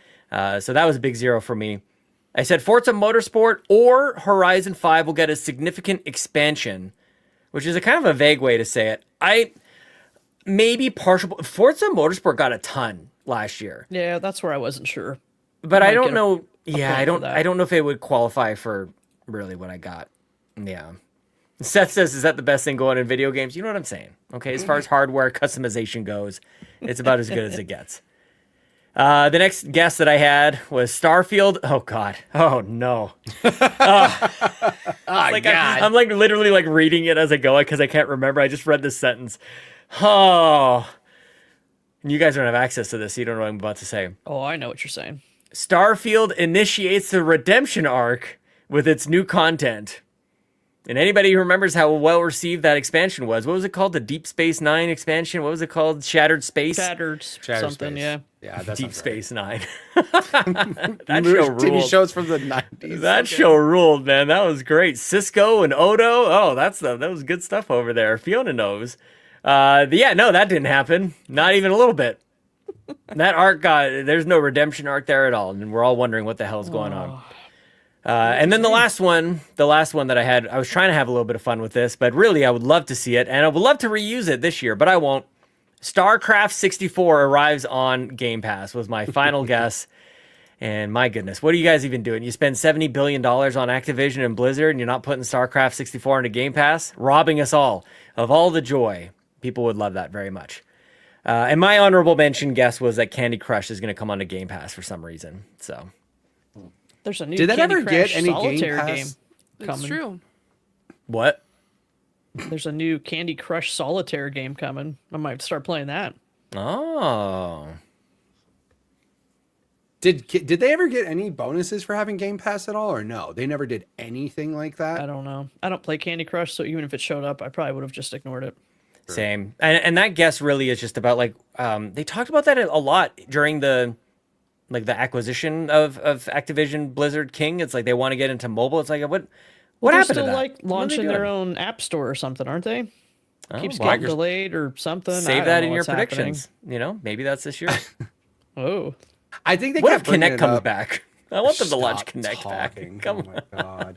[SPEAKER 3] So that was a big zero for me. I said Forza Motorsport or Horizon 5 will get a significant expansion, which is a kind of a vague way to say it. Maybe partial. Forza Motorsport got a ton last year.
[SPEAKER 1] Yeah, that's where I wasn't sure.
[SPEAKER 3] But I
[SPEAKER 1] might
[SPEAKER 3] don't
[SPEAKER 1] get
[SPEAKER 3] know.
[SPEAKER 1] point
[SPEAKER 3] Yeah,
[SPEAKER 1] for that.
[SPEAKER 3] I don't know if it would qualify for really what I got. Yeah. Seth says, "Is that the best thing going in video games?" You know what I'm saying? Okay, as far as hardware customization goes, it's about as good as it gets. The next guess that I had was Starfield. Oh God. Oh no. I'm like literally like reading it as I go because I can't remember. I just read this sentence. Oh. And you guys don't have access to this, so you don't know what I'm about to say.
[SPEAKER 1] Oh, I know what you're saying.
[SPEAKER 3] Starfield initiates the redemption arc with its new content. And anybody who remembers how well received that expansion was, what was it called? The Deep Space Nine expansion? What was it called? Shattered Space?
[SPEAKER 1] Shattered something,
[SPEAKER 4] Space.
[SPEAKER 1] yeah.
[SPEAKER 4] Yeah, that's
[SPEAKER 3] Deep Space Nine. That show
[SPEAKER 4] TV
[SPEAKER 3] ruled.
[SPEAKER 4] shows from the 90s.
[SPEAKER 3] That show ruled, man. That was great. Cisco and Odo. Oh, that was good stuff over there. Fiona knows. That didn't happen. Not even a little bit. That arc there's no redemption arc there at all. And we're all wondering what the hell's going on. And then the last one that I had, I was trying to have a little bit of fun with this, but really I would love to see it, and I would love to reuse it this year, but I won't. StarCraft 64 arrives on Game Pass was my final guess. And my goodness, what are you guys even doing? You spend $70 billion on Activision and Blizzard, and you're not putting StarCraft 64 into Game Pass? Robbing us all of all the joy. People would love that very much. And my honorable mention guess was that Candy Crush is going to come onto Game Pass for some reason. So
[SPEAKER 1] There's a new
[SPEAKER 4] Did that
[SPEAKER 1] Candy
[SPEAKER 4] ever
[SPEAKER 1] Crush
[SPEAKER 4] get any Game
[SPEAKER 1] solitaire
[SPEAKER 4] Pass?
[SPEAKER 1] game
[SPEAKER 5] It's
[SPEAKER 1] coming.
[SPEAKER 5] true.
[SPEAKER 3] what?
[SPEAKER 1] There's a new Candy Crush solitaire game coming. I might start playing that.
[SPEAKER 3] Oh.
[SPEAKER 4] Did they ever get any bonuses for having Game Pass at all, or no? They never did anything like
[SPEAKER 1] I
[SPEAKER 4] that.
[SPEAKER 1] don't know. I don't play Candy Crush, so even if it showed up, I probably would have just ignored it.
[SPEAKER 3] Same. And that guess really is just about like they talked about that a lot during the acquisition of Activision Blizzard King. It's like they want to get into mobile. It's like what
[SPEAKER 1] They're
[SPEAKER 3] happened
[SPEAKER 1] still
[SPEAKER 3] to that?
[SPEAKER 1] like
[SPEAKER 3] What are they
[SPEAKER 1] launching their
[SPEAKER 3] doing?
[SPEAKER 1] own app store or something, aren't they?
[SPEAKER 3] Oh,
[SPEAKER 1] Keeps
[SPEAKER 3] well,
[SPEAKER 1] getting delayed or something. I
[SPEAKER 3] Save
[SPEAKER 1] don't
[SPEAKER 3] that
[SPEAKER 1] know
[SPEAKER 3] in your
[SPEAKER 1] what's happening.
[SPEAKER 3] predictions. You know, maybe that's this year.
[SPEAKER 1] Oh,
[SPEAKER 4] I think they
[SPEAKER 3] What
[SPEAKER 4] kept
[SPEAKER 3] if Kinect
[SPEAKER 4] bringing it
[SPEAKER 3] comes
[SPEAKER 4] up.
[SPEAKER 3] back? I want them to launch
[SPEAKER 4] Stop
[SPEAKER 3] Kinect
[SPEAKER 4] talking.
[SPEAKER 3] back. Come
[SPEAKER 4] Oh my
[SPEAKER 3] on.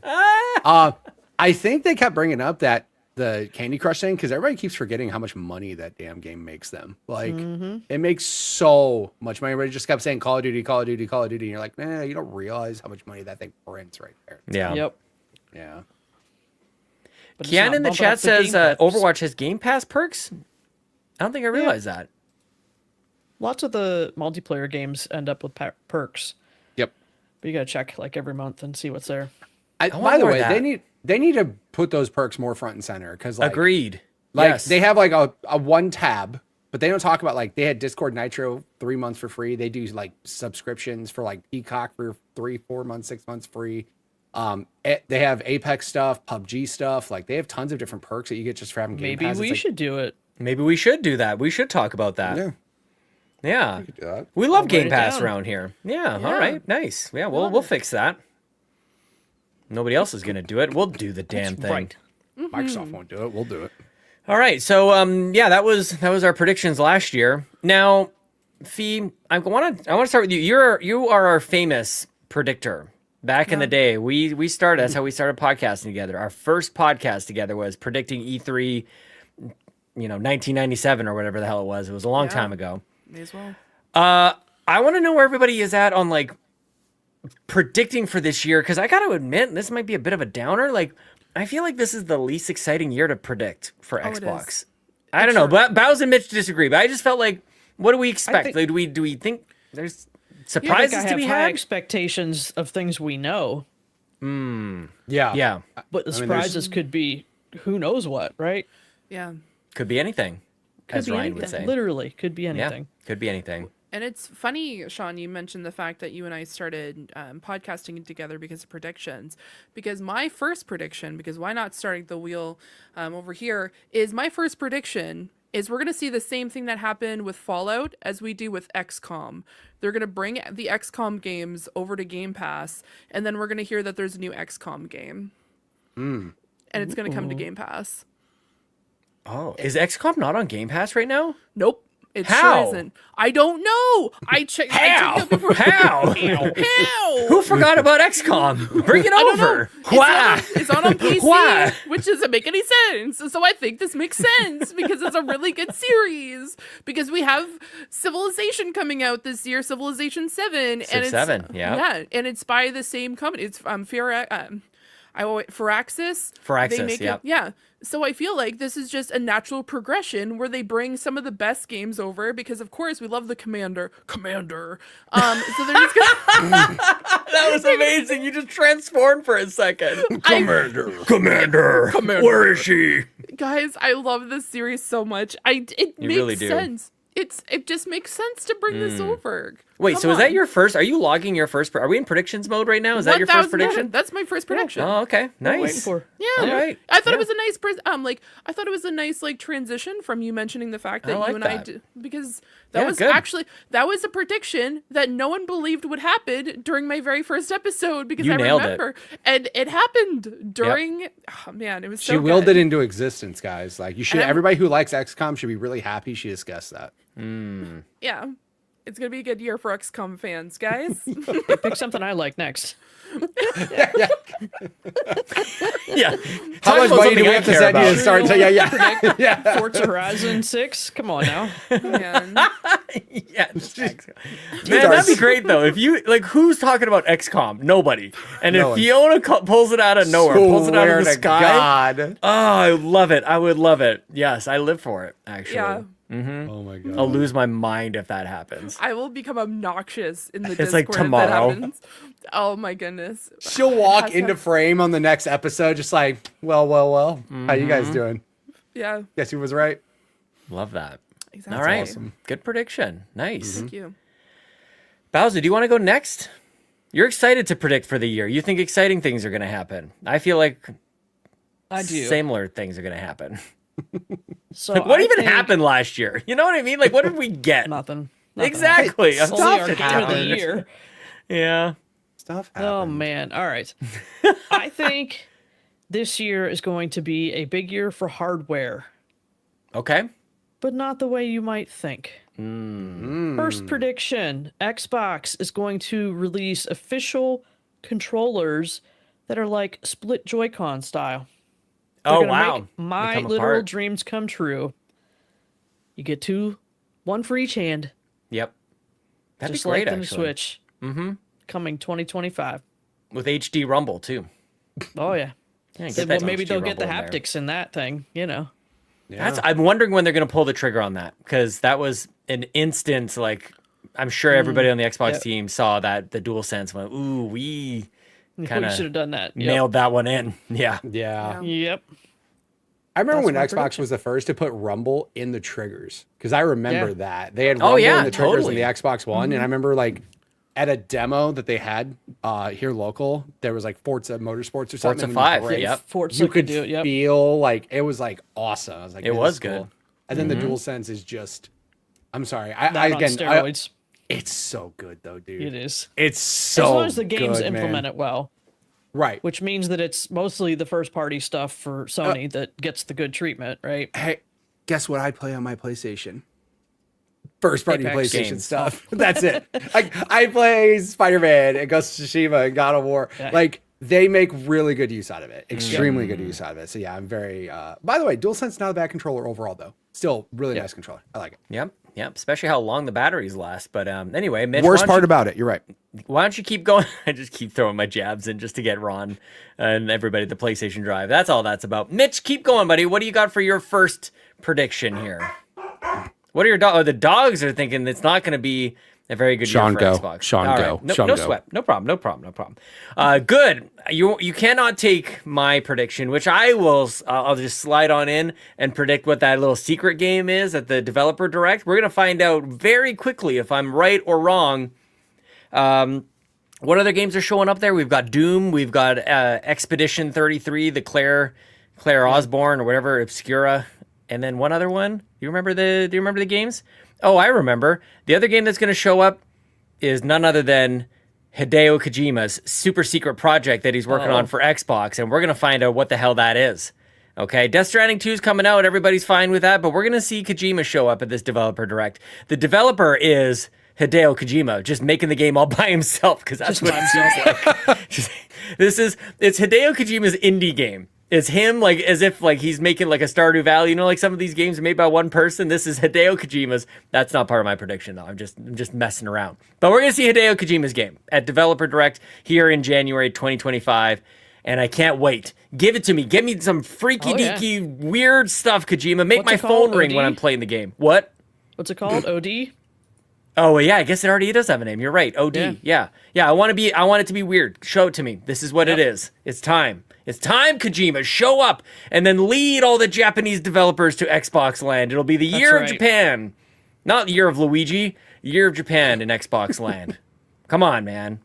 [SPEAKER 4] god. I think they kept bringing up that the Candy Crush thing because everybody keeps forgetting how much money that damn game makes them. Like it makes so much money. Everybody just kept saying Call of Duty, Call of Duty, Call of Duty, and you're like, nah, you don't realize how much money that thing prints right there.
[SPEAKER 3] Yeah.
[SPEAKER 1] yep.
[SPEAKER 4] Yeah.
[SPEAKER 1] But it's
[SPEAKER 3] Kian
[SPEAKER 1] not
[SPEAKER 3] in the
[SPEAKER 1] bumping
[SPEAKER 3] chat
[SPEAKER 1] up the
[SPEAKER 3] says
[SPEAKER 1] Game Pass.
[SPEAKER 3] Overwatch has Game Pass perks. I don't think I realized that.
[SPEAKER 1] Lots of the multiplayer games end up with perks,
[SPEAKER 4] Yep.
[SPEAKER 1] but you gotta check like every month and see what's there.
[SPEAKER 4] By
[SPEAKER 3] want
[SPEAKER 4] the
[SPEAKER 3] more
[SPEAKER 4] way,
[SPEAKER 3] of that.
[SPEAKER 4] they need to put those perks more front and center because like
[SPEAKER 3] Agreed.
[SPEAKER 4] Like
[SPEAKER 3] Yes.
[SPEAKER 4] they have like a one tab, but they don't talk about like they had Discord Nitro 3 months for free. They do like subscriptions for like Peacock for 3-4 months, 6 months free. They have Apex stuff, PUBG stuff. Like they have tons of different perks that you get just for having Game
[SPEAKER 1] Maybe
[SPEAKER 4] Pass. It's
[SPEAKER 1] we
[SPEAKER 4] like,
[SPEAKER 1] should do it.
[SPEAKER 3] Maybe we should do that. We should talk about that.
[SPEAKER 4] Yeah,
[SPEAKER 3] Yeah.
[SPEAKER 4] we could do that.
[SPEAKER 3] We love
[SPEAKER 1] write
[SPEAKER 3] Game
[SPEAKER 1] it
[SPEAKER 3] Pass
[SPEAKER 1] down.
[SPEAKER 3] around here. Yeah, all right. Nice. Yeah, we'll fix that. Nobody else is going to do it. We'll do the damn thing.
[SPEAKER 1] right.
[SPEAKER 4] Microsoft won't do it. We'll do it.
[SPEAKER 3] All right. So that was our predictions last year. Now, Fee, I want to start with you. You are our famous predictor. Back in the day, we started. That's how we started podcasting together. Our first podcast together was predicting E3, 1997 or whatever the hell it was. It was a long time ago.
[SPEAKER 5] May as well.
[SPEAKER 3] I want to know where everybody is at on like predicting for this year, because I got to admit this might be a bit of a downer. Like, I feel like this is the least exciting year to predict for
[SPEAKER 5] Oh, it
[SPEAKER 3] Xbox.
[SPEAKER 5] is.
[SPEAKER 3] I don't know, but Bowser and Mitch disagree. But I just felt like, what do we expect?
[SPEAKER 1] think-
[SPEAKER 3] Like, do we think There's
[SPEAKER 1] Yeah, like
[SPEAKER 3] surprises
[SPEAKER 1] I
[SPEAKER 3] to
[SPEAKER 1] have
[SPEAKER 3] be
[SPEAKER 1] high
[SPEAKER 3] had.
[SPEAKER 1] expectations of things we know,
[SPEAKER 4] Yeah.
[SPEAKER 3] Yeah,
[SPEAKER 1] but the
[SPEAKER 4] I mean, there's-
[SPEAKER 1] surprises could be who knows what, right?
[SPEAKER 5] Yeah.
[SPEAKER 3] could be anything,
[SPEAKER 1] Could
[SPEAKER 3] as
[SPEAKER 1] be
[SPEAKER 3] Ryan
[SPEAKER 1] anything.
[SPEAKER 3] would say.
[SPEAKER 1] Literally, could be
[SPEAKER 3] Yeah,
[SPEAKER 1] anything.
[SPEAKER 3] could be anything.
[SPEAKER 5] And it's funny, Sean, you mentioned the fact that you and I started podcasting together because of predictions. Because my first prediction, because why not starting the wheel over here, is my first prediction is we're going to see the same thing that happened with Fallout as we do with XCOM. They're going to bring the XCOM games over to Game Pass, and then we're going to hear that there's a new XCOM game. And it's going to come to Game Pass.
[SPEAKER 3] Oh, is XCOM not on Game Pass right now?
[SPEAKER 5] Nope. It
[SPEAKER 3] How?
[SPEAKER 5] sure isn't. I don't know. I checked.
[SPEAKER 3] How?
[SPEAKER 5] before.
[SPEAKER 3] How?
[SPEAKER 5] How?
[SPEAKER 3] Who forgot about XCOM? Bring it over. Why?
[SPEAKER 5] It's not on PC,
[SPEAKER 3] Why?
[SPEAKER 5] which doesn't make any sense. So I think this makes sense because it's a really good series. Because we have Civilization coming out this year, Civilization 7,
[SPEAKER 3] Civ
[SPEAKER 5] and it's
[SPEAKER 3] 7, yeah.
[SPEAKER 5] and it's by the same company. It's Firaxis.
[SPEAKER 3] Firaxis,
[SPEAKER 5] They make
[SPEAKER 3] yep.
[SPEAKER 5] it, yeah. So I feel like this is just a natural progression where they bring some of the best games over because, of course, we love the Commander. So they're just gonna.
[SPEAKER 3] That was amazing. You just transformed for a second.
[SPEAKER 4] Commander.
[SPEAKER 3] Commander. Where is she?
[SPEAKER 5] Guys, I love this series so much. It makes
[SPEAKER 3] really do.
[SPEAKER 5] sense. It just makes sense to bring this over.
[SPEAKER 3] Wait,
[SPEAKER 5] Come
[SPEAKER 3] so is that
[SPEAKER 5] on.
[SPEAKER 3] your first? Are you logging your first? Are we in predictions mode right now? Is that your first
[SPEAKER 5] 1000%.
[SPEAKER 3] prediction?
[SPEAKER 5] That's my first prediction.
[SPEAKER 3] Oh, okay.
[SPEAKER 1] What are we waiting
[SPEAKER 3] Nice.
[SPEAKER 1] for?
[SPEAKER 5] Yeah.
[SPEAKER 3] All right.
[SPEAKER 5] I thought
[SPEAKER 3] Yeah.
[SPEAKER 5] it was a nice I thought it was a nice transition from you mentioning the fact that
[SPEAKER 3] I like
[SPEAKER 5] you and I
[SPEAKER 3] that.
[SPEAKER 5] did, because that
[SPEAKER 3] Yeah,
[SPEAKER 5] was
[SPEAKER 3] good.
[SPEAKER 5] actually that was a prediction that no one believed would happen during my very first episode because
[SPEAKER 3] You
[SPEAKER 5] I
[SPEAKER 3] nailed it.
[SPEAKER 5] remember and it happened during oh man, it was so
[SPEAKER 4] She willed
[SPEAKER 5] good.
[SPEAKER 4] it into existence, guys. Like you should.
[SPEAKER 5] And I'm-
[SPEAKER 4] Everybody who likes XCOM should be really happy she discussed that.
[SPEAKER 5] Yeah. It's going to be a good year for XCOM fans, guys.
[SPEAKER 1] Pick something I like next.
[SPEAKER 3] Yeah.
[SPEAKER 4] How
[SPEAKER 3] Talk
[SPEAKER 4] much
[SPEAKER 3] about
[SPEAKER 4] money do
[SPEAKER 3] something
[SPEAKER 4] we
[SPEAKER 3] I
[SPEAKER 4] have to
[SPEAKER 3] care
[SPEAKER 4] send you to
[SPEAKER 3] about.
[SPEAKER 4] start? Yeah.
[SPEAKER 1] Forza Horizon 6? Come on now.
[SPEAKER 5] Man.
[SPEAKER 3] Yeah, just XCOM. Man, that'd be great though. If you who's talking about XCOM? Nobody. And
[SPEAKER 4] No
[SPEAKER 3] if
[SPEAKER 4] one.
[SPEAKER 3] Fiona pulls it out of nowhere, pulls it out
[SPEAKER 4] Swear
[SPEAKER 3] of the
[SPEAKER 4] to
[SPEAKER 3] sky.
[SPEAKER 4] God.
[SPEAKER 3] Oh, I love it. I would love it. Yes, I live for it. Actually,
[SPEAKER 5] Yeah.
[SPEAKER 4] Oh my God.
[SPEAKER 3] I'll lose my mind if that happens.
[SPEAKER 5] I will become obnoxious in the
[SPEAKER 3] It's
[SPEAKER 5] Discord
[SPEAKER 3] like
[SPEAKER 5] if
[SPEAKER 3] tomorrow.
[SPEAKER 5] that happens. Oh my goodness.
[SPEAKER 4] She'll walk
[SPEAKER 5] Has to-
[SPEAKER 4] into frame on the next episode, just like, well. How you guys doing?
[SPEAKER 5] Yeah,
[SPEAKER 4] Guess who was right?
[SPEAKER 3] Love that.
[SPEAKER 5] exactly.
[SPEAKER 3] All right,
[SPEAKER 4] awesome.
[SPEAKER 3] good prediction. Nice.
[SPEAKER 5] Thank you.
[SPEAKER 3] Bowser, do you want to go next? You're excited to predict for the year. You think exciting things are going to happen. I feel like
[SPEAKER 1] I do.
[SPEAKER 3] similar things are going to happen.
[SPEAKER 1] So
[SPEAKER 3] Like, what
[SPEAKER 1] I
[SPEAKER 3] even
[SPEAKER 1] think-
[SPEAKER 3] happened last year? You know what I mean? Like, what did we get?
[SPEAKER 1] Nothing.
[SPEAKER 3] Exactly. I'm
[SPEAKER 1] Only our
[SPEAKER 3] stuff
[SPEAKER 1] game of the
[SPEAKER 3] happened.
[SPEAKER 1] year.
[SPEAKER 3] Yeah.
[SPEAKER 4] Stuff happened.
[SPEAKER 1] Oh man. All right. I think this year is going to be a big year for hardware,
[SPEAKER 3] Okay.
[SPEAKER 1] but not the way you might think. First prediction, Xbox is going to release official controllers that are like split Joy-Con style. They're
[SPEAKER 3] Oh,
[SPEAKER 1] gonna
[SPEAKER 3] wow.
[SPEAKER 1] make my
[SPEAKER 3] They come
[SPEAKER 1] literal
[SPEAKER 3] apart.
[SPEAKER 1] dreams come true. You get two, one for each hand,
[SPEAKER 3] Yep. That'd
[SPEAKER 1] just
[SPEAKER 3] be great,
[SPEAKER 1] like the
[SPEAKER 3] actually.
[SPEAKER 1] Switch. Mm-hmm. Coming 2025.
[SPEAKER 3] With HD Rumble, too.
[SPEAKER 1] Oh yeah.
[SPEAKER 3] Yeah, get
[SPEAKER 1] Well,
[SPEAKER 3] that
[SPEAKER 1] maybe
[SPEAKER 3] HD
[SPEAKER 1] they'll get the
[SPEAKER 3] Rumble in there.
[SPEAKER 1] haptics in that thing, you know.
[SPEAKER 4] Yeah.
[SPEAKER 3] I'm wondering when they're going to pull the trigger on that, because that was an instant, like, I'm sure everybody on the Xbox
[SPEAKER 1] Yep.
[SPEAKER 3] team saw that the DualSense went, ooh, we
[SPEAKER 1] We
[SPEAKER 3] kind
[SPEAKER 1] should
[SPEAKER 3] of
[SPEAKER 1] have done that. Yep.
[SPEAKER 3] nailed that one in. Yeah.
[SPEAKER 4] Yeah.
[SPEAKER 1] Yep.
[SPEAKER 4] I remember
[SPEAKER 1] That's
[SPEAKER 4] when
[SPEAKER 1] my
[SPEAKER 4] Xbox
[SPEAKER 1] prediction.
[SPEAKER 4] was the first to put Rumble in the triggers, because I remember
[SPEAKER 1] Yeah.
[SPEAKER 4] that they had
[SPEAKER 3] Oh,
[SPEAKER 4] Rumble
[SPEAKER 3] yeah,
[SPEAKER 4] in the triggers
[SPEAKER 3] totally.
[SPEAKER 4] in the Xbox One, and I remember like at a demo that they had here local, there was like Forza Motorsports or something.
[SPEAKER 3] Forza
[SPEAKER 4] and
[SPEAKER 3] 5,
[SPEAKER 4] great.
[SPEAKER 3] yep.
[SPEAKER 1] Forza
[SPEAKER 4] You
[SPEAKER 1] could
[SPEAKER 4] could
[SPEAKER 1] do it, yep.
[SPEAKER 4] feel like it was like awesome. I was like,
[SPEAKER 3] It
[SPEAKER 4] "Man,
[SPEAKER 3] was
[SPEAKER 4] this is cool."
[SPEAKER 3] good.
[SPEAKER 4] And then the DualSense is just, I'm sorry, I
[SPEAKER 1] Not on
[SPEAKER 4] again,
[SPEAKER 1] steroids.
[SPEAKER 4] it's so good though, dude.
[SPEAKER 1] It is.
[SPEAKER 4] It's so
[SPEAKER 1] As long as the games
[SPEAKER 4] good, man.
[SPEAKER 1] implement it well,
[SPEAKER 4] right.
[SPEAKER 1] which means that it's mostly the first party stuff for Sony that gets the good treatment, right?
[SPEAKER 4] Hey, guess what I play on my PlayStation? First party
[SPEAKER 1] Apex
[SPEAKER 4] PlayStation
[SPEAKER 3] games.
[SPEAKER 4] stuff. That's it. I play Spider-Man and Ghost of Tsushima and God of War.
[SPEAKER 1] Yeah.
[SPEAKER 4] Like they make really good use out of it. Extremely good use out of it. So yeah, I'm very by the way, DualSense not a bad controller overall though. Still really nice controller. I like it.
[SPEAKER 3] Yep. Yep. Especially how long the batteries last. But anyway, Mitch,
[SPEAKER 4] Worst
[SPEAKER 3] why don't
[SPEAKER 4] part
[SPEAKER 3] you-
[SPEAKER 4] about it, you're right.
[SPEAKER 3] why don't you keep going? I just keep throwing my jabs in just to get Ron and everybody the PlayStation Drive. That's all that's about. Mitch, keep going, buddy. What do you got for your first prediction here? What are your dogs? Oh, the dogs are thinking it's not going to be A very good
[SPEAKER 4] Sean,
[SPEAKER 3] year for
[SPEAKER 4] go.
[SPEAKER 3] Xbox.
[SPEAKER 4] Sean,
[SPEAKER 3] All
[SPEAKER 4] go.
[SPEAKER 3] right. No,
[SPEAKER 4] Sean,
[SPEAKER 3] no
[SPEAKER 4] go.
[SPEAKER 3] sweat. No problem. Good. You cannot take my prediction, which I'll just slide on in and predict what that little secret game is at the developer direct. We're gonna find out very quickly if I'm right or wrong. What other games are showing up there? We've got Doom. We've got Expedition 33, the Claire Osborne or whatever, Obscura, and then one other one. Do you remember the games? Oh, I remember. The other game that's going to show up is none other than Hideo Kojima's super secret project that he's working on for Xbox, and we're going to find out what the hell that is. Okay, Death Stranding 2 is coming out. Everybody's fine with that, but we're going to see Kojima show up at this developer direct. The developer is Hideo Kojima, just making the game all by himself, because that's what it seems like. It's Hideo Kojima's indie game. It's him, like, as if like he's making like a Stardew Valley. You know, like some of these games are made by one person. This is Hideo Kojima's. That's not part of my prediction, though. I'm just messing around. But we're gonna see Hideo Kojima's game at Developer Direct here in January 2025, and I can't wait. Give it to me. Give me some freaky deaky weird stuff, Kojima. Make my phone ring when I'm playing the game. What?
[SPEAKER 1] What's it called? OD?
[SPEAKER 3] Oh, well, yeah, I guess it already does have a name. You're right. OD. Yeah. I want it to be weird. Show it to me. This is what it is. It's time. It's time, Kojima. Show up and then lead all the Japanese developers to Xbox land. It'll be the year of Japan. Not the year of Luigi. Year of Japan in Xbox land. Come on, man.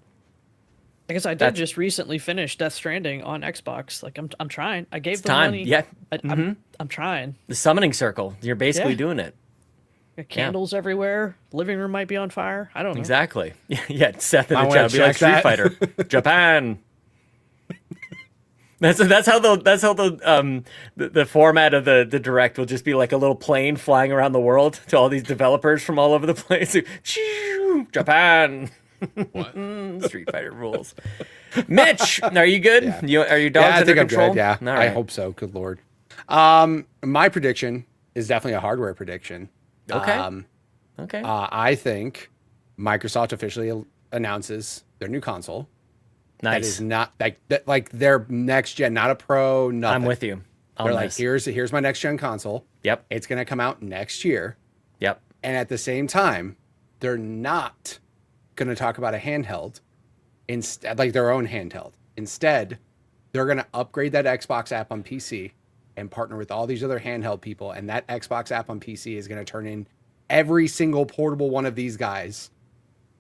[SPEAKER 1] I guess I did just recently finish Death Stranding on Xbox. Like, I'm trying. I gave them money.
[SPEAKER 3] Yeah.
[SPEAKER 1] I'm trying.
[SPEAKER 3] The summoning circle. You're basically doing it.
[SPEAKER 1] Candles everywhere. Living room might be on fire. I don't know.
[SPEAKER 3] Exactly. Yeah, Seth in the chat would be like Street Fighter. Japan. That's how the format of the direct will just be like a little plane flying around the world to all these developers from all over the place. Japan. Street Fighter rules. Mitch, are you good?
[SPEAKER 4] Yeah.
[SPEAKER 3] Are your dogs under control?
[SPEAKER 4] I'm good, yeah.
[SPEAKER 3] All right.
[SPEAKER 4] I hope so. Good Lord. My prediction is definitely a hardware prediction.
[SPEAKER 3] Okay. Okay.
[SPEAKER 4] I think Microsoft officially announces their new console.
[SPEAKER 3] Nice.
[SPEAKER 4] That is not like their next gen, not a pro. Nothing.
[SPEAKER 3] I'm with you.
[SPEAKER 4] They're like, here's my next gen console.
[SPEAKER 3] Yep.
[SPEAKER 4] It's gonna come out next year.
[SPEAKER 3] Yep.
[SPEAKER 4] And at the same time, they're not gonna talk about a handheld, instead, like their own handheld. Instead, they're gonna upgrade that Xbox app on PC and partner with all these other handheld people, and that Xbox app on PC is gonna turn in every single portable one of these guys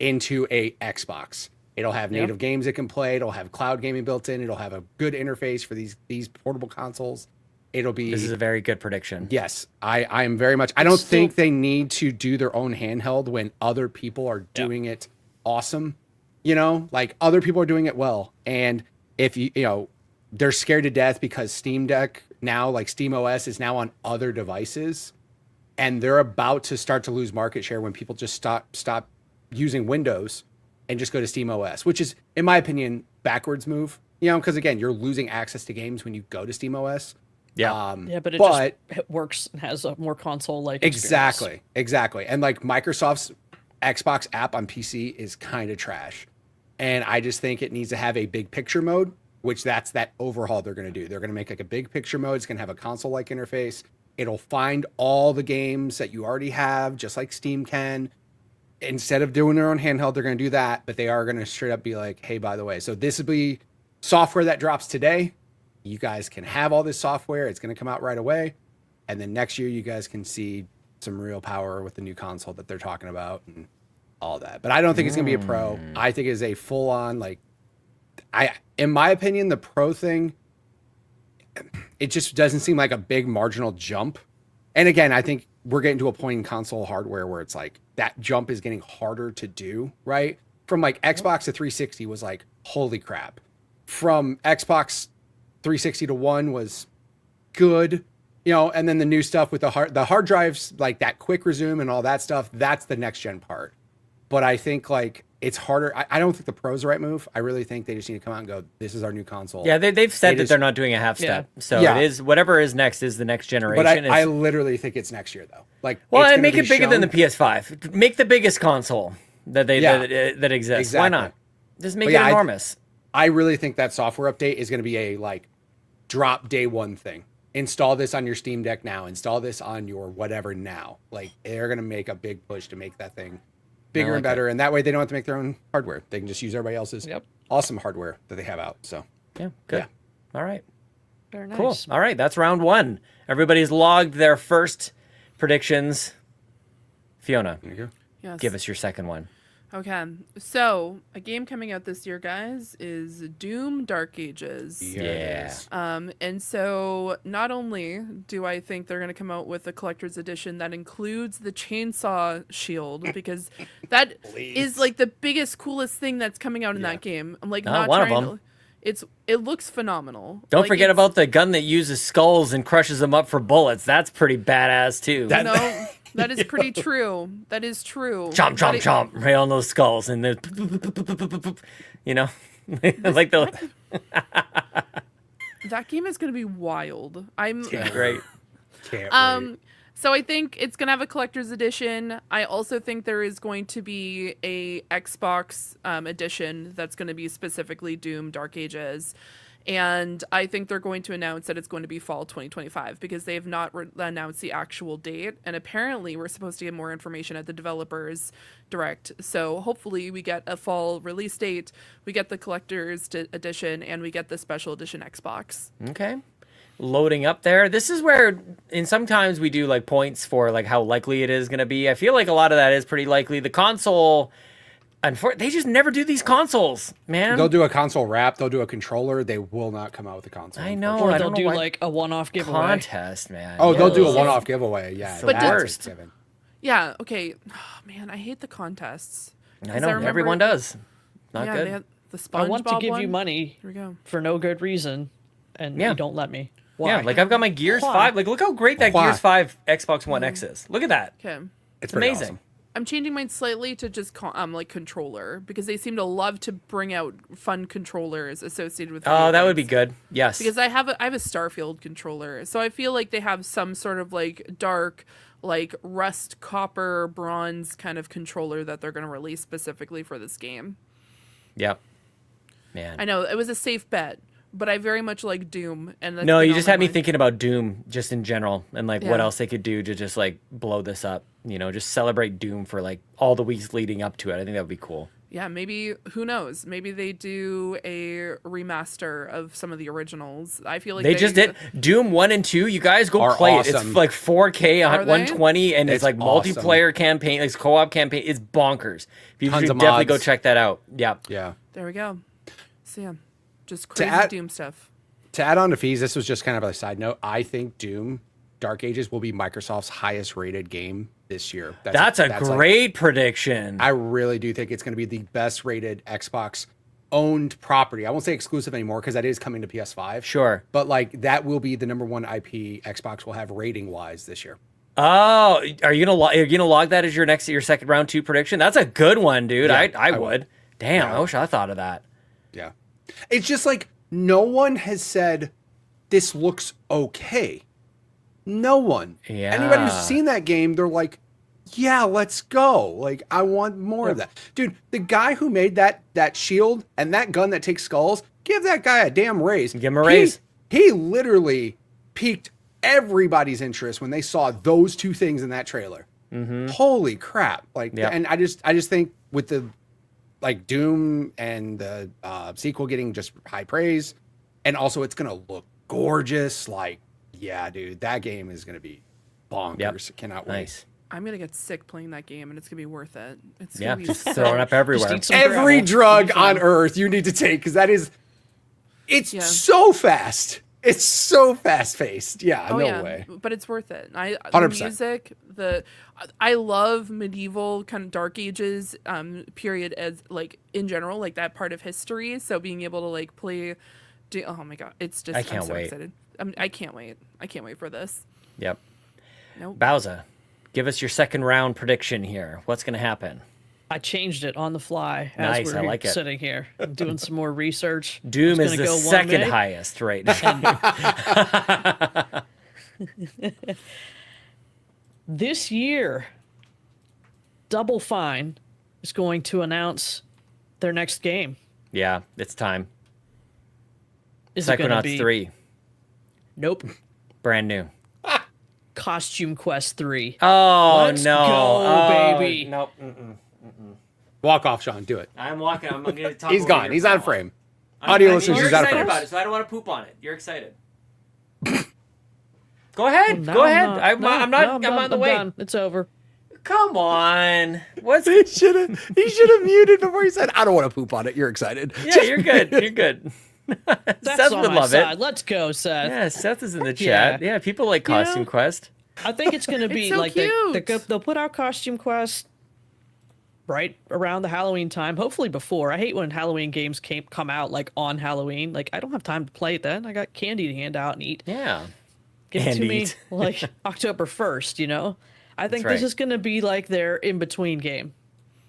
[SPEAKER 4] into a Xbox. It'll have native games it can play. It'll have cloud gaming built in. It'll have a good interface for these portable consoles. It'll be.
[SPEAKER 3] This is a very good prediction.
[SPEAKER 4] Yes, I am very much. I don't think they need to do their own handheld when other people are doing it awesome. You know, like other people are doing it well. And if you know, they're scared to death because Steam Deck now, like Steam OS, is now on other devices, and they're about to start to lose market share when people just stop using Windows and just go to Steam OS, which is, in my opinion, backwards move. You know, because again, you're losing access to games when you go to Steam OS.
[SPEAKER 1] Yeah, but it works and has a more console-like experience.
[SPEAKER 4] Exactly. And like Microsoft's Xbox app on PC is kind of trash. And I just think it needs to have a big picture mode, which that's that overhaul they're going to do. They're going to make like a big picture mode. It's going to have a console-like interface. It'll find all the games that you already have, just like Steam can. Instead of doing their own handheld, they're going to do that, but they are going to straight up be like, hey, by the way, so this will be software that drops today. You guys can have all this software. It's going to come out right away. And then next year, you guys can see some real power with the new console that they're talking about and all that. But I don't think it's going to be a pro. I think it's a full on, like, in my opinion, the pro thing, it just doesn't seem like a big marginal jump. And again, I think we're getting to a point in console hardware where it's like that jump is getting harder to do, right? From like Xbox to 360 was like, holy crap. From Xbox 360 to One was good, you know, and then the new stuff with the hard drives, like that quick resume and all that stuff, that's the next gen part. But I think like it's harder. I don't think the Pro's the right move. I really think they just need to come out and go, this is our new console.
[SPEAKER 3] Yeah, they've said that they're not doing a half step. So it is whatever is next is the next generation.
[SPEAKER 4] But I literally think it's next year though. Like,
[SPEAKER 3] well, and make it bigger than the PS5. Make the biggest console that that exists. Exactly. Why not? Just make it enormous.
[SPEAKER 4] I really think that software update is going to be a like drop day one thing. Install this on your Steam Deck now. Install this on your whatever now. Like they're going to make a big push to make that thing bigger
[SPEAKER 3] like
[SPEAKER 4] and better, and that way they don't have to make their own hardware. They can just use everybody else's awesome hardware that they have out. So
[SPEAKER 3] Yeah, good.
[SPEAKER 4] Yeah.
[SPEAKER 3] All right.
[SPEAKER 1] Very nice.
[SPEAKER 3] Cool. All right, that's round 1. Everybody's logged their first predictions. Fiona,
[SPEAKER 4] there you go.
[SPEAKER 5] Yes.
[SPEAKER 3] give us your second one.
[SPEAKER 5] Okay, so a game coming out this year, guys, is Doom Dark Ages.
[SPEAKER 4] Yes.
[SPEAKER 5] And so not only do I think they're going to come out with a collector's edition that includes the chainsaw shield, because that is like the biggest, coolest thing that's coming out in that game. I'm like, not
[SPEAKER 3] one of
[SPEAKER 5] trying
[SPEAKER 3] them.
[SPEAKER 5] it looks phenomenal.
[SPEAKER 3] Don't
[SPEAKER 5] Like,
[SPEAKER 3] forget
[SPEAKER 5] it's-
[SPEAKER 3] about the gun that uses skulls and crushes them up for bullets. That's pretty badass too.
[SPEAKER 5] No, that is pretty true. That is true.
[SPEAKER 3] Chomp, chomp,
[SPEAKER 5] But it-
[SPEAKER 3] chomp, right on those skulls, and then, you know, like the
[SPEAKER 5] That game is going to be wild. I'm
[SPEAKER 3] great.
[SPEAKER 4] Can't wait.
[SPEAKER 5] So I think it's going to have a collector's edition. I also think there is going to be a Xbox edition that's going to be specifically Doom Dark Ages. And I think they're going to announce that it's going to be fall 2025 because they have not announced the actual date. And apparently we're supposed to get more information at the developers direct. So hopefully we get a fall release date, we get the collector's edition, and we get the special edition Xbox.
[SPEAKER 3] Okay. Loading up there. This is where, and sometimes we do like points for like how likely it is going to be. I feel like a lot of that is pretty likely. The console, they just never do these consoles, man.
[SPEAKER 4] They'll do a console wrap. They'll do a controller. They will not come out with a console.
[SPEAKER 3] I know.
[SPEAKER 1] Or
[SPEAKER 3] I
[SPEAKER 1] they'll
[SPEAKER 3] don't know
[SPEAKER 1] do
[SPEAKER 3] why-
[SPEAKER 1] like a one-off giveaway.
[SPEAKER 3] contest, man.
[SPEAKER 4] Oh, they'll do a
[SPEAKER 3] Yeah.
[SPEAKER 4] one-off giveaway. Yeah,
[SPEAKER 3] the
[SPEAKER 4] that's
[SPEAKER 3] worst.
[SPEAKER 4] a given.
[SPEAKER 5] Yeah, okay. Oh, man, I hate the contests.
[SPEAKER 3] I
[SPEAKER 5] 'Cause
[SPEAKER 3] know.
[SPEAKER 5] remember-
[SPEAKER 3] Everyone does. Not
[SPEAKER 5] yeah,
[SPEAKER 3] good.
[SPEAKER 5] they had the SpongeBob
[SPEAKER 1] I want to give you
[SPEAKER 5] one.
[SPEAKER 1] money
[SPEAKER 5] Here we go.
[SPEAKER 1] for no good reason, and
[SPEAKER 3] Yeah.
[SPEAKER 1] you don't let me. Why?
[SPEAKER 3] Yeah, like I've got my Gears
[SPEAKER 1] Why?
[SPEAKER 3] 5. Like, look how great that
[SPEAKER 4] Why?
[SPEAKER 3] Gears 5 Xbox One X is. Look at that.
[SPEAKER 5] Okay.
[SPEAKER 3] It's
[SPEAKER 4] It's pretty
[SPEAKER 3] amazing.
[SPEAKER 4] awesome.
[SPEAKER 5] I'm changing mine slightly to just like controller because they seem to love to bring out fun controllers associated with.
[SPEAKER 3] Oh,
[SPEAKER 5] video
[SPEAKER 3] that would be
[SPEAKER 5] games.
[SPEAKER 3] good. Yes.
[SPEAKER 5] Because I have a Starfield controller, so I feel like they have some sort of like dark, like rust, copper, bronze kind of controller that they're going to release specifically for this game.
[SPEAKER 3] Yep. Man.
[SPEAKER 5] I know it was a safe bet, but I very much like Doom, and that's
[SPEAKER 3] No,
[SPEAKER 5] been
[SPEAKER 3] you
[SPEAKER 5] on
[SPEAKER 3] just
[SPEAKER 5] my
[SPEAKER 3] had me
[SPEAKER 5] mind.
[SPEAKER 3] thinking about Doom just in general and like what
[SPEAKER 5] Yeah.
[SPEAKER 3] else they could do to just like blow this up. You know, just celebrate Doom for like all the weeks leading up to it. I think that would be cool.
[SPEAKER 5] Yeah, maybe, who knows? Maybe they do a remaster of some of the originals. I feel like
[SPEAKER 3] They just did Doom 1 and 2. You guys go
[SPEAKER 4] Are
[SPEAKER 3] play it. It's
[SPEAKER 4] awesome.
[SPEAKER 3] like 4K
[SPEAKER 5] Are
[SPEAKER 3] on
[SPEAKER 5] they?
[SPEAKER 3] 120 and it's
[SPEAKER 4] It's
[SPEAKER 3] like
[SPEAKER 4] awesome.
[SPEAKER 3] multiplayer campaign, like co-op campaign. It's bonkers. You
[SPEAKER 4] Tons
[SPEAKER 3] should
[SPEAKER 4] of
[SPEAKER 3] definitely go
[SPEAKER 4] mods.
[SPEAKER 3] check that out. Yeah.
[SPEAKER 4] Yeah.
[SPEAKER 5] There we go. So yeah, just crazy
[SPEAKER 4] add-
[SPEAKER 5] Doom stuff.
[SPEAKER 4] To add on to fees, this was just kind of a side note. I think Doom Dark Ages will be Microsoft's highest rated game this year.
[SPEAKER 3] That's a
[SPEAKER 4] like-
[SPEAKER 3] great prediction.
[SPEAKER 4] I really do think it's going to be the best rated Xbox owned property. I won't say exclusive anymore because that is coming to PS5.
[SPEAKER 3] Sure.
[SPEAKER 4] But like that will be the number one IP Xbox will have rating wise this year.
[SPEAKER 3] Oh, are you gonna log that as your second round 2 prediction? That's a good one, dude.
[SPEAKER 4] Yeah,
[SPEAKER 3] I
[SPEAKER 4] I
[SPEAKER 3] would.
[SPEAKER 4] would.
[SPEAKER 3] Damn,
[SPEAKER 4] Yeah.
[SPEAKER 3] I wish I thought of that.
[SPEAKER 4] Yeah. It's just like no one has said this looks okay. No one.
[SPEAKER 3] Yeah.
[SPEAKER 4] Anybody who's seen that game, they're like, yeah, let's go. Like, I want more of that. Dude, the guy who made that shield and that gun that takes skulls, give that guy a damn raise.
[SPEAKER 3] Give him a raise.
[SPEAKER 4] He literally piqued everybody's interest when they saw those two things in that trailer. Holy crap. Like,
[SPEAKER 3] Yep.
[SPEAKER 4] and I just think with the like Doom and the sequel getting just high praise, and also it's gonna look gorgeous. Like, yeah, dude, that game is gonna be bonkers.
[SPEAKER 3] Yep.
[SPEAKER 4] Cannot wait.
[SPEAKER 3] Nice.
[SPEAKER 5] I'm gonna get sick playing that game, and it's gonna be worth it. It's
[SPEAKER 3] Yeah,
[SPEAKER 5] gonna be
[SPEAKER 3] just
[SPEAKER 5] so
[SPEAKER 3] throwing up everywhere.
[SPEAKER 1] Just eat some
[SPEAKER 4] Every
[SPEAKER 1] gravel.
[SPEAKER 4] drug on earth you need to take because that is, it's
[SPEAKER 5] Yeah.
[SPEAKER 4] so fast. It's so fast paced. Yeah,
[SPEAKER 5] Oh,
[SPEAKER 4] no
[SPEAKER 5] yeah,
[SPEAKER 4] way.
[SPEAKER 5] but it's worth it. The
[SPEAKER 4] 100%.
[SPEAKER 5] music, I love medieval kind of Dark Ages period as like in general, like that part of history. So being able to like play, oh my god, it's just
[SPEAKER 3] I can't
[SPEAKER 5] I'm so
[SPEAKER 3] wait.
[SPEAKER 5] excited. I can't wait. I can't wait for this.
[SPEAKER 3] Yep.
[SPEAKER 5] Nope.
[SPEAKER 3] Bowser, give us your second round prediction here. What's gonna happen?
[SPEAKER 1] I changed it on the fly as
[SPEAKER 3] Nice, I
[SPEAKER 1] we're
[SPEAKER 3] like it.
[SPEAKER 1] sitting here. I'm doing some more research.
[SPEAKER 3] Doom
[SPEAKER 1] It's
[SPEAKER 3] is
[SPEAKER 1] gonna
[SPEAKER 3] the
[SPEAKER 1] go one
[SPEAKER 3] second
[SPEAKER 1] way.
[SPEAKER 3] highest right now.
[SPEAKER 1] This year, Double Fine is going to announce their next game.
[SPEAKER 3] Yeah, it's time.
[SPEAKER 1] Is it going to
[SPEAKER 3] Psychonauts
[SPEAKER 1] be
[SPEAKER 3] 3,
[SPEAKER 1] Nope.
[SPEAKER 3] brand new.
[SPEAKER 1] Costume Quest 3.
[SPEAKER 3] Oh
[SPEAKER 1] Let's
[SPEAKER 3] no!
[SPEAKER 1] go,
[SPEAKER 3] Oh,
[SPEAKER 1] baby.
[SPEAKER 3] Nope. Mm-mm.
[SPEAKER 4] Walk off, Sean. Do it.
[SPEAKER 3] I'm walking. I'm going to talk.
[SPEAKER 4] He's
[SPEAKER 3] over
[SPEAKER 4] gone.
[SPEAKER 3] your
[SPEAKER 4] He's out of
[SPEAKER 3] phone.
[SPEAKER 4] frame. Audio listeners,
[SPEAKER 3] You're
[SPEAKER 4] he's out of
[SPEAKER 3] excited
[SPEAKER 4] frame.
[SPEAKER 3] about it, so I don't want to poop on it. You're excited. Go ahead.
[SPEAKER 1] No,
[SPEAKER 3] Go ahead.
[SPEAKER 1] I'm
[SPEAKER 3] I'm on the way.
[SPEAKER 1] done. It's over.
[SPEAKER 3] Come on. What's?
[SPEAKER 4] He should have muted before he said, "I don't want to poop on it." You're excited.
[SPEAKER 3] Yeah, you're good. You're good.
[SPEAKER 1] That's
[SPEAKER 3] Seth
[SPEAKER 1] on
[SPEAKER 3] would
[SPEAKER 1] my
[SPEAKER 3] love
[SPEAKER 1] side.
[SPEAKER 3] it.
[SPEAKER 1] Let's go, Seth.
[SPEAKER 3] Yeah, Seth is in the chat. Yeah, people like Costume Quest.
[SPEAKER 1] I think it's gonna be
[SPEAKER 5] so
[SPEAKER 1] like
[SPEAKER 5] cute.
[SPEAKER 1] they'll put out Costume Quest right around the Halloween time. Hopefully before. I hate when Halloween games come out like on Halloween. Like I don't have time to play it then. I got candy to hand out and eat.
[SPEAKER 3] Yeah.
[SPEAKER 1] Give it
[SPEAKER 3] And
[SPEAKER 1] to me
[SPEAKER 3] eat.
[SPEAKER 1] like October 1st. You know. I think
[SPEAKER 3] That's
[SPEAKER 1] this
[SPEAKER 3] right.
[SPEAKER 1] is gonna be like their in between game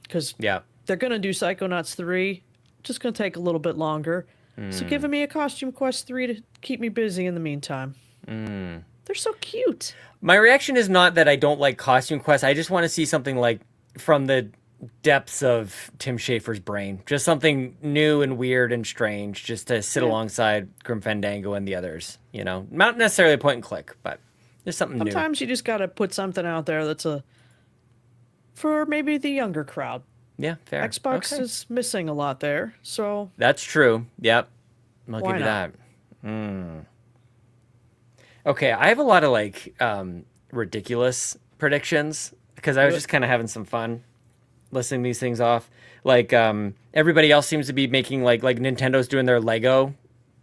[SPEAKER 1] because
[SPEAKER 3] Yeah.
[SPEAKER 1] they're gonna do Psychonauts 3. Just gonna take a little bit longer. So giving me a Costume Quest 3 to keep me busy in the meantime. They're so cute.
[SPEAKER 3] My reaction is not that I don't like Costume Quest. I just want to see something like from the depths of Tim Schafer's brain. Just something new and weird and strange just to sit alongside Grim Fandango and the others. You know, not necessarily a point and click, but just something new.
[SPEAKER 1] Sometimes you just gotta put something out there that's for maybe the younger crowd.
[SPEAKER 3] Yeah, fair.
[SPEAKER 1] Xbox
[SPEAKER 3] Okay.
[SPEAKER 1] is missing a lot there, so
[SPEAKER 3] That's true. Yep. I'll
[SPEAKER 1] Why
[SPEAKER 3] give you
[SPEAKER 1] not?
[SPEAKER 3] that. Okay, I have a lot of like ridiculous predictions because I was just kind of having some fun listing these things off. Like everybody else seems to be making like Nintendo's doing their Lego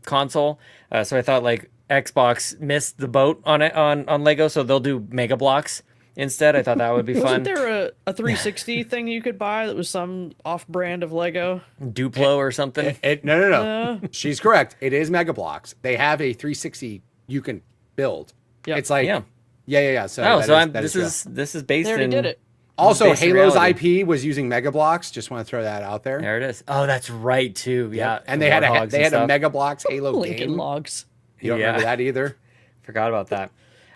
[SPEAKER 3] console. So I thought like Xbox missed the boat on it on Lego, so they'll do Mega Bloks instead. I thought that would be fun.
[SPEAKER 1] wasn't there a 360 thing you could buy that was some off-brand of Lego?
[SPEAKER 3] Duplo or something.
[SPEAKER 4] No. She's correct. It is Mega Bloks. They have a 360 you can build.
[SPEAKER 1] Yep.
[SPEAKER 4] It's like yeah. So
[SPEAKER 3] Oh,
[SPEAKER 4] that
[SPEAKER 3] so
[SPEAKER 4] is-
[SPEAKER 3] this is based
[SPEAKER 1] They already
[SPEAKER 3] in.
[SPEAKER 1] did it.
[SPEAKER 4] Also,
[SPEAKER 3] based in
[SPEAKER 4] Halo's
[SPEAKER 3] reality.
[SPEAKER 4] IP was using Mega Bloks. Just want to throw that out there.
[SPEAKER 3] There it is. Oh, that's right too. Yeah,
[SPEAKER 4] And
[SPEAKER 3] the
[SPEAKER 4] they had
[SPEAKER 3] Warthogs
[SPEAKER 4] a
[SPEAKER 3] and
[SPEAKER 4] they had a
[SPEAKER 3] stuff.
[SPEAKER 4] Mega Bloks Halo
[SPEAKER 1] Lincoln
[SPEAKER 4] game.
[SPEAKER 1] Logs.
[SPEAKER 4] You don't
[SPEAKER 3] Yeah.
[SPEAKER 4] remember that either?
[SPEAKER 3] Forgot about that.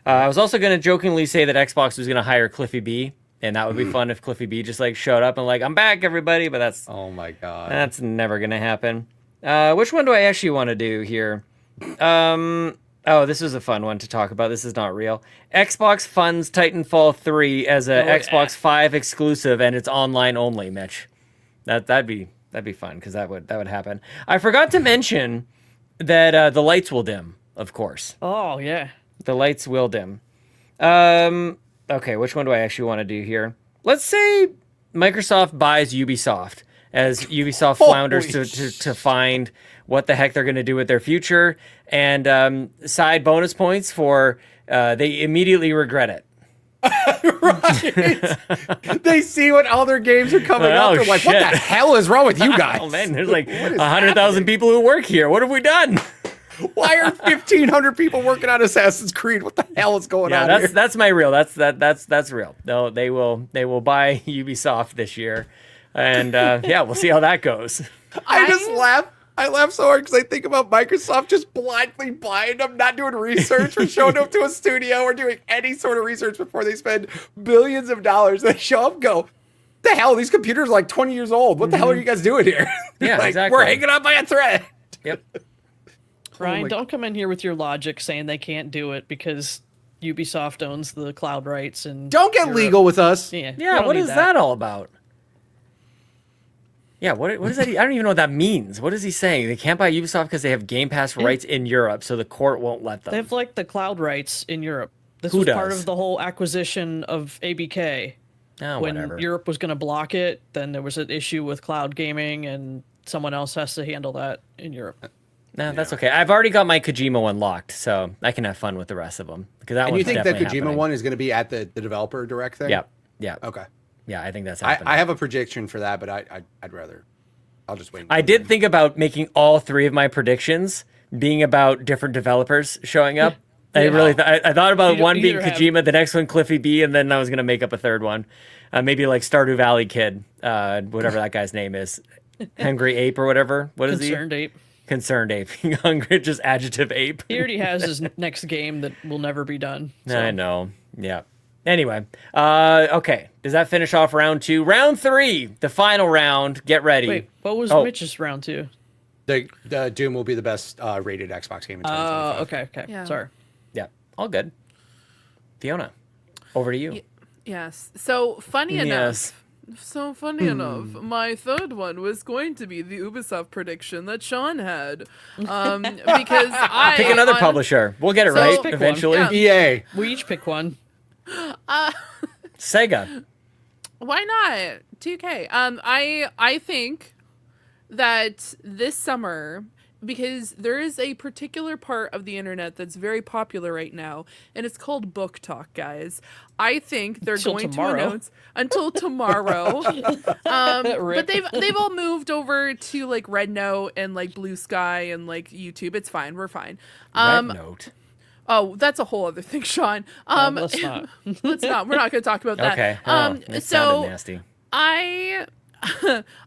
[SPEAKER 3] I was also going to jokingly say that Xbox was going to hire Cliffy B, and that would be fun if Cliffy B just like showed up and like, I'm back, everybody. But
[SPEAKER 4] Oh my god.
[SPEAKER 3] that's never going to happen. Which one do I actually want to do here? Oh, this was a fun one to talk about. This is not real. Xbox funds Titanfall 3 as a Xbox 5 exclusive, and it's online only. Mitch, that'd be fun because that would happen. I forgot to mention that the lights will dim, of course.
[SPEAKER 1] Oh yeah.
[SPEAKER 3] The lights will dim. Okay, which one do I actually want to do here? Let's say Microsoft buys Ubisoft as Ubisoft flounders to find what the heck they're going to do with their future, and side bonus points for they immediately regret it.
[SPEAKER 4] Right. They see what all their games are coming
[SPEAKER 3] Oh,
[SPEAKER 4] out. They're like, what
[SPEAKER 3] shit.
[SPEAKER 4] the hell is wrong with you guys?
[SPEAKER 3] Oh man, there's like 100,000 people who work here. What have we done?
[SPEAKER 4] Why are 1,500 people working on Assassin's Creed? What the hell is going on here?
[SPEAKER 3] That's my real. That's real. No, they will buy Ubisoft this year, and yeah, we'll see how that goes.
[SPEAKER 4] I just laugh. I laugh so hard because I think about Microsoft just blindly buying them, not doing research or showing up to a studio or doing any sort of research before they spend billions of dollars. They show up and go, the hell, these computers are like 20 years old. What the hell are you guys doing here?
[SPEAKER 3] Yeah,
[SPEAKER 4] like,
[SPEAKER 3] exactly.
[SPEAKER 4] We're hanging on by a thread.
[SPEAKER 3] Yep.
[SPEAKER 1] Ryan,
[SPEAKER 4] my-
[SPEAKER 1] don't come in here with your logic saying they can't do it because Ubisoft owns the cloud rights and
[SPEAKER 4] Don't get
[SPEAKER 1] Europe.
[SPEAKER 4] legal with us.
[SPEAKER 1] Yeah, we
[SPEAKER 3] Yeah,
[SPEAKER 1] don't
[SPEAKER 3] what
[SPEAKER 1] need
[SPEAKER 3] is that all about? Yeah, what is that? I don't even know what that means. What is he saying? They can't buy Ubisoft because they have Game Pass rights in Europe, so the court won't let them.
[SPEAKER 1] They have like the cloud rights in Europe. This
[SPEAKER 3] Who
[SPEAKER 1] was part
[SPEAKER 3] does?
[SPEAKER 1] of the whole acquisition of ABK.
[SPEAKER 3] Oh,
[SPEAKER 1] When
[SPEAKER 3] whatever.
[SPEAKER 1] Europe was going to block it, then there was an issue with cloud gaming, and someone else has to handle that in Europe.
[SPEAKER 3] No, that's okay. I've already got my Kojima one locked, so I can have fun with the rest of them. Because that
[SPEAKER 4] And you
[SPEAKER 3] one's
[SPEAKER 4] think the
[SPEAKER 3] definitely
[SPEAKER 4] Kojima
[SPEAKER 3] happening.
[SPEAKER 4] one is going to be at the developer direct thing?
[SPEAKER 3] Yeah, yeah,
[SPEAKER 4] Okay.
[SPEAKER 3] yeah. I think that's
[SPEAKER 4] I
[SPEAKER 3] happening.
[SPEAKER 4] have a prediction for that, but I'd rather. I'll just wait.
[SPEAKER 3] I did think about making all three of my predictions being about different developers showing up. I really I thought about
[SPEAKER 1] You
[SPEAKER 3] one being
[SPEAKER 1] either have-
[SPEAKER 3] Kojima, the next one Cliffy B, and then I was gonna make up a third one, maybe like Stardew Valley Kid, whatever that guy's name is, Hungry Ape or whatever. What is
[SPEAKER 1] Concerned Ape.
[SPEAKER 3] he? Concerned Ape. Hungry, just adjective ape.
[SPEAKER 1] He already has his next game that will never be done. So.
[SPEAKER 3] I know. Yeah. Anyway, okay. Does that finish off round 2? Round 3, the final round. Get ready.
[SPEAKER 1] Wait, what was
[SPEAKER 3] Oh.
[SPEAKER 1] Mitch's round 2?
[SPEAKER 4] The Doom will be the best rated Xbox game in 2025.
[SPEAKER 1] Okay.
[SPEAKER 5] Yeah.
[SPEAKER 1] Sorry.
[SPEAKER 3] Yeah, all good. Fiona, over to you.
[SPEAKER 5] Yes. So funny
[SPEAKER 3] Yes.
[SPEAKER 5] enough, So funny enough, my third one was going to be the Ubisoft prediction that Sean had, because I
[SPEAKER 3] Pick another publisher. We'll get it
[SPEAKER 5] So-
[SPEAKER 3] right
[SPEAKER 5] Pick
[SPEAKER 1] one.
[SPEAKER 3] eventually.
[SPEAKER 5] Yeah.
[SPEAKER 4] EA.
[SPEAKER 1] We each pick one.
[SPEAKER 3] Sega.
[SPEAKER 5] Why not 2K? I think that this summer, because there is a particular part of the internet that's very popular right now, and it's called book talk, guys. I think they're
[SPEAKER 1] Until
[SPEAKER 5] going
[SPEAKER 1] tomorrow.
[SPEAKER 5] to announce until tomorrow. But they've all moved over to like Red Note and like Blue Sky and like YouTube. It's fine. We're fine.
[SPEAKER 3] Red Note.
[SPEAKER 5] Oh, that's a whole other thing, Sean.
[SPEAKER 1] Let's not.
[SPEAKER 5] Let's not. We're not going to talk about that.
[SPEAKER 3] Okay. That
[SPEAKER 5] So
[SPEAKER 3] sounded nasty.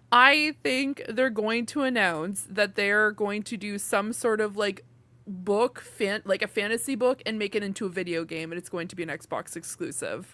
[SPEAKER 5] I think they're going to announce that they're going to do some sort of like book, like a fantasy book, and make it into a video game, and it's going to be an Xbox exclusive.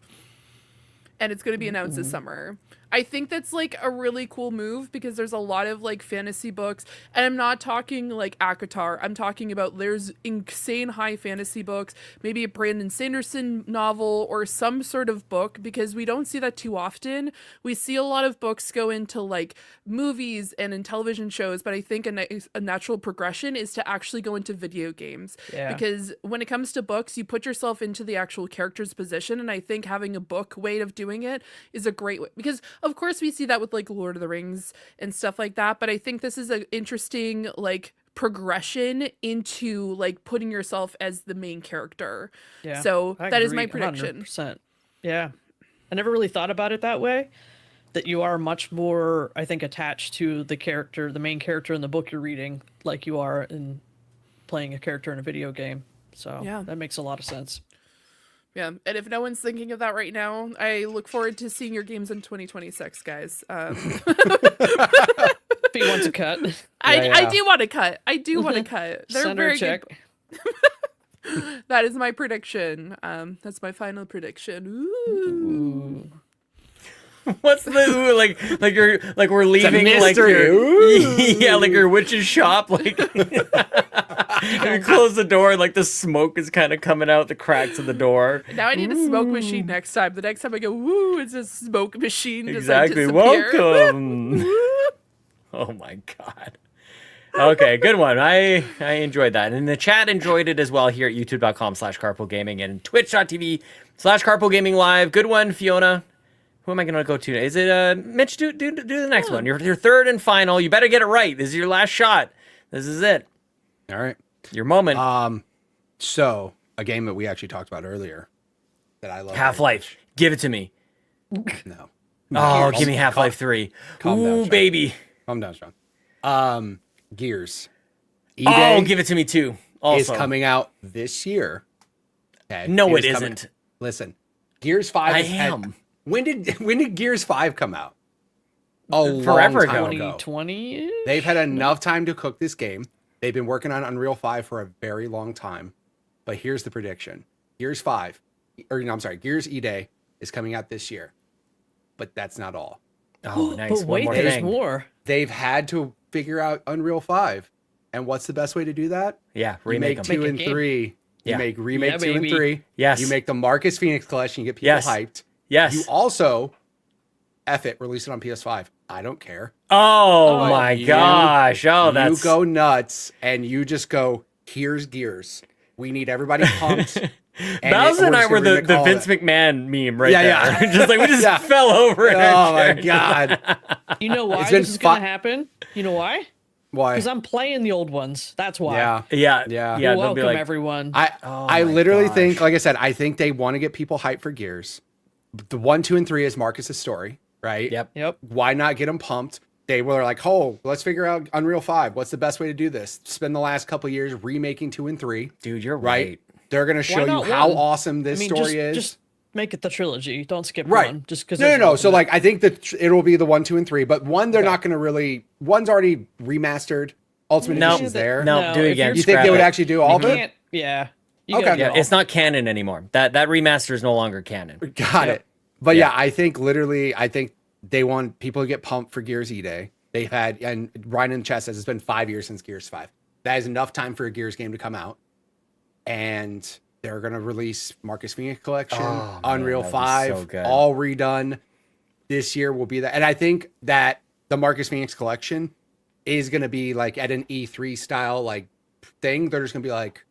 [SPEAKER 5] And it's going to be announced this summer. I think that's like a really cool move because there's a lot of like fantasy books, and I'm not talking like ACOTAR. I'm talking about there's insane high fantasy books, maybe a Brandon Sanderson novel or some sort of book, because we don't see that too often. We see a lot of books go into like movies and in television shows, but I think a natural progression is to actually go into video games.
[SPEAKER 1] Yeah.
[SPEAKER 5] Because when it comes to books, you put yourself into the actual character's position, and I think having a book way of doing it is a great way, because of course we see that with like Lord of the Rings and stuff like that, but I think this is an interesting like progression into like putting yourself as the main character.
[SPEAKER 1] Yeah.
[SPEAKER 5] So
[SPEAKER 1] I
[SPEAKER 5] that is
[SPEAKER 1] agree
[SPEAKER 5] my prediction.
[SPEAKER 1] 100%. Yeah. I never really thought about it that way. That you are much more, I think, attached to the character, the main character in the book you're reading, like you are in playing a character in a video game. So
[SPEAKER 5] Yeah.
[SPEAKER 1] that makes a lot of sense.
[SPEAKER 5] Yeah, and if no one's thinking of that right now, I look forward to seeing your games in 2026, guys.
[SPEAKER 1] If you want to cut,
[SPEAKER 5] I do want to cut. I do want to cut. They're
[SPEAKER 1] send her
[SPEAKER 5] very
[SPEAKER 1] a check.
[SPEAKER 5] good. That is my prediction. That's my final prediction. Ooh.
[SPEAKER 3] What's the ooh, like you're like we're leaving like
[SPEAKER 4] mystery.
[SPEAKER 3] your yeah, like your witch's shop, like you close the door and like the smoke is kind of coming out the cracks of the door.
[SPEAKER 5] Now I need a smoke machine next time. The next time I go, woo, it's a smoke machine. Just,
[SPEAKER 3] Exactly.
[SPEAKER 5] Like, disappear.
[SPEAKER 3] Welcome. Oh my god. Okay, good one. I enjoyed that. And the chat enjoyed it as well here at youtube.com/carpoolgaming and twitch.tv/carpoolgaming live. Good one, Fiona. Who am I going to go to? Is it Mitch? Do the next one. Your third and final. You better get it right. This is your last shot. This is it.
[SPEAKER 4] All right.
[SPEAKER 3] Your moment.
[SPEAKER 4] So a game that we actually talked about earlier that I love.
[SPEAKER 3] Half-Life. Give it to me.
[SPEAKER 4] No.
[SPEAKER 3] Oh, give me Half-Life 3.
[SPEAKER 4] Calm down,
[SPEAKER 3] Ooh,
[SPEAKER 4] Sean.
[SPEAKER 3] baby.
[SPEAKER 4] Calm down, Sean. Gears.
[SPEAKER 3] Oh, give it to me too. Also,
[SPEAKER 4] is coming out this year. Okay.
[SPEAKER 3] No, it
[SPEAKER 4] is coming-
[SPEAKER 3] isn't.
[SPEAKER 4] Listen, Gears 5
[SPEAKER 3] I
[SPEAKER 4] is
[SPEAKER 3] am.
[SPEAKER 4] When did Gears 5 come out? A
[SPEAKER 3] Forever
[SPEAKER 4] long
[SPEAKER 3] ago.
[SPEAKER 4] time ago.
[SPEAKER 1] 2020.
[SPEAKER 4] They've had enough time to cook this game. They've been working on Unreal 5 for a very long time. But here's the prediction. Gears E-Day is coming out this year. But that's not all.
[SPEAKER 3] Oh, nice.
[SPEAKER 1] But
[SPEAKER 3] One
[SPEAKER 1] wait,
[SPEAKER 3] more
[SPEAKER 1] there's
[SPEAKER 3] thing.
[SPEAKER 1] more.
[SPEAKER 4] They've had to figure out Unreal 5. And what's the best way to do that?
[SPEAKER 3] Yeah,
[SPEAKER 4] You
[SPEAKER 3] remake
[SPEAKER 4] make
[SPEAKER 3] them.
[SPEAKER 4] 2
[SPEAKER 1] Make a
[SPEAKER 4] and
[SPEAKER 1] game.
[SPEAKER 4] 3.
[SPEAKER 3] Yeah.
[SPEAKER 4] You make remake
[SPEAKER 1] Yeah,
[SPEAKER 4] 2 and
[SPEAKER 1] baby.
[SPEAKER 4] 3.
[SPEAKER 3] Yes.
[SPEAKER 4] You make the Marcus Phoenix collection. You get people
[SPEAKER 3] Yes.
[SPEAKER 4] hyped.
[SPEAKER 3] Yes.
[SPEAKER 4] You also, release it on PS5. I don't care.
[SPEAKER 3] Oh
[SPEAKER 4] But
[SPEAKER 3] my
[SPEAKER 4] you-
[SPEAKER 3] gosh. Oh, that's
[SPEAKER 4] You go nuts and you just go, here's Gears. We need everybody pumped.
[SPEAKER 3] Bowser and I were the
[SPEAKER 4] the
[SPEAKER 3] Vince McMahon meme right
[SPEAKER 4] Yeah,
[SPEAKER 3] there. just like we just
[SPEAKER 4] Yeah.
[SPEAKER 3] fell over in our
[SPEAKER 4] Oh my
[SPEAKER 3] chairs.
[SPEAKER 4] God.
[SPEAKER 1] You know why
[SPEAKER 4] It's been
[SPEAKER 1] this is going
[SPEAKER 4] fi-
[SPEAKER 1] to happen? You know why?
[SPEAKER 4] Why?
[SPEAKER 1] Because I'm playing the old ones. That's why.
[SPEAKER 4] Yeah.
[SPEAKER 3] Yeah.
[SPEAKER 4] Yeah.
[SPEAKER 1] You're
[SPEAKER 3] They'll
[SPEAKER 1] welcome,
[SPEAKER 3] be like,
[SPEAKER 1] everyone.
[SPEAKER 4] I
[SPEAKER 3] my
[SPEAKER 4] literally
[SPEAKER 3] gosh.
[SPEAKER 4] think, like I said, I think they want to get people hyped for Gears. The 1, 2, and 3 is Marcus's story, right?
[SPEAKER 3] Yep.
[SPEAKER 1] Yep.
[SPEAKER 4] Why not get them pumped? They were like, oh, let's figure out Unreal 5. What's the best way to do this? Spend the last couple of years remaking 2 and 3.
[SPEAKER 3] Dude, you're
[SPEAKER 4] Right?
[SPEAKER 3] right.
[SPEAKER 4] They're going to show you
[SPEAKER 1] not
[SPEAKER 4] how
[SPEAKER 1] one?
[SPEAKER 4] awesome this story is.
[SPEAKER 1] Just make it the trilogy. Don't skip
[SPEAKER 4] Right.
[SPEAKER 1] one. Just because.
[SPEAKER 4] No. So like, I think that it will be the 1, 2, and 3, but one, they're not going to really. One's already remastered. Ultimate
[SPEAKER 3] No.
[SPEAKER 4] Edition's there.
[SPEAKER 3] No, do it
[SPEAKER 1] if
[SPEAKER 3] again.
[SPEAKER 1] you're-
[SPEAKER 4] You think
[SPEAKER 3] Scrap
[SPEAKER 4] they would
[SPEAKER 3] it.
[SPEAKER 4] actually do all of
[SPEAKER 1] You
[SPEAKER 4] it?
[SPEAKER 1] can't. Yeah. You
[SPEAKER 4] Okay.
[SPEAKER 1] gotta
[SPEAKER 3] Yeah,
[SPEAKER 1] do
[SPEAKER 3] it's not canon anymore. That remaster is no longer canon.
[SPEAKER 4] Got it. But yeah, I think they want people to get pumped for Gears E-Day. They've had, and Ryan in the chat says it's been 5 years since Gears 5. That is enough time for a Gears game to come out. And they're going to release Marcus Phoenix Collection,
[SPEAKER 3] Oh, man,
[SPEAKER 4] Unreal
[SPEAKER 3] that'd be
[SPEAKER 4] 5,
[SPEAKER 3] so good.
[SPEAKER 4] all redone. this year will be that. And I think that the Marcus Phoenix collection is going to be like at an E3 style like thing. They're just going to be like,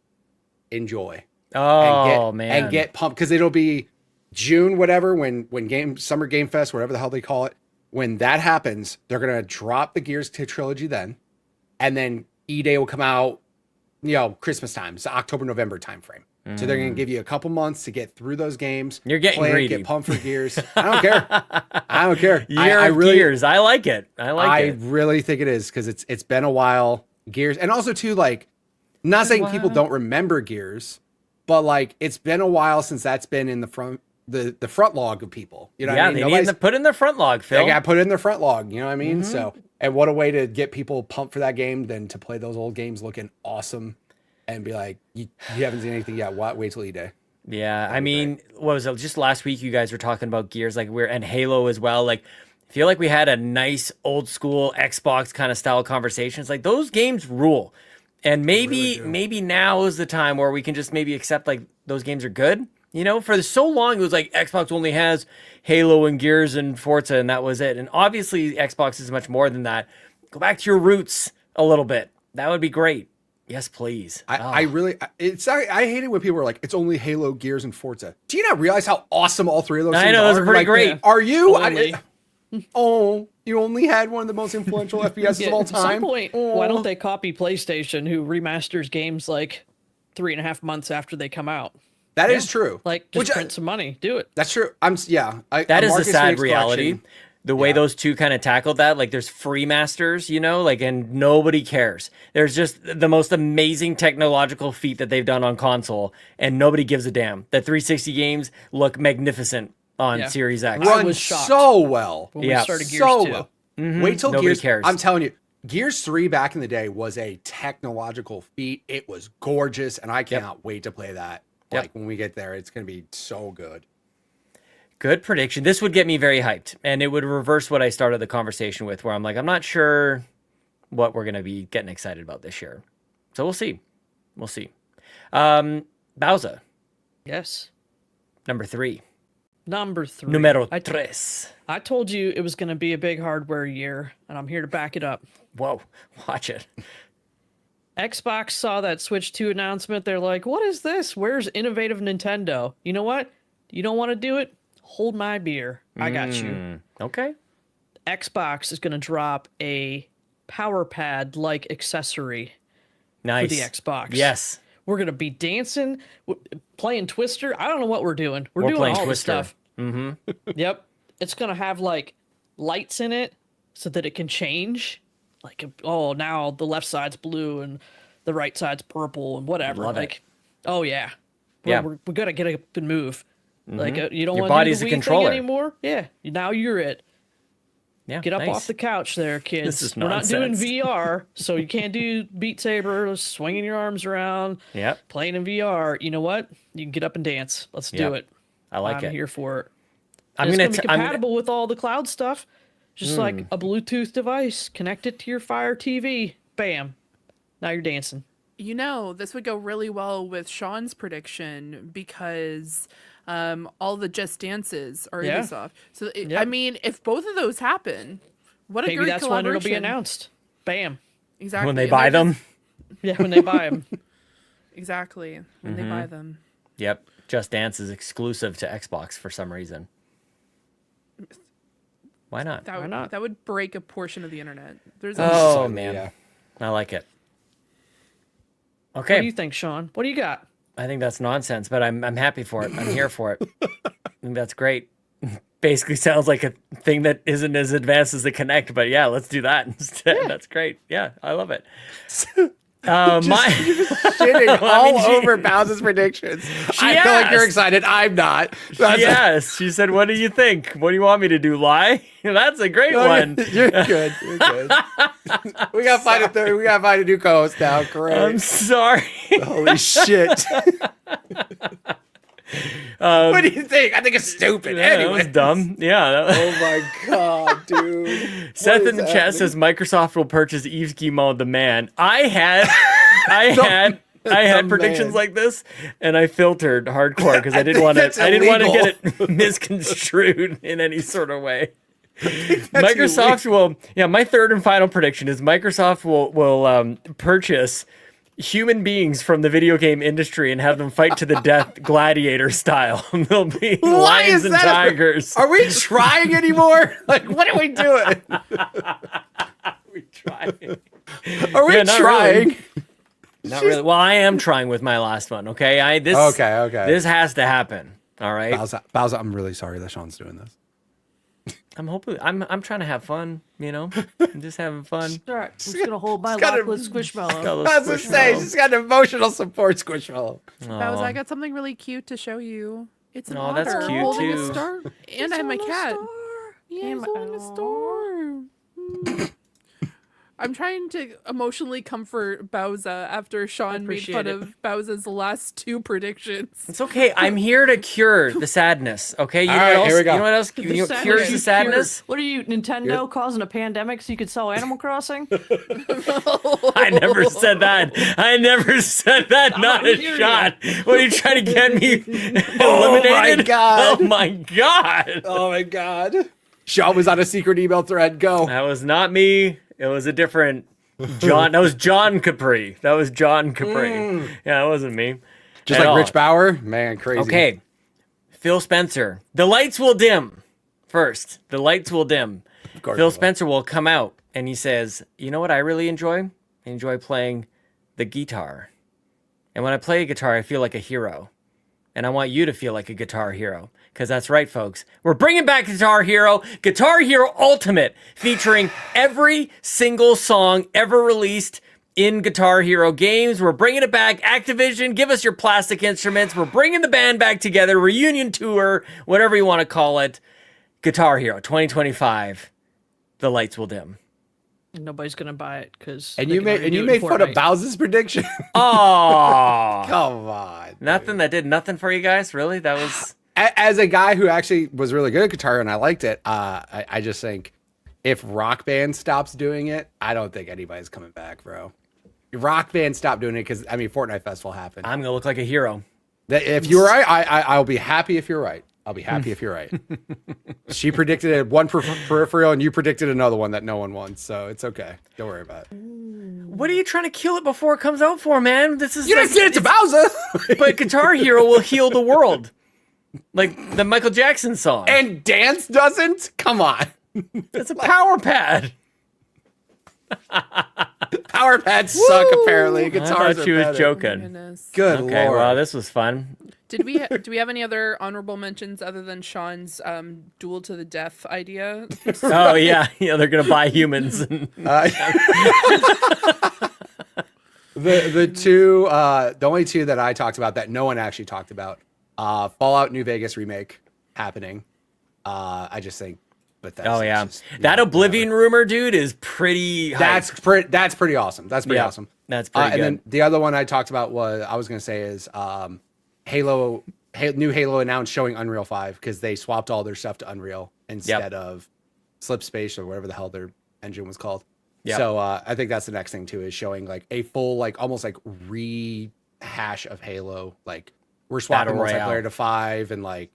[SPEAKER 4] enjoy. And get pumped because it'll be June, whatever, when Summer Game Fest, whatever the hell they call it. When that happens, they're going to drop the Gears trilogy then. And then E-Day will come out, Christmas time. It's October, November timeframe. So they're going to give you a couple months to get through those games.
[SPEAKER 3] You're getting greedy.
[SPEAKER 4] Get pumped for Gears. I don't care. I don't care.
[SPEAKER 3] I really, Gears. I like it. I
[SPEAKER 4] really think it is because it's been a while. Gears. And also, too, like, not saying people don't remember Gears, but, like, it's been a while since that's been in the front log of people. You know what I mean?
[SPEAKER 3] They need to put in their front log, Phil.
[SPEAKER 4] They got to put it in their front log. You know what I mean? So, and what a way to get people pumped for that game than to play those old games looking awesome. And be like, you haven't seen anything yet. Wait till E-Day.
[SPEAKER 3] Yeah, I mean, what was it? Just last week, you guys were talking about Gears, like and Halo as well. Like, I feel like we had a nice old school Xbox kind of style conversations. Like those games rule, and maybe now is the time where we can just maybe accept like those games are good. For so long it was like Xbox only has Halo and Gears and Forza, and that was it. And obviously Xbox is much more than that. Go back to your roots a little bit. That would be great. Yes, please.
[SPEAKER 4] I hate it when people are like, it's only Halo, Gears, and Forza. Do you not realize how awesome all three of those things are?
[SPEAKER 3] I know, those are pretty great.
[SPEAKER 4] Yeah. Are you? You only had one of the most influential FPSs of all time?
[SPEAKER 1] At some point, why don't they copy PlayStation, who remasters games like 3.5 months after they come out?
[SPEAKER 4] That is true.
[SPEAKER 1] Like, just print some money. Do it.
[SPEAKER 4] That's true.
[SPEAKER 3] That is a sad reality. The way those two kind of tackled that, like there's free masters, and nobody cares. There's just the most amazing technological feat that they've done on console, and nobody gives a damn. The 360 games look magnificent on Series X.
[SPEAKER 4] Run so well.
[SPEAKER 1] When we started Gears
[SPEAKER 4] so
[SPEAKER 1] 2.
[SPEAKER 4] well. Wait till
[SPEAKER 3] nobody
[SPEAKER 4] Gears.
[SPEAKER 3] Cares.
[SPEAKER 4] I'm telling you, Gears 3 back in the day was a technological feat. It was gorgeous, and I cannot wait to play that. Like when we get there, it's going to be so good.
[SPEAKER 3] Good prediction. This would get me very hyped, and it would reverse what I started the conversation with, where I'm like, I'm not sure what we're going to be getting excited about this year. So we'll see. Bowser.
[SPEAKER 1] Yes.
[SPEAKER 3] Number 3.
[SPEAKER 1] Numero
[SPEAKER 3] tres.
[SPEAKER 1] I told you it was going to be a big hardware year, and I'm here to back it up.
[SPEAKER 3] Whoa. Watch it.
[SPEAKER 1] Xbox saw that Switch 2 announcement. They're like, what is this? Where's innovative Nintendo? You know what? You don't want to do it? Hold my beer. I got you.
[SPEAKER 3] Okay.
[SPEAKER 1] Xbox is going to drop a power pad like accessory
[SPEAKER 3] for
[SPEAKER 1] the Xbox.
[SPEAKER 3] Yes.
[SPEAKER 1] We're going to be dancing, playing Twister. I don't know what we're doing. We're doing all this stuff. Yep. It's going to have like lights in it so that it can change. Like, now the left side's blue and the right side's purple and whatever.
[SPEAKER 3] Love
[SPEAKER 1] it.
[SPEAKER 3] It.
[SPEAKER 1] Oh, yeah. We're going to get up and move. Like, you don't
[SPEAKER 3] Your
[SPEAKER 1] want to
[SPEAKER 3] body's
[SPEAKER 1] do
[SPEAKER 3] a
[SPEAKER 1] the Wii
[SPEAKER 3] controller
[SPEAKER 1] thing anymore? Yeah. Now you're it.
[SPEAKER 3] Yeah.
[SPEAKER 1] Get up off the couch there, kids.
[SPEAKER 3] This is
[SPEAKER 1] We're not doing
[SPEAKER 3] nonsense.
[SPEAKER 1] VR, so you can't do Beat Saber, swinging your arms around, playing in VR. You know what? You can get up and dance. Let's do it.
[SPEAKER 3] I like it.
[SPEAKER 1] I'm here for it.
[SPEAKER 3] I'm
[SPEAKER 1] it's
[SPEAKER 3] gonna
[SPEAKER 1] going to be compatible with all the cloud stuff. Just like a Bluetooth device. Connect it to your Fire TV. Bam. Now you're dancing.
[SPEAKER 5] This would go really well with Sean's prediction because all the Just Dances are Ubisoft. So, I mean, if both of those happen, what a
[SPEAKER 1] Maybe
[SPEAKER 5] great
[SPEAKER 1] that's when it'll be
[SPEAKER 5] collaboration.
[SPEAKER 1] announced. Bam.
[SPEAKER 5] Exactly.
[SPEAKER 3] When they buy them.
[SPEAKER 1] Yeah, when they buy them.
[SPEAKER 5] Exactly. When they buy them.
[SPEAKER 3] Yep. Just Dance is exclusive to Xbox for some reason. Why not?
[SPEAKER 5] Why not? That would break a portion of the internet. There's
[SPEAKER 3] man.
[SPEAKER 4] Yeah.
[SPEAKER 3] I like it. Okay.
[SPEAKER 1] What do you think, Sean? What do you got?
[SPEAKER 3] I think that's nonsense, but I'm happy for it. I'm here for it. I think that's great. Basically sounds like a thing that isn't as advanced as the Kinect, but yeah, let's do that instead. Yeah. That's great. Yeah, I love it.
[SPEAKER 4] Shitting over Bowser's predictions. I feel like you're excited. I'm not.
[SPEAKER 3] Yes, she said, "What do you think? What do you want me to do? Lie?" That's a great one.
[SPEAKER 4] You're good. You're good. We gotta find a third. We gotta find a new co-host now. Great.
[SPEAKER 3] I'm sorry.
[SPEAKER 4] Holy shit. What do you think? I think it's stupid.
[SPEAKER 3] Yeah,
[SPEAKER 4] anyway,
[SPEAKER 3] that was dumb. Yeah.
[SPEAKER 4] Oh my god, dude.
[SPEAKER 3] Seth in the chat says Microsoft will purchase Eve's Guillemot on demand. I had predictions like this, and I filtered hardcore because I didn't want to get it misconstrued in any sort of way. Microsoft will, my third and final prediction is Microsoft will purchase human beings from the video game industry and have them fight to the death gladiator style. They'll be lions and tigers.
[SPEAKER 4] Are we trying anymore? Like, what are we doing?
[SPEAKER 3] we trying?
[SPEAKER 4] Are we trying?
[SPEAKER 3] Really. Not really. Well, I am trying with my last one. Okay.
[SPEAKER 4] Okay.
[SPEAKER 3] This has to happen. All right.
[SPEAKER 4] Bowser, I'm really sorry that Sean's doing this.
[SPEAKER 3] I'm hoping. I'm trying to have fun. I'm just having fun.
[SPEAKER 1] All right, I'm just gonna hold my lock with Squishmallow.
[SPEAKER 4] I was gonna say she's got emotional support, Squishmallow.
[SPEAKER 5] Bowser, I got something really cute to show you. It's an
[SPEAKER 3] Oh, that's
[SPEAKER 5] otter
[SPEAKER 3] cute,
[SPEAKER 5] holding
[SPEAKER 3] too.
[SPEAKER 5] a star, and I have my cat. Yeah, he's holding a star. I'm trying to emotionally comfort Bowser after Sean made fun of Bowser's last two predictions.
[SPEAKER 3] It's okay. I'm here to cure the sadness. Okay.
[SPEAKER 4] All right, here we go.
[SPEAKER 3] You know what else cures the sadness?
[SPEAKER 1] What are you, Nintendo, causing a pandemic so you could sell Animal Crossing?
[SPEAKER 3] I never said that. I never said that. Not a shot. What are you trying to get me eliminated?
[SPEAKER 4] Oh my god.
[SPEAKER 3] Oh my god.
[SPEAKER 4] Oh my god. Sean was on a secret email thread. Go.
[SPEAKER 3] That was not me. It was a different John. That was John Capri. Yeah, that wasn't me.
[SPEAKER 4] Just
[SPEAKER 3] at
[SPEAKER 4] like
[SPEAKER 3] all.
[SPEAKER 4] Rich Bauer. Man, crazy.
[SPEAKER 3] Okay. Phil Spencer. The lights will dim. First, the lights will dim.
[SPEAKER 4] Of course
[SPEAKER 3] Phil
[SPEAKER 4] it will.
[SPEAKER 3] Spencer will come out and he says, you know what I really enjoy? I enjoy playing the guitar. And when I play a guitar, I feel like a hero. And I want you to feel like a guitar hero. Because that's right, folks. We're bringing back Guitar Hero Ultimate, featuring every single song ever released in Guitar Hero games. We're bringing it back. Activision, give us your plastic instruments. We're bringing the band back together. Reunion tour, whatever you want to call it. Guitar Hero 2025. The lights will dim.
[SPEAKER 1] Nobody's gonna buy it because.
[SPEAKER 4] And you made fun of Bowser's prediction.
[SPEAKER 3] Oh,
[SPEAKER 4] Come on.
[SPEAKER 3] nothing that did nothing for you guys. Really, that was.
[SPEAKER 4] As a guy who actually was really good at guitar and I liked it, I just think if Rock Band stops doing it, I don't think anybody's coming back, bro. Rock Band stopped doing it because Fortnite Festival happened.
[SPEAKER 3] I'm gonna look like a hero.
[SPEAKER 4] If you're right, I'll be happy if you're right. I'll be happy if you're right. She predicted one peripheral and you predicted another one that no one won, so it's okay. Don't worry about it.
[SPEAKER 3] What are you trying to kill it before it comes out for, man? This is
[SPEAKER 4] You didn't say it to Bowser!
[SPEAKER 3] But Guitar Hero will heal the world. Like the Michael Jackson song.
[SPEAKER 4] And Dance doesn't? Come on.
[SPEAKER 3] It's a power pad.
[SPEAKER 4] Power pads suck, apparently.
[SPEAKER 3] I
[SPEAKER 4] Guitars
[SPEAKER 3] thought she
[SPEAKER 4] are
[SPEAKER 3] was
[SPEAKER 4] better.
[SPEAKER 3] joking.
[SPEAKER 5] Goodness.
[SPEAKER 4] Good
[SPEAKER 3] Okay,
[SPEAKER 4] lord.
[SPEAKER 3] well, this was fun.
[SPEAKER 5] Do we have any other honorable mentions other than Sean's duel to the death idea?
[SPEAKER 3] Oh, yeah. They're going to buy humans.
[SPEAKER 4] The only two that I talked about that no one actually talked about, Fallout New Vegas remake happening. I just think, but that's
[SPEAKER 3] Oh, yeah. That Oblivion rumor, dude, is pretty hype.
[SPEAKER 4] that's pretty awesome. That's pretty
[SPEAKER 3] Yeah,
[SPEAKER 4] awesome.
[SPEAKER 3] That's pretty good.
[SPEAKER 4] And then the other one I talked about is Halo. New Halo announced showing Unreal 5 because they swapped all their stuff to Unreal instead of Slipspace or whatever the hell their engine was called.
[SPEAKER 3] Yep.
[SPEAKER 4] So I think that's the next thing too, is showing like a full, like almost like rehash of Halo. Like we're swapping
[SPEAKER 3] Battle Royale.
[SPEAKER 4] multiplayer to 5 and like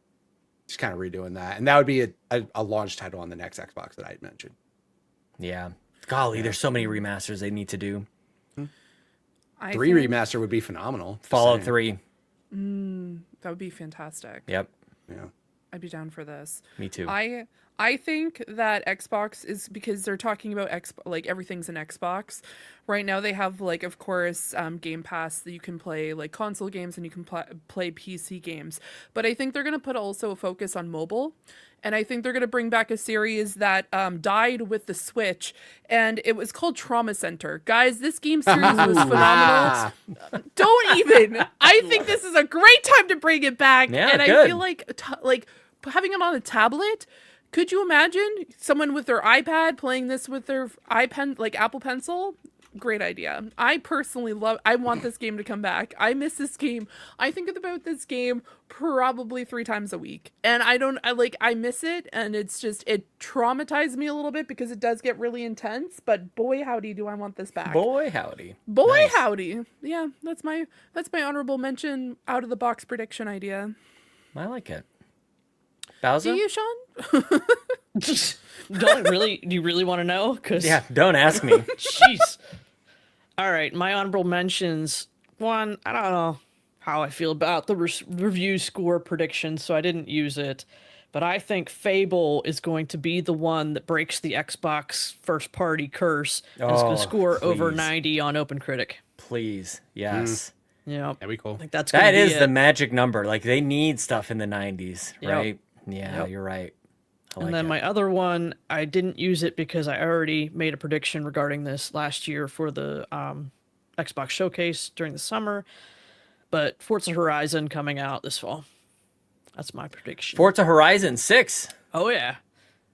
[SPEAKER 4] just kind of redoing that. And that would be a launch title on the next Xbox that I had mentioned.
[SPEAKER 3] Yeah. Golly, there's so many remasters they need to do.
[SPEAKER 4] 3
[SPEAKER 5] think
[SPEAKER 4] remaster would be phenomenal. Just
[SPEAKER 3] Fallout
[SPEAKER 4] saying.
[SPEAKER 3] 3.
[SPEAKER 5] that would be fantastic.
[SPEAKER 3] Yep.
[SPEAKER 4] Yeah.
[SPEAKER 5] I'd be down for this.
[SPEAKER 3] Me too.
[SPEAKER 5] I think that Xbox is, because they're talking about like everything's an Xbox. Right now they have like, of course, Game Pass that you can play like console games and you can play PC games. But I think they're going to put also a focus on mobile. And I think they're going to bring back a series that died with the Switch, and it was called Trauma Center. Guys, this game series was phenomenal. Don't even. I think this is a great time to bring it back.
[SPEAKER 3] Yeah,
[SPEAKER 5] and
[SPEAKER 3] good.
[SPEAKER 5] I feel like having it on a tablet. Could you imagine someone with their iPad playing this with their iPen, like Apple Pencil? Great idea. I personally I want this game to come back. I miss this game. I think about this game probably 3 times a week. And I miss it, and it traumatized me a little bit because it does get really intense, but boy howdy do I want this back.
[SPEAKER 3] Boy, howdy.
[SPEAKER 5] Boy
[SPEAKER 3] Nice.
[SPEAKER 5] howdy. Yeah, that's my honorable mention out of the box prediction idea.
[SPEAKER 3] I like it. Bowser?
[SPEAKER 5] Do you, Sean?
[SPEAKER 1] Don't really? Do you really want to know? Because
[SPEAKER 3] Yeah, don't ask me.
[SPEAKER 1] jeez. All right, my honorable mentions. One, I don't know how I feel about the review score prediction, so I didn't use it. But I think Fable is going to be the one that breaks the Xbox first-party curse and is going to score over
[SPEAKER 3] please.
[SPEAKER 1] 90 on OpenCritic.
[SPEAKER 3] Please, yes.
[SPEAKER 1] Yeah,
[SPEAKER 4] That'd be cool.
[SPEAKER 1] I think that's gonna
[SPEAKER 3] That
[SPEAKER 1] be
[SPEAKER 3] is
[SPEAKER 1] it.
[SPEAKER 3] the magic number. Like, they need stuff in the 90s,
[SPEAKER 1] Yep.
[SPEAKER 3] right? Yeah,
[SPEAKER 1] Yep.
[SPEAKER 3] you're right. I
[SPEAKER 1] And
[SPEAKER 3] like
[SPEAKER 1] then
[SPEAKER 3] it.
[SPEAKER 1] my other one, I didn't use it because I already made a prediction regarding this last year for the Xbox Showcase during the summer. But Forza Horizon coming out this fall. That's my prediction.
[SPEAKER 3] Forza Horizon 6.
[SPEAKER 1] Oh, yeah.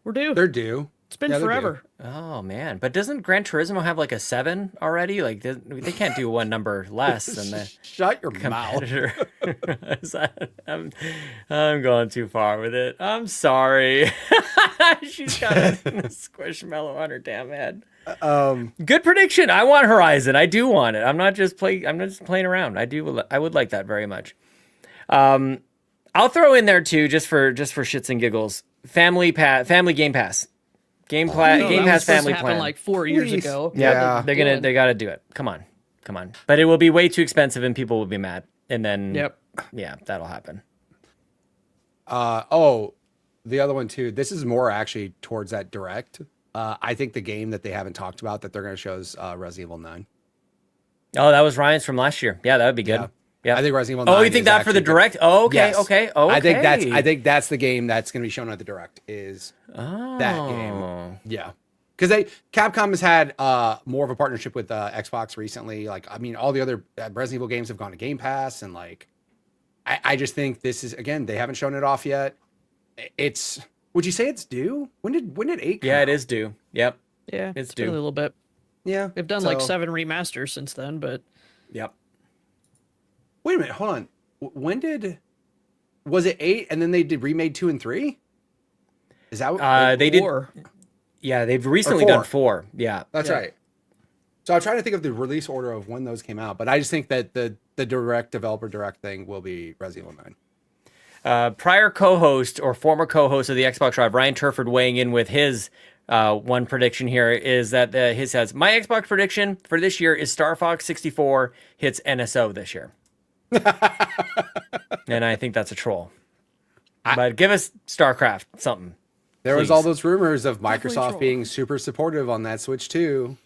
[SPEAKER 1] We're due.
[SPEAKER 4] They're due.
[SPEAKER 1] It's been
[SPEAKER 4] Yeah, they're
[SPEAKER 1] forever.
[SPEAKER 3] Oh, man. But doesn't Gran Turismo have like a 7 already? Like, they can't do one number less than the
[SPEAKER 4] Shut your mouth.
[SPEAKER 3] competitor. I'm going too far with it. I'm sorry. She's got a squishmallow on her damn head. Good prediction. I want Horizon. I do want it. I'm not just playing around. I would like that very much. I'll throw in there too, just for shits and giggles. Family Game Pass. Game Pass Family
[SPEAKER 1] happened
[SPEAKER 3] Plan.
[SPEAKER 1] like 4 years
[SPEAKER 4] Please.
[SPEAKER 1] ago.
[SPEAKER 4] Yeah.
[SPEAKER 3] They gotta do it. Come on. But it will be way too expensive and people will be mad. And then
[SPEAKER 1] Yep.
[SPEAKER 3] yeah, that'll happen.
[SPEAKER 4] The other one too. This is more actually towards that direct. I think the game that they haven't talked about that they're going to show is Resident Evil 9.
[SPEAKER 3] Oh, that was Ryan's from last year. Yeah, that would be good. Yeah.
[SPEAKER 4] I think Resident Evil 9.
[SPEAKER 3] Oh, you think
[SPEAKER 4] is
[SPEAKER 3] that for the
[SPEAKER 4] actually
[SPEAKER 3] direct? Oh, okay,
[SPEAKER 4] Yes.
[SPEAKER 3] okay.
[SPEAKER 4] I think that's the game that's going to be shown at the direct is that game. Yeah. Because Capcom has had more of a partnership with Xbox recently. Like, I mean, all the other Resident Evil games have gone to Game Pass, and like, I just think this is, again, they haven't shown it off yet. It's, would you say it's due? When did 8 come
[SPEAKER 3] Yeah,
[SPEAKER 4] out?
[SPEAKER 3] it is due. Yep.
[SPEAKER 1] Yeah,
[SPEAKER 3] It's
[SPEAKER 1] been
[SPEAKER 3] due.
[SPEAKER 1] a little bit.
[SPEAKER 4] Yeah.
[SPEAKER 1] They've done like
[SPEAKER 4] so-
[SPEAKER 1] 7 remasters since then, but
[SPEAKER 3] Yep.
[SPEAKER 4] Wait a minute, hold on. Was it 8 and then they remade 2 and 3? Is that what
[SPEAKER 3] They did.
[SPEAKER 1] 4.
[SPEAKER 3] Yeah, they've recently
[SPEAKER 4] 4.
[SPEAKER 3] done 4. Yeah.
[SPEAKER 4] That's
[SPEAKER 1] Yeah.
[SPEAKER 4] right. So I'm trying to think of the release order of when those came out, but I just think that the direct developer direct thing will be Resident Evil 9.
[SPEAKER 3] Prior co-host or former co-host of the Xbox Drive, Ryan Turford, weighing in with his one prediction here is that his says, my Xbox prediction for this year is Star Fox 64 hits NSO this year. And I think that's a troll. But give us StarCraft something.
[SPEAKER 4] There was
[SPEAKER 3] Please.
[SPEAKER 4] all those rumors of
[SPEAKER 5] Definitely
[SPEAKER 4] Microsoft
[SPEAKER 5] troll.
[SPEAKER 4] being super supportive on that Switch too.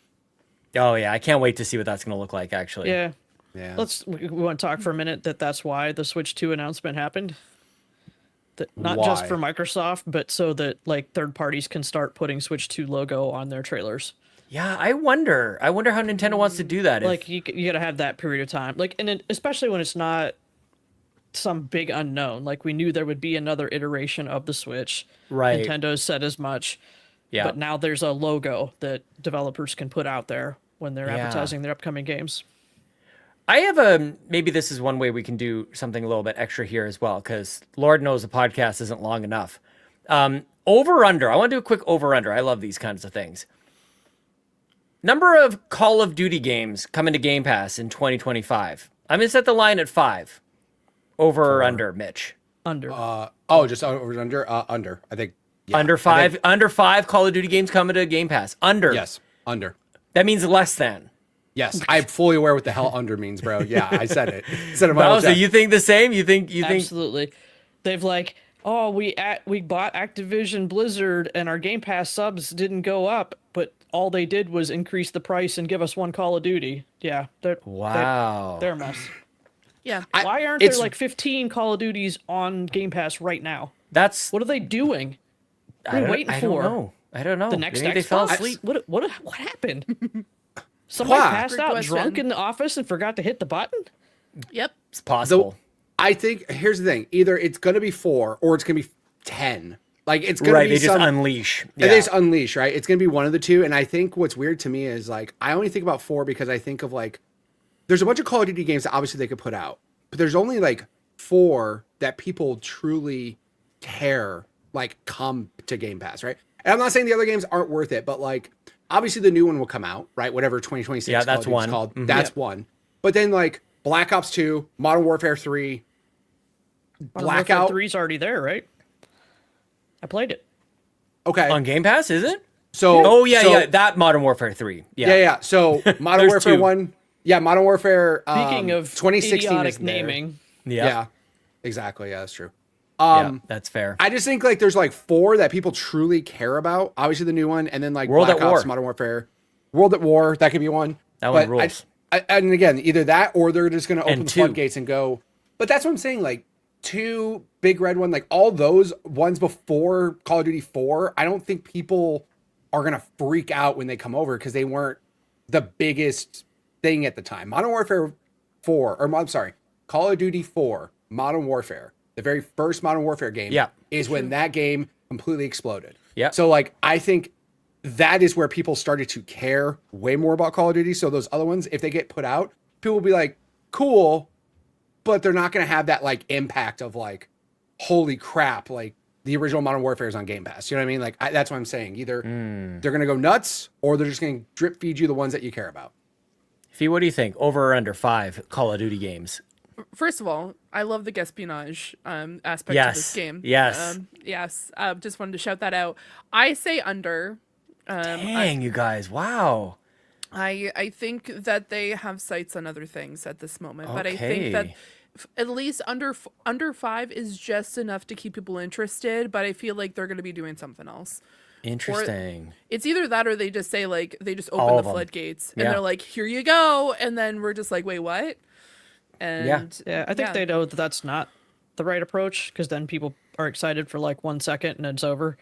[SPEAKER 3] Oh yeah, I can't wait to see what that's going to look like. Actually,
[SPEAKER 1] Yeah.
[SPEAKER 4] Yeah.
[SPEAKER 1] We want to talk for a minute that's why the Switch 2 announcement happened. That not just
[SPEAKER 4] Why?
[SPEAKER 1] for Microsoft, but so that like third parties can start putting Switch 2 logo on their trailers.
[SPEAKER 3] Yeah, I wonder how Nintendo wants to do that.
[SPEAKER 1] Like you got to have that period of time. Like, and especially when it's not some big unknown. Like we knew there would be another iteration of the Switch.
[SPEAKER 3] Right.
[SPEAKER 1] Nintendo said as much.
[SPEAKER 3] Yeah.
[SPEAKER 1] But now there's a logo that developers can put out there when they're
[SPEAKER 3] Yeah.
[SPEAKER 1] advertising their upcoming games.
[SPEAKER 3] I have maybe this is one way we can do something a little bit extra here as well, because Lord knows the podcast isn't long enough. Over under. I want to do a quick over under. I love these kinds of things. Number of Call of Duty games coming to Game Pass in 2025. I'm gonna set the line at 5. Over or under, Mitch?
[SPEAKER 1] Under.
[SPEAKER 4] Just under under. I think yeah,
[SPEAKER 3] Under
[SPEAKER 4] I
[SPEAKER 3] 5.
[SPEAKER 4] think-
[SPEAKER 3] Under 5 Call of Duty games coming to Game Pass. Under.
[SPEAKER 4] yes, under.
[SPEAKER 3] That means less than.
[SPEAKER 4] Yes, I'm fully aware what the hell under means, bro. Yeah, I said it. Said it my
[SPEAKER 3] Oh,
[SPEAKER 4] own
[SPEAKER 3] so
[SPEAKER 4] chest.
[SPEAKER 3] you think the same? You think?
[SPEAKER 1] Absolutely. They've like, oh, we bought Activision Blizzard and our Game Pass subs didn't go up, but all they did was increase the price and give us one Call of Duty. Yeah.
[SPEAKER 3] Wow.
[SPEAKER 1] They're a mess.
[SPEAKER 5] Yeah.
[SPEAKER 1] Why aren't there
[SPEAKER 4] it's-
[SPEAKER 1] like 15 Call of Duties on Game Pass right now?
[SPEAKER 3] That's
[SPEAKER 1] What are they doing? What are we waiting
[SPEAKER 3] I
[SPEAKER 1] for?
[SPEAKER 3] don't know. I don't know.
[SPEAKER 1] The next
[SPEAKER 3] Maybe they fell
[SPEAKER 1] Xbox?
[SPEAKER 3] asleep.
[SPEAKER 1] What happened? Somebody
[SPEAKER 4] Why?
[SPEAKER 1] passed
[SPEAKER 5] Good
[SPEAKER 1] out
[SPEAKER 5] question.
[SPEAKER 1] drunk in the office and forgot to hit the button?
[SPEAKER 5] Yep.
[SPEAKER 3] It's possible.
[SPEAKER 4] I think here's the thing: either it's gonna be 4 or it's gonna be 10. Like it's gonna
[SPEAKER 3] Right,
[SPEAKER 4] be
[SPEAKER 3] they just
[SPEAKER 4] some,
[SPEAKER 3] unleash.
[SPEAKER 4] They just unleash, right? It's gonna be one of the two. And I think what's weird to me is like I only think about 4 because I think of like there's a bunch of Call of Duty games that obviously they could put out, but there's only like 4 that people truly care like come to Game Pass, right? And I'm not saying the other games aren't worth it, but like obviously the new one will come out, right? Whatever 2026
[SPEAKER 3] Yeah,
[SPEAKER 4] Call
[SPEAKER 3] that's
[SPEAKER 4] of Duty's
[SPEAKER 3] one.
[SPEAKER 4] called,
[SPEAKER 3] Mhm.
[SPEAKER 4] that's one. But then like Black Ops 2, Modern Warfare 3,
[SPEAKER 1] Modern Warfare
[SPEAKER 4] Blackout.
[SPEAKER 1] 3's already there, right? I played it.
[SPEAKER 4] Okay.
[SPEAKER 3] On Game Pass, is it?
[SPEAKER 4] So
[SPEAKER 3] Oh yeah, that Modern Warfare 3. Yeah.
[SPEAKER 4] Yeah. So Modern
[SPEAKER 3] There's
[SPEAKER 4] Warfare
[SPEAKER 3] two.
[SPEAKER 4] 1. Yeah, Modern Warfare.
[SPEAKER 1] Speaking of
[SPEAKER 4] 2016
[SPEAKER 1] idiotic
[SPEAKER 4] is there.
[SPEAKER 1] naming,
[SPEAKER 4] Yeah. Exactly. Yeah, that's true.
[SPEAKER 3] Yeah, that's fair.
[SPEAKER 4] I just think like there's like 4 that people truly care about. Obviously the new one, and then like
[SPEAKER 3] World
[SPEAKER 4] Black
[SPEAKER 3] at
[SPEAKER 4] Ops,
[SPEAKER 3] War.
[SPEAKER 4] Modern Warfare, World at War. That could be one.
[SPEAKER 3] That one
[SPEAKER 4] But
[SPEAKER 3] rules.
[SPEAKER 4] and again, either that or they're just going to open
[SPEAKER 3] And
[SPEAKER 4] the
[SPEAKER 3] 2.
[SPEAKER 4] floodgates and go. But that's what I'm saying. Like 2, Big Red One, like all those ones before Call of Duty 4. I don't think people are going to freak out when they come over because they weren't the biggest thing at the time. Modern Warfare 4, or I'm sorry, Call of Duty 4, Modern Warfare. The very first Modern Warfare game is when that game completely exploded.
[SPEAKER 3] Yeah.
[SPEAKER 4] So like I think that is where people started to care way more about Call of Duty. So those other ones, if they get put out, people will be like, cool, but they're not going to have that like impact of like, holy crap, like the original Modern Warfare is on Game Pass. You know what I mean? Like that's what I'm saying. Either they're going to go nuts or they're just going to drip feed you the ones that you care about.
[SPEAKER 3] Fee, what do you think? Over or under 5 Call of Duty games?
[SPEAKER 5] First of all, I love the espionage aspect
[SPEAKER 3] Yes.
[SPEAKER 5] of this game.
[SPEAKER 3] Yes.
[SPEAKER 5] Yes. Just wanted to shout that out. I say under.
[SPEAKER 3] Dang, you guys! Wow.
[SPEAKER 5] I think that they have sights on other things at this moment, but I think that
[SPEAKER 3] Okay.
[SPEAKER 5] at least under 5 is just enough to keep people interested. But I feel like they're going to be doing something else.
[SPEAKER 3] Interesting.
[SPEAKER 5] It's either that or they just say like they just
[SPEAKER 3] All
[SPEAKER 5] open
[SPEAKER 3] of
[SPEAKER 5] the
[SPEAKER 3] 'em.
[SPEAKER 5] floodgates and
[SPEAKER 3] Yeah.
[SPEAKER 5] they're like, here you go, and then we're just like, wait, what? And
[SPEAKER 1] yeah, I think they know that that's not the right approach because then people are excited for like 1 second and it's over.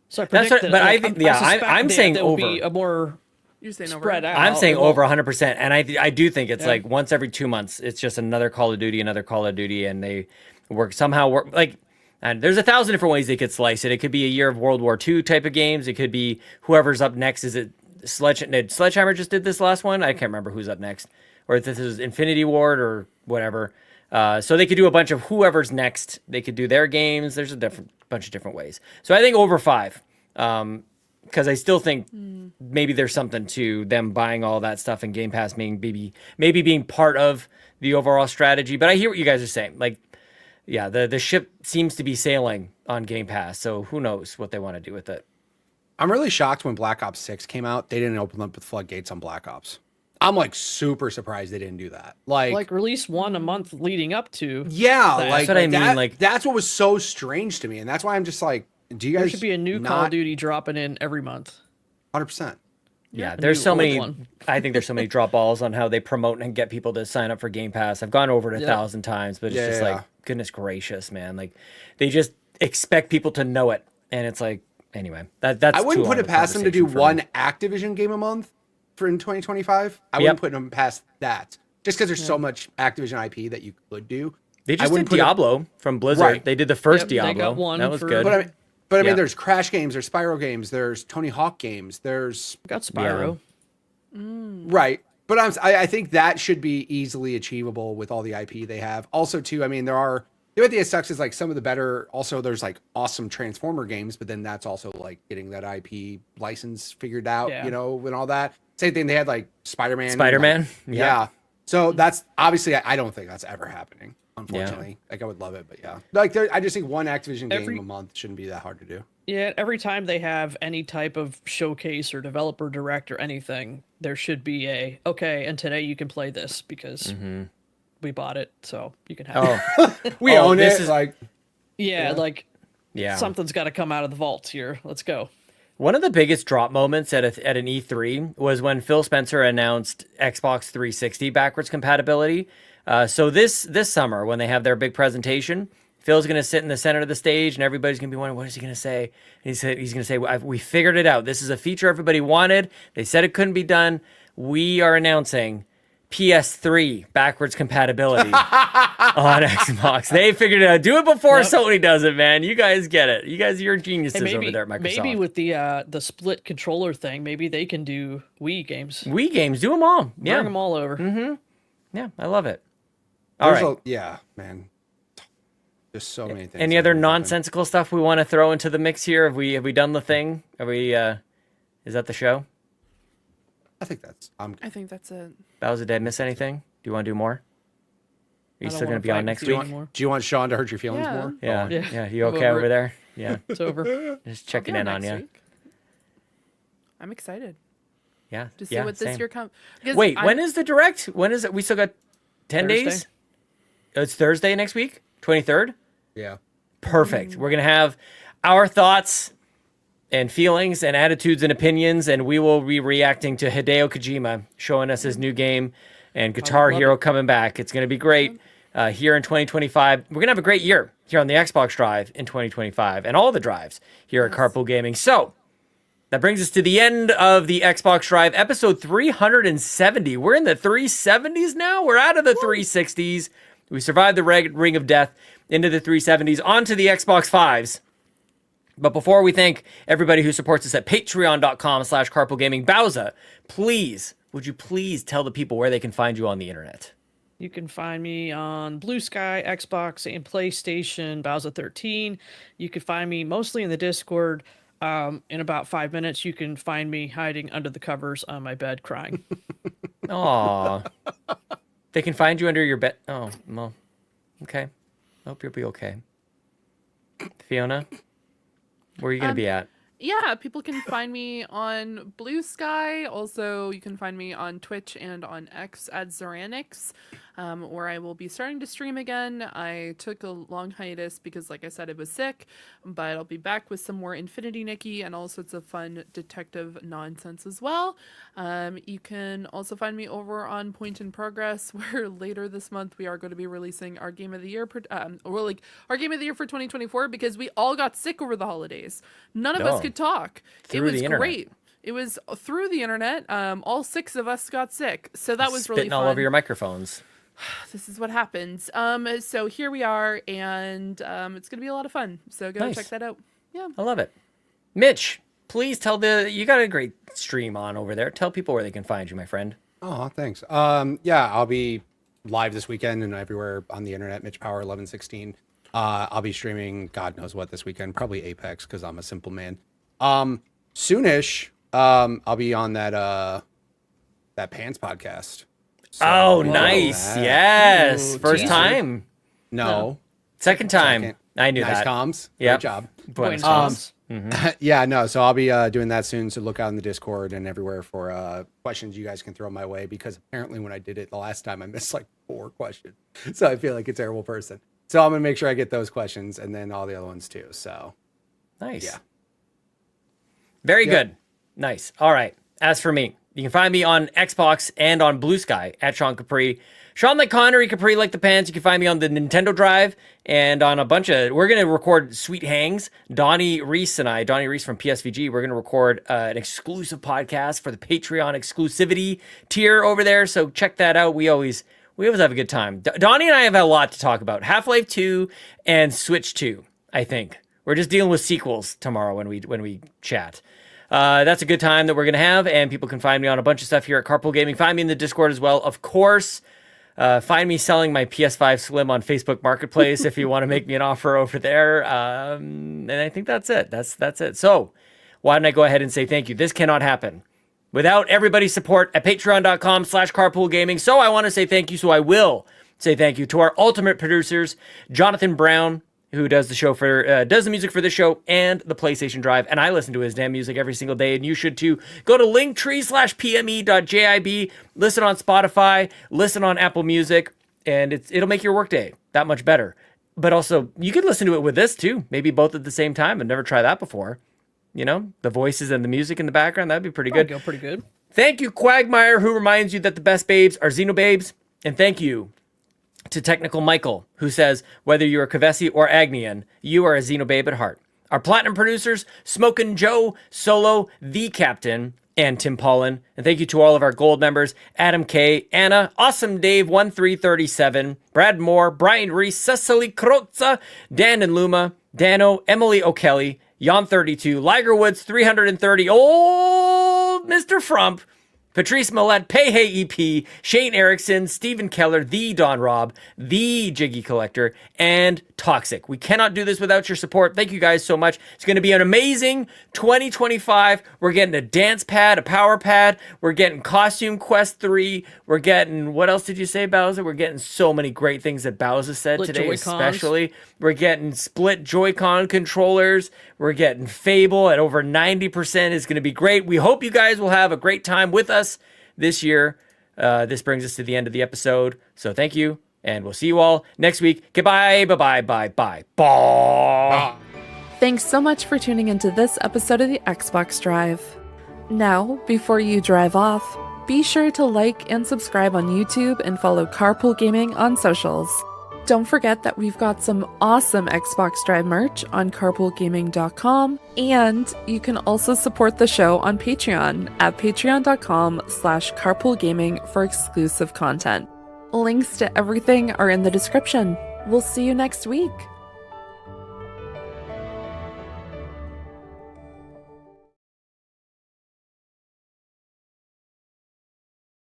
[SPEAKER 1] So I
[SPEAKER 3] That's
[SPEAKER 1] predict
[SPEAKER 3] what-
[SPEAKER 1] that,
[SPEAKER 3] but I
[SPEAKER 1] like,
[SPEAKER 3] think-
[SPEAKER 1] I
[SPEAKER 3] yeah,
[SPEAKER 1] suspect
[SPEAKER 3] I'm
[SPEAKER 1] that
[SPEAKER 3] saying
[SPEAKER 1] there'll
[SPEAKER 3] over.
[SPEAKER 1] be a more
[SPEAKER 5] you're saying
[SPEAKER 1] spread
[SPEAKER 5] over.
[SPEAKER 1] out.
[SPEAKER 3] I'm saying
[SPEAKER 1] It won't-
[SPEAKER 3] over 100%, and I do think it's
[SPEAKER 1] Yeah.
[SPEAKER 3] like once every 2 months, it's just another Call of Duty, and they work like. And there's 1,000 different ways they could slice it. It could be a year of World War II type of games. It could be whoever's up next. Is it Sledgehammer just did this last one? I can't remember who's up next, or if this is Infinity Ward or whatever. So they could do a bunch of whoever's next. They could do their games. There's a bunch of different ways. So I think over 5. Because I still think maybe there's something to them buying all that stuff and Game Pass being maybe being part of the overall strategy. But I hear what you guys are saying. Like, yeah, the ship seems to be sailing on Game Pass, so who knows what they want to do with it.
[SPEAKER 4] I'm really shocked when Black Ops 6 came out. They didn't open up the floodgates on Black Ops. I'm like super surprised they didn't do that.
[SPEAKER 1] like release one a month leading up to.
[SPEAKER 4] Yeah,
[SPEAKER 1] That's
[SPEAKER 4] like
[SPEAKER 3] what I mean,
[SPEAKER 4] that-
[SPEAKER 3] like-
[SPEAKER 4] that's what was so strange to me, and that's why I'm just like, do you guys?
[SPEAKER 1] There should be a new Call of Duty dropping in every month.
[SPEAKER 4] 100%.
[SPEAKER 3] Yeah,
[SPEAKER 1] a
[SPEAKER 3] there's
[SPEAKER 1] new
[SPEAKER 3] so
[SPEAKER 1] old
[SPEAKER 3] many.
[SPEAKER 1] one.
[SPEAKER 3] I think there's so many drop balls on how they promote and get people to sign up for Game Pass. I've gone over it 1,000 times, but it's just
[SPEAKER 4] Yeah.
[SPEAKER 3] like, goodness gracious, man! Like they just expect people to know it, and it's like, anyway, that's.
[SPEAKER 4] I wouldn't
[SPEAKER 3] too
[SPEAKER 4] put
[SPEAKER 3] long
[SPEAKER 4] it
[SPEAKER 3] of a
[SPEAKER 4] past them to do
[SPEAKER 3] conversation for
[SPEAKER 4] one
[SPEAKER 3] me.
[SPEAKER 4] Activision game a month for in 2025. I
[SPEAKER 3] Yep.
[SPEAKER 4] wouldn't put them past that, just because there's so much Activision IP that you could do.
[SPEAKER 3] They
[SPEAKER 4] I
[SPEAKER 3] just did
[SPEAKER 4] wouldn't put it-
[SPEAKER 3] Diablo from Blizzard.
[SPEAKER 4] Right.
[SPEAKER 3] They did the first
[SPEAKER 1] Yep, they
[SPEAKER 3] Diablo.
[SPEAKER 1] got one
[SPEAKER 3] that was
[SPEAKER 1] for-
[SPEAKER 3] good.
[SPEAKER 4] But I mean,
[SPEAKER 3] Yeah.
[SPEAKER 4] there's Crash games, there's Spyro games, there's Tony Hawk games, there's
[SPEAKER 1] Got Spyro.
[SPEAKER 4] right. But I think that should be easily achievable with all the IP they have. Also, too, I mean, the way that sucks is like some of the better. Also, there's like awesome Transformer games, but then that's also like getting that IP license figured out,
[SPEAKER 1] Yeah.
[SPEAKER 4] you know, and all that. Same thing. They had like Spider-Man.
[SPEAKER 3] Spider-Man?
[SPEAKER 4] like-
[SPEAKER 3] Yeah.
[SPEAKER 4] yeah. So that's obviously I don't think that's ever happening. Unfortunately, like I would love it, but yeah, like I just think one Activision game a month shouldn't be that hard to do.
[SPEAKER 1] Yeah, every time they have any type of showcase or developer direct or anything, there should be okay, and today you can play this because we bought it, so you can have it.
[SPEAKER 4] We own
[SPEAKER 3] this
[SPEAKER 4] it.
[SPEAKER 3] is-
[SPEAKER 4] Like
[SPEAKER 1] Yeah, like
[SPEAKER 3] Yeah.
[SPEAKER 1] something's got to come out of the vault here. Let's go.
[SPEAKER 3] One of the biggest drop moments at an E3 was when Phil Spencer announced Xbox 360 backwards compatibility. So this summer, when they have their big presentation, Phil's going to sit in the center of the stage, and everybody's going to be wondering, what is he going to say? And he's going to say, we figured it out. This is a feature everybody wanted. They said it couldn't be done. We are announcing PS3 backwards compatibility on Xbox. They figured it out. Do it before Sony does it, man. You guys get it. You're geniuses
[SPEAKER 1] Hey,
[SPEAKER 3] over there at Microsoft.
[SPEAKER 1] maybe with the split controller thing, maybe they can do Wii games.
[SPEAKER 3] Wii games, do them all. Yeah,
[SPEAKER 1] Bring them all over.
[SPEAKER 3] yeah, I love it. All right.
[SPEAKER 4] yeah, man. Just so many things.
[SPEAKER 3] Any other nonsensical stuff we want to throw into the mix here? Have we done the thing? Are we? Is that the show?
[SPEAKER 4] I think that's.
[SPEAKER 5] I think that's it.
[SPEAKER 3] Bowser, did I miss anything? Do you want to do more? Are you
[SPEAKER 1] don't
[SPEAKER 3] still going to
[SPEAKER 1] wanna
[SPEAKER 3] be on
[SPEAKER 1] fight
[SPEAKER 3] next
[SPEAKER 1] with you
[SPEAKER 3] week?
[SPEAKER 1] anymore.
[SPEAKER 4] Do you want Sean to hurt your feelings
[SPEAKER 5] Yeah.
[SPEAKER 4] more?
[SPEAKER 3] Yeah.
[SPEAKER 1] Yeah.
[SPEAKER 3] Yeah. You
[SPEAKER 1] I'm
[SPEAKER 3] okay
[SPEAKER 1] over
[SPEAKER 3] over
[SPEAKER 1] it.
[SPEAKER 3] there? Yeah.
[SPEAKER 1] It's over.
[SPEAKER 3] Just checking
[SPEAKER 5] I'll
[SPEAKER 3] in
[SPEAKER 5] be
[SPEAKER 3] on
[SPEAKER 5] next
[SPEAKER 3] you.
[SPEAKER 5] week. I'm excited
[SPEAKER 3] Yeah.
[SPEAKER 5] to see
[SPEAKER 3] yeah,
[SPEAKER 5] what this
[SPEAKER 3] same.
[SPEAKER 5] year comes.
[SPEAKER 3] Wait, when is the direct? When is it? We still got 10
[SPEAKER 1] Thursday.
[SPEAKER 3] days? It's Thursday next week? 23rd?
[SPEAKER 4] Yeah.
[SPEAKER 3] Perfect. We're going to have our thoughts and feelings and attitudes and opinions, and we will be reacting to Hideo Kojima showing us his new game and Guitar
[SPEAKER 1] love
[SPEAKER 3] Hero
[SPEAKER 1] it.
[SPEAKER 3] coming back. It's going to be great here in 2025. We're going to have a great year here on the Xbox Drive in 2025 and all the drives here at Carpool Gaming. So that brings us to the end of the Xbox Drive, episode 370. We're in the 370s now. We're out of the 360s. We survived the ring of death into the 370s, onto the Xbox 5s. But before we thank everybody who supports us at patreon.com/carpoolgaming, Bowza, please, would you please tell the people where they can find you on the internet?
[SPEAKER 1] You can find me on Blue Sky, Xbox, and PlayStation, Bowza13. You can find me mostly in the Discord. In about 5 minutes, you can find me hiding under the covers on my bed crying.
[SPEAKER 3] Aw. They can find you under your bed. Oh, well, okay. Hope you'll be okay. Fiona, where are you going to be at?
[SPEAKER 5] Yeah, people can find me on Blue Sky. Also, you can find me on Twitch and on X at Zeranix, where I will be starting to stream again. I took a long hiatus because, like I said, I was sick, but I'll be back with some more Infinity Nikki and all sorts of fun detective nonsense as well. You can also find me over on Point in Progress, where later this month we are going to be releasing our Game of the Year, our Game of the Year for 2024, because we all got sick over the holidays. None of us could talk.
[SPEAKER 3] Through
[SPEAKER 5] it was
[SPEAKER 3] the internet.
[SPEAKER 5] great. It was through the internet. All 6 of us got sick, so that was really
[SPEAKER 3] Spitting
[SPEAKER 5] fun.
[SPEAKER 3] all over your microphones.
[SPEAKER 5] This is what happens. So here we are, and it's gonna be a lot of fun. So go
[SPEAKER 3] Nice.
[SPEAKER 5] check that out. Yeah.
[SPEAKER 3] I love it. Mitch, please tell you got a great stream on over there. Tell people where they can find you, my friend.
[SPEAKER 4] Oh, thanks. Yeah, I'll be live this weekend and everywhere on the internet. Mitch Power 1116. I'll be streaming God knows what this weekend. Probably Apex because I'm a simple man. Soonish, I'll be on that Pants podcast. So,
[SPEAKER 3] Oh,
[SPEAKER 4] we
[SPEAKER 3] nice.
[SPEAKER 4] know that.
[SPEAKER 3] Yes.
[SPEAKER 1] Ooh,
[SPEAKER 3] First
[SPEAKER 1] teaser.
[SPEAKER 3] time.
[SPEAKER 4] No.
[SPEAKER 3] Second time.
[SPEAKER 4] Second.
[SPEAKER 3] I knew
[SPEAKER 4] Nice
[SPEAKER 3] that.
[SPEAKER 4] comms.
[SPEAKER 3] Yep.
[SPEAKER 4] Great job.
[SPEAKER 3] Buenos
[SPEAKER 1] Buenos
[SPEAKER 3] Aires.
[SPEAKER 4] Yeah, no. So I'll be doing that soon. So look out in the Discord and everywhere for questions you guys can throw my way, because apparently when I did it the last time, I missed like 4 questions. So I feel like a terrible person. So I'm gonna make sure I get those questions and then all the other ones too. So
[SPEAKER 3] Nice.
[SPEAKER 4] yeah.
[SPEAKER 3] Very
[SPEAKER 4] Yep.
[SPEAKER 3] good. Nice. All right. As for me, you can find me on Xbox and on Blue Sky at Sean Capri. Sean like Connery, Capri like the pants. You can find me on the Nintendo Drive and on a bunch of... We're going to record Sweet Hangs. Donnie Reese and I, Donnie Reese from PSVG, we're going to record an exclusive podcast for the Patreon exclusivity tier over there. So check that out. We always have a good time. Donnie and I have had a lot to talk about. Half-Life 2 and Switch 2, I think. We're just dealing with sequels tomorrow when we chat. That's a good time that we're going to have, and people can find me on a bunch of stuff here at Carpool Gaming. Find me in the Discord as well, of course. Find me selling my PS5 Slim on Facebook Marketplace if you want to make me an offer over there. And I think that's it. That's it. So why don't I go ahead and say thank you? This cannot happen without everybody's support at patreon.com/carpoolgaming. So I want to say thank you. So I will say thank you to our ultimate producers, Jonathan Brown, who does the music for this show and the PlayStation Drive. And I listen to his damn music every single day, and you should too. Go to linktree.pme.jib, listen on Spotify, listen on Apple Music, and it'll make your workday that much better. But also, you could listen to it with this too, maybe both at the same time. I've never tried that before. You know, the voices and the music in the background, that'd be pretty good.
[SPEAKER 1] Go pretty good.
[SPEAKER 3] Thank you, Cwagmire, who reminds you that the best babes are Xenobabes. And thank you to Technical Michael, who says, whether you're a Kevesi or Agnian, you are a Xenobabe at heart. Our platinum producers, Smokin Joe, Solo, The Captain, and Tim Paullin. And thank you to all of our gold members, Adam K, Anna, Awesome Dave 1337, Brad Moore, Brian Reese, Cecily Carrozza, Dan and Luma, Dannohh, Emily O'Kelly, Jan 32, Liger Woods 330, OldMrFrump, Patrice Mallette, Peje EP, Shane Erickson, Stephen Keller, TheDonRob, the Jiggy Collector, and Toxic. We cannot do this without your support. Thank you guys so much. It's going to be an amazing 2025. We're getting a dance pad, a power pad. We're getting Costume Quest 3. We're getting, what else did you say, Bowser? We're getting so many great things that Bowser said
[SPEAKER 1] Split
[SPEAKER 3] today,
[SPEAKER 1] Joy-Cons.
[SPEAKER 3] especially. We're getting split Joy-Con controllers. We're getting Fable at over 90%. Is going to be great. We hope you guys will have a great time with us this year. This brings us to the end of the episode. So thank you, and we'll see you all next week. Goodbye, bye-bye, bye-bye, bye.
[SPEAKER 5] Thanks so much for tuning into this episode of the Xbox Drive. Now, before you drive off, be sure to like and subscribe on YouTube and follow Carpool Gaming on socials. Don't forget that we've got some awesome Xbox Drive merch on carpoolgaming.com, and you can also support the show on Patreon at patreon.com/carpoolgaming for exclusive content. Links to everything are in the description. We'll see you next week.